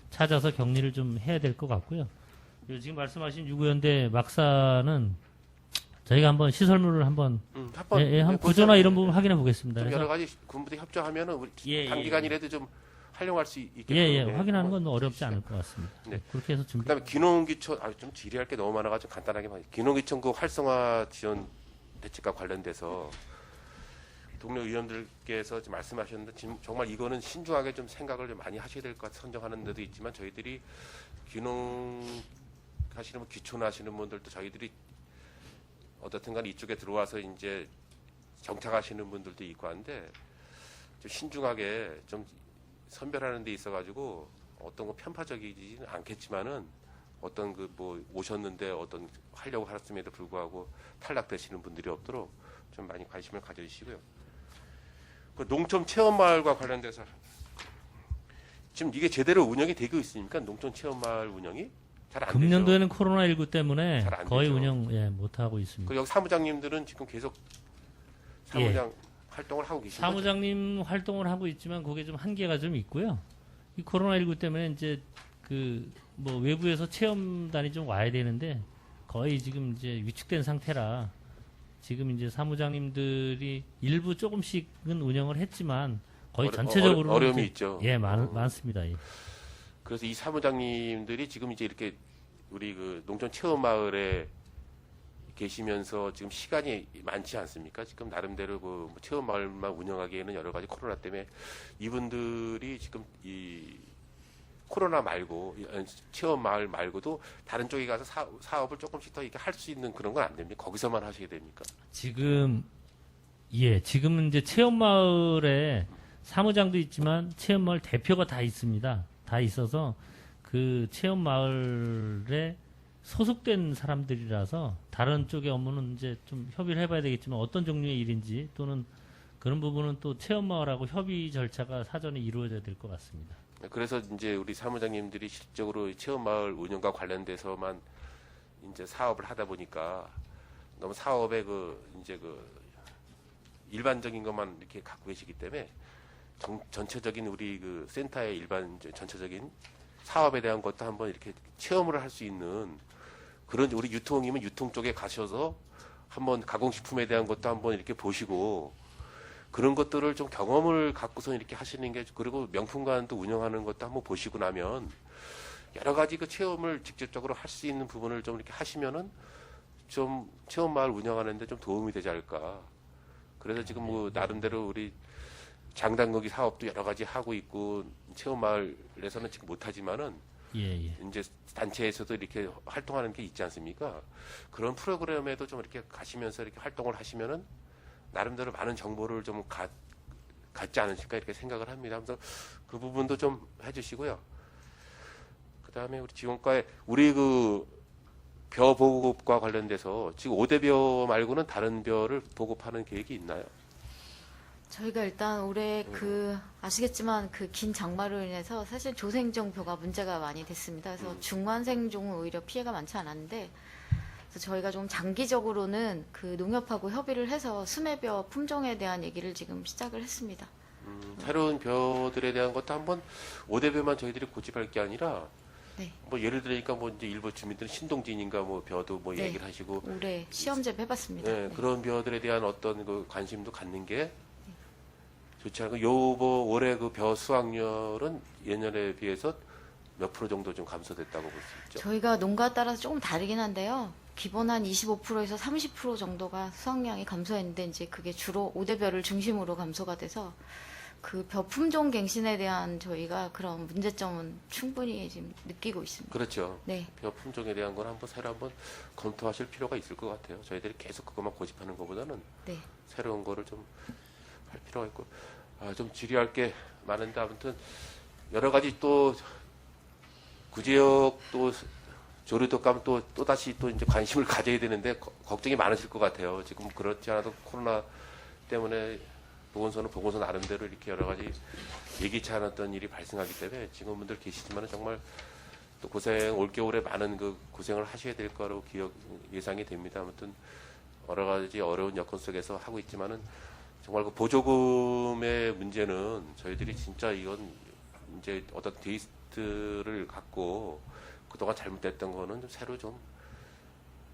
Speaker 8: 찾아서 격리를 좀 해야 될 것 같고요. 그리고 지금 말씀하신 유구연대 막사는 저희가 한번 시설물을 한번 한 구조나 이런 부분 확인해 보겠습니다.
Speaker 10: 좀 여러
Speaker 8: 그래서
Speaker 10: 가지 군부대 협조하면은 우리
Speaker 8: 예,
Speaker 10: 단기간이라도 좀 활용할 수 있게.
Speaker 8: 확인하는 건 확인하지 않을 것 같습니다.
Speaker 10: 네.
Speaker 8: 그렇게 해서 준비.
Speaker 10: 그다음에 기농기촌 좀 질의할 게 너무 많아가지고 간단하게 기농기촌 그 활성화 지원 대책과 관련돼서 동료 의원들께서 지금 말씀하셨는데 지금 정말 이거는 신중하게 좀 생각을 좀 많이 하셔야 될 것 같아. 선정하는 데도 있지만 저희들이 기농 하시는 분, 기촌 하시는 분들도 저희들이 어떻든 간에 이쪽에 들어와서 이제 정착하시는 분들도 있고 한데 좀 신중하게 좀 선별하는 데 있어가지고 어떤 거 편파적이지는 않겠지만은 어떤 그 뭐 오셨는데 어떤 하려고 하셨음에도 불구하고 탈락되시는 분들이 없도록 좀 많이 관심을 가져주시고요. 그 농촌 체험마을과 관련돼서 지금 이게 제대로 운영이 되고 있습니까? 농촌 체험마을 운영이 잘 안 되죠.
Speaker 8: 금년도에는 코로나19 때문에
Speaker 10: 잘안
Speaker 8: 거의
Speaker 10: 되죠.
Speaker 8: 운영 못 하고 있습니다.
Speaker 10: 그 여기 사무장님들은 지금 계속 사무장 활동을 하고 계신 거죠?
Speaker 8: 사무장님 활동을 하고 있지만 그게 좀 한계가 좀 있고요. 이 코로나19 때문에 이제 그 뭐 외부에서 체험단이 좀 와야 되는데 거의 지금 이제 위축된 상태라 지금 이제 사무장님들이 일부 조금씩은 운영을 했지만 거의 전체적으로
Speaker 10: 어려움이 있죠.
Speaker 8: 많습니다. 예.
Speaker 10: 그래서 이 사무장님들이 지금 이제 이렇게 우리 그 농촌 체험 마을에 계시면서 지금 시간이 많지 않습니까? 지금 나름대로 그 체험 마을만 운영하기에는 여러 가지 코로나 때문에 이분들이 지금 이 코로나 말고 체험 마을 말고도 다른 쪽에 가서 사업을 조금씩 더 이렇게 할 수 있는 그런 건 안 됩니까? 거기서만 하셔야 됩니까?
Speaker 8: 지금은 이제 체험마을에 사무장도 있지만 체험마을 대표가 다 있습니다. 다 있어서 그 체험마을에 소속된 사람들이라서 다른 쪽의 업무는 이제 좀 협의를 해봐야 되겠지만 어떤 종류의 일인지 또는 그런 부분은 또 체험마을하고 협의 절차가 사전에 이루어져야 될 것 같습니다.
Speaker 10: 그래서 이제 우리 사무장님들이 실적으로 체험 마을 운영과 관련돼서만 이제 사업을 하다 보니까 너무 사업의 이제 일반적인 것만 이렇게 갖고 계시기 때문에 전체적인 우리 그 센터의 전체적인 사업에 대한 것도 한번 이렇게 체험을 할 수 있는 그런 우리 유통이면 유통 쪽에 가셔서 한번 가공식품에 대한 것도 한번 이렇게 보시고 그런 것들을 좀 경험을 갖고서 이렇게 하시는 게 그리고 명품관도 운영하는 것도 한번 보시고 나면 여러 가지 그 체험을 직접적으로 할 수 있는 부분을 좀 이렇게 하시면은 좀 체험 마을 운영하는데 좀 도움이 되지 않을까. 그래서 지금 뭐 나름대로 우리 장단거기 사업도 여러 가지 하고 있고 체험 마을에서는 지금 못하지만은 이제 단체에서도 이렇게 활동하는 게 있지 않습니까? 그런 프로그램에도 좀 이렇게 가시면서 이렇게 활동을 하시면은 나름대로 많은 정보를 좀 갖지 않으실까 이렇게 생각을 합니다. 그래서 그 부분도 좀 해주시고요. 그 다음에 우리 지원과에 우리 그 벼 보급과 관련돼서 지금 5대 벼 말고는 다른 벼를 보급하는 계획이 있나요?
Speaker 6: 저희가 일단 올해 아시겠지만 그 긴 장마로 인해서 사실 조생종 벼가 문제가 많이 됐습니다. 그래서 중환생종은 오히려 피해가 많지 않았는데 그래서 저희가 좀 장기적으로는 그 농협하고 협의를 해서 수매벼 품종에 대한 얘기를 지금 시작을 했습니다.
Speaker 10: 새로운 벼들에 대한 것도 한번 5대 벼만 저희들이 고집할 게 아니라
Speaker 6: 네.
Speaker 10: 뭐 예를 들으니까 뭐 이제 일부 주민들은 신동진인가 뭐 벼도 뭐
Speaker 6: 네.
Speaker 10: 얘기를 하시고
Speaker 6: 올해 시험제비 해봤습니다.
Speaker 10: 네,
Speaker 6: 네.
Speaker 10: 그런 벼들에 대한 어떤 그 관심도 갖는 게 좋지 않고 요번 올해 그 벼 수확률은 예년에 비해서 몇 프로 정도 좀 감소됐다고 볼 수 있죠.
Speaker 6: 저희가 농가에 따라서 조금 다르긴 한데요. 기본 한 25%에서 30% 정도가 수확량이 감소했는데 이제 그게 주로 5대 벼를 중심으로 감소가 돼서 그 벼 품종 갱신에 대한 저희가 그런 문제점은 충분히 지금 느끼고 있습니다.
Speaker 10: 그렇죠.
Speaker 6: 네.
Speaker 10: 벼 품종에 대한 건 한번 새로 한번 검토하실 필요가 있을 것 같아요. 저희들이 계속 그것만 고집하는 것보다는
Speaker 6: 네.
Speaker 10: 새로운 거를 좀 할 필요가 있고 좀 질의할 게 많은데 아무튼 여러 가지 또 구제역 또 조류독 가면 또 다시 또 이제 관심을 가져야 되는데 걱정이 많으실 것 같아요. 지금 그렇지 않아도 코로나 때문에 보건소는 보건소 나름대로 이렇게 여러 가지 예기치 않았던 일이 발생하기 때문에 직원분들 계시지만 정말 또 올겨울에 많은 그 고생을 하셔야 될 거로 예상이 됩니다. 아무튼 여러 가지 어려운 여건 속에서 하고 있지만은 정말 그 보조금의 문제는 저희들이 진짜 이건 이제 어떤 테이스트를 갖고 그동안 잘못됐던 거는 좀 새로 좀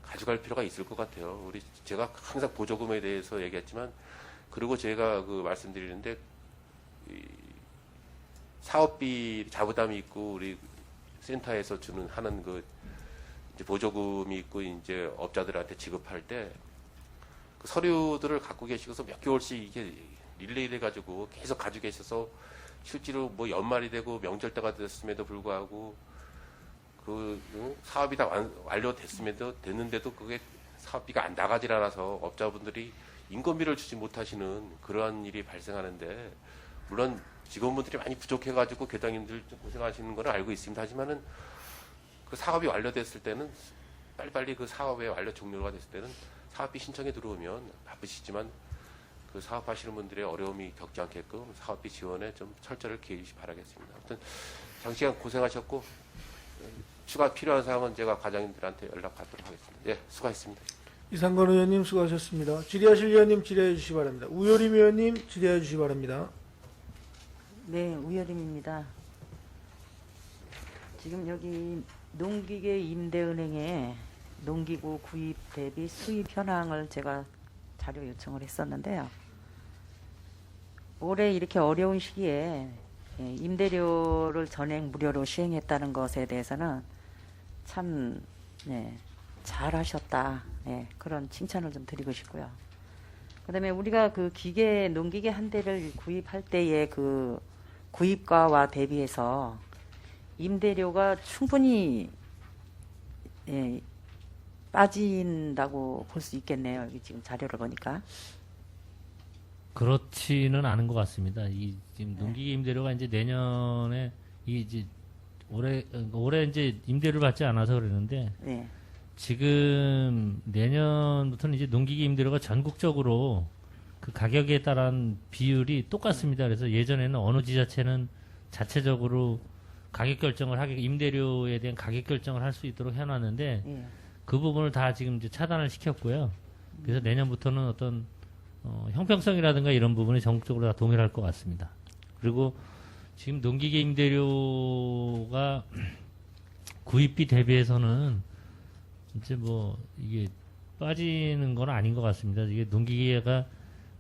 Speaker 10: 가져갈 필요가 있을 것 같아요. 제가 항상 보조금에 대해서 얘기했지만, 그리고 제가 그 말씀드리는데, 이 사업비 자부담이 있고 우리 센터에서 하는 그 이제 보조금이 있고 이제 업자들한테 지급할 때 그 서류들을 갖고 계시고서 몇 개월씩 이게 릴레이 돼가지고 계속 가지고 계셔서 실제로 뭐 연말이 되고 명절 때가 됐음에도 불구하고 사업이 다 됐는데도 그게 사업비가 안 나가질 않아서 업자분들이 인건비를 주지 못하시는 그러한 일이 발생하는데, 물론 직원분들이 많이 부족해가지고 계장님들 좀 고생하시는 건 알고 있습니다. 하지만은 그 사업이 완료됐을 때는 빨리빨리 그 사업의 완료 종료가 됐을 때는 사업비 신청이 들어오면 바쁘시지만 그 사업하시는 분들의 어려움이 겪지 않게끔 사업비 지원에 좀 철저를 기해주시 바라겠습니다. 아무튼 장시간 고생하셨고 추가 필요한 사항은 제가 과장님들한테 연락받도록 하겠습니다. 예, 수고하셨습니다.
Speaker 1: 이상건 의원님 수고하셨습니다. 질의하실 의원님 질의해 주시기 바랍니다. 우효림 의원님 질의해 주시기 바랍니다.
Speaker 11: 네, 우여림입니다. 지금 여기 농기계 임대은행에 농기구 구입 대비 수입 현황을 제가 자료 요청을 했었는데요. 올해 이렇게 어려운 시기에 임대료를 전액 무료로 시행했다는 것에 대해서는 참 잘하셨다, 그런 칭찬을 좀 드리고 싶고요. 그다음에 우리가 그 농기계 한 대를 구입할 때의 그 구입가와 대비해서 임대료가 충분히 빠진다고 볼 수 있겠네요. 여기 지금 자료를 보니까.
Speaker 8: 그렇지는 않은 것 같습니다. 지금 농기계 임대료가 이제 내년에 이제 올해 이제 임대료를 받지 않아서 그러는데,
Speaker 11: 네.
Speaker 8: 지금 내년부터는 이제 농기계 임대료가 전국적으로 그 가격에 따른 비율이 똑같습니다. 그래서 예전에는 어느 지자체는 자체적으로 가격 결정을 임대료에 대한 가격 결정을 할 수 있도록 해놨는데,
Speaker 11: 예.
Speaker 8: 그 부분을 다 지금 이제 차단을 시켰고요. 그래서 내년부터는 어떤 형평성이라든가 이런 부분이 전국적으로 다 동일할 것 같습니다. 그리고 지금 농기계 임대료가 구입비 대비해서는 이제 뭐 이게 빠지는 건 아닌 것 같습니다. 이게 농기계가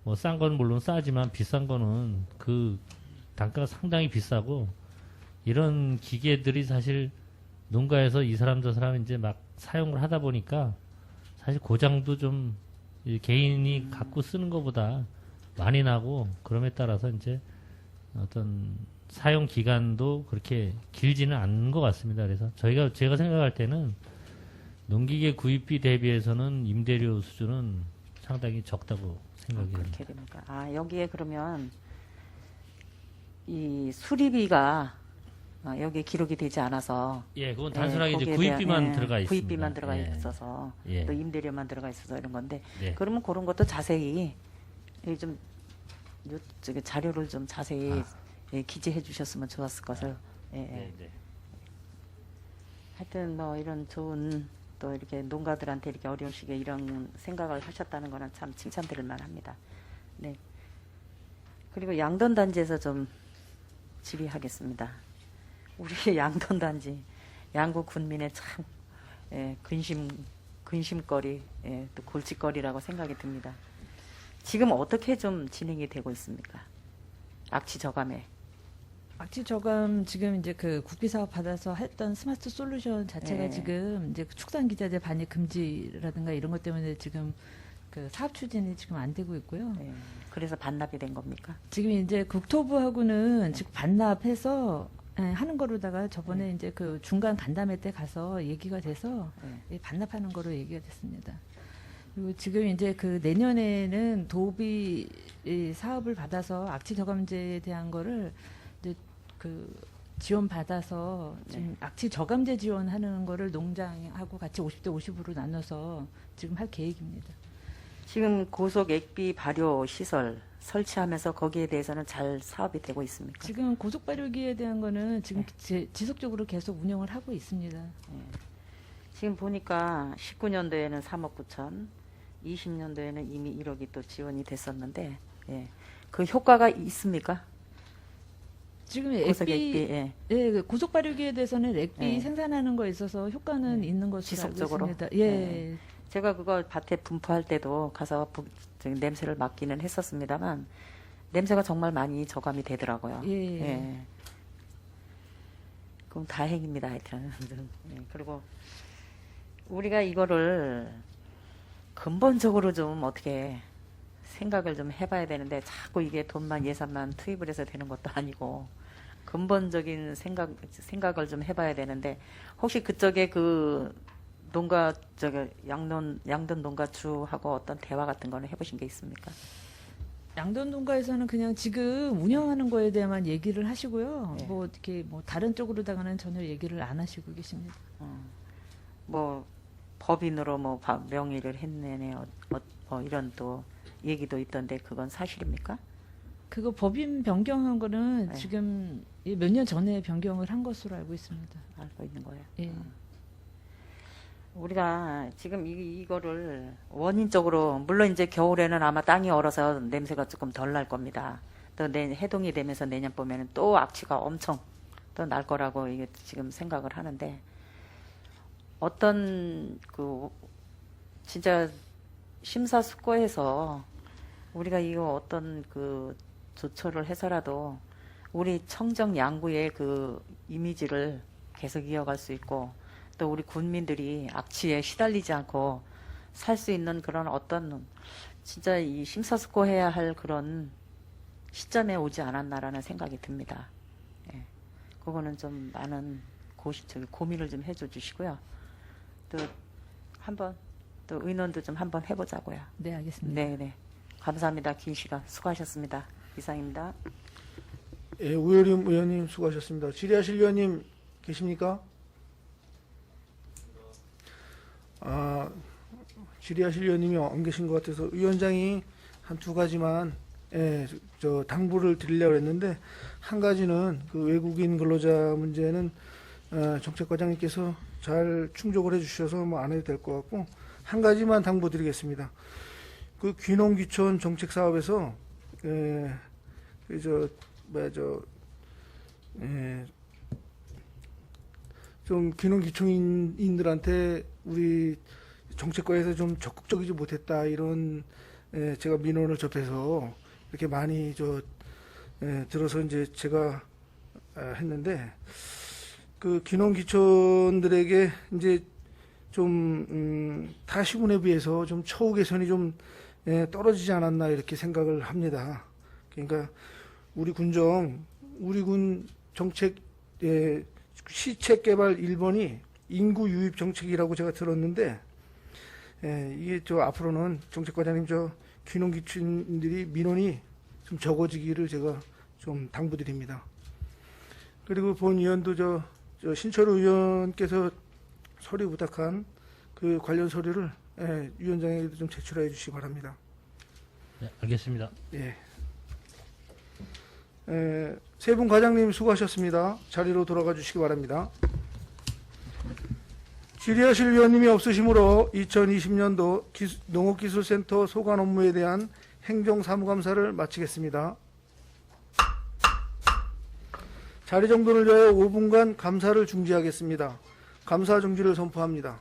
Speaker 8: 뭐 싼 건 물론 싸지만 비싼 거는 그 단가가 상당히 비싸고, 이런 기계들이 사실 농가에서 이 사람 저 사람 이제 막 사용을 하다 보니까 사실 고장도 좀 개인이 갖고 쓰는 것보다 많이 나고, 그럼에 따라서 이제 어떤 사용 기간도 그렇게 길지는 않은 것 같습니다. 그래서 제가 생각할 때는 농기계 구입비 대비해서는 임대료 수준은 상당히 적다고 생각이 됩니다.
Speaker 11: 그렇게 됩니까? 여기에 그러면 이 수리비가 여기에 기록이 되지 않아서,
Speaker 8: 예, 그건 단순하게 이제
Speaker 11: 거기에
Speaker 8: 구입비만
Speaker 11: 대한,
Speaker 8: 들어가 있습니다.
Speaker 11: 구입비만 들어가
Speaker 8: 예.
Speaker 11: 있어서
Speaker 8: 예.
Speaker 11: 또 임대료만 들어가 있어서 이런 건데,
Speaker 8: 네.
Speaker 11: 그러면 그런 것도 자세히 좀 저기 자료를 좀 자세히 기재해 주셨으면 좋았을 것을.
Speaker 8: 네, 네.
Speaker 11: 하여튼 뭐 이런 좋은, 또 이렇게 농가들한테 이렇게 어려운 시기에 이런 생각을 하셨다는 거는 참 칭찬드릴 만합니다. 네. 그리고 양돈 단지에서 좀 질의하겠습니다. 우리 양돈 단지 양구 군민의 참 근심거리, 또 골칫거리라고 생각이 듭니다. 지금 어떻게 좀 진행이 되고 있습니까? 악취 저감에.
Speaker 4: 악취 저감 지금 이제 그 국비 사업 받아서 했던 스마트 솔루션 자체가 지금 이제 축산 기자재 반입 금지라든가 이런 것 때문에 지금 그 사업 추진이 지금 안 되고 있고요.
Speaker 11: 그래서 반납이 된 겁니까?
Speaker 4: 지금 이제 국토부하고는 지금 반납해서 하는 거로다가 저번에 이제 그 중간 간담회 때 가서 얘기가 돼서 반납하는 거로 얘기가 됐습니다. 그리고 지금 이제 그 내년에는 도비 사업을 받아서 악취 저감제에 대한 거를 이제 그 지원 받아서 지금 악취 저감제 지원하는 거를 농장하고 같이 50대 50으로 나눠서 지금 할 계획입니다.
Speaker 11: 지금 고속 액비 발효 시설 설치하면서 거기에 대해서는 잘 사업이 되고 있습니까?
Speaker 4: 지금 고속 발효기에 대한 거는 지금 지속적으로 계속 운영을 하고 있습니다.
Speaker 11: 지금 보니까 19년도에는 3억 9천, 20년도에는 이미 1억이 또 지원이 됐었는데, 예. 그 효과가 있습니까?
Speaker 4: 지금
Speaker 11: 고속
Speaker 4: 액비,
Speaker 11: 액비, 예.
Speaker 4: 예, 그 고속 발효기에 대해서는 액비
Speaker 11: 예.
Speaker 4: 생산하는 거에 있어서 효과는 있는 것으로
Speaker 11: 지속적으로?
Speaker 4: 알고 있습니다. 예.
Speaker 11: 제가 그걸 밭에 분포할 때도 가서 냄새를 맡기는 했었습니다만, 냄새가 정말 많이 저감이 되더라고요.
Speaker 4: 예.
Speaker 11: 그럼 다행입니다, 하여튼. 예. 그리고 우리가 이거를 근본적으로 좀 어떻게 생각을 좀 해봐야 되는데, 자꾸 이게 돈만 예산만 투입을 해서 되는 것도 아니고, 근본적인 생각을 좀 해봐야 되는데, 혹시 그쪽에 그 농가, 양돈 농가주하고 어떤 대화 같은 거는 해보신 게 있습니까?
Speaker 4: 양돈 농가에서는 그냥 지금 운영하는 거에 대해만 얘기를 하시고요.
Speaker 11: 네.
Speaker 4: 뭐 이렇게 뭐 다른 쪽으로다가는 전혀 얘기를 안 하시고 계십니다.
Speaker 11: 뭐 법인으로 뭐 명의를 했네네, 뭐 이런 또 얘기도 있던데 그건 사실입니까?
Speaker 4: 그거 법인 변경한 거는
Speaker 11: 네.
Speaker 4: 지금 몇 년 전에 변경을 한 것으로 알고 있습니다.
Speaker 11: 알고 있는 거예요.
Speaker 4: 예.
Speaker 11: 우리가 지금 이거를 원인적으로, 물론 이제 겨울에는 아마 땅이 얼어서 냄새가 조금 덜 날 겁니다. 또 해동이 되면서 내년 봄에는 또 악취가 엄청 또 날 거라고 이게 지금 생각을 하는데, 어떤 진짜 심사숙고해서 우리가 이거 어떤 조처를 해서라도 우리 청정 양구의 그 이미지를 계속 이어갈 수 있고, 또 우리 군민들이 악취에 시달리지 않고 살 수 있는 그런 어떤 진짜 이 심사숙고해야 할 그런 시점에 오지 않았나라는 생각이 듭니다. 예. 그거는 좀 많은 고민을 좀 해줘 주시고요. 또 한번 또 의논도 좀 한번 해보자고요.
Speaker 4: 네, 알겠습니다.
Speaker 11: 네. 감사합니다. 긴 시간 수고하셨습니다. 이상입니다.
Speaker 1: 예, 우효림 의원님 수고하셨습니다. 질의하실 의원님 계십니까? 질의하실 의원님이 안 계신 것 같아서 위원장이 한 두 가지만 당부를 드리려고 했는데, 한 가지는 그 외국인 근로자 문제는 정책과장님께서 잘 충족을 해주셔서 뭐 안 해도 될 것 같고, 한 가지만 당부드리겠습니다. 그 귀농귀촌 정책 사업에서 좀 귀농귀촌인들한테 우리 정책과에서 좀 적극적이지 못했다, 이런 제가 민원을 접해서 이렇게 많이 들어서 이제 제가 했는데, 그 귀농귀촌들에게 이제 좀 타시군에 비해서 좀 처우 개선이 좀 떨어지지 않았나 이렇게 생각을 합니다. 그러니까 우리 군 정책 시책 개발 1번이 인구 유입 정책이라고 제가 들었는데, 이게 앞으로는 정책과장님 귀농귀촌들이 민원이 좀 적어지기를 제가 좀 당부드립니다. 그리고 본 의원도 신철우 의원께서 서류 부탁한 그 관련 서류를 위원장에게도 좀 제출해 주시기 바랍니다.
Speaker 8: 네, 알겠습니다.
Speaker 1: 예. 세 분 과장님 수고하셨습니다. 자리로 돌아가 주시기 바랍니다. 질의하실 위원님이 없으시므로 2020년도 농업기술센터 소관 업무에 대한 행정사무감사를 마치겠습니다. 자리 정돈을 위하여 5분간 감사를 중지하겠습니다. 감사 중지를 선포합니다.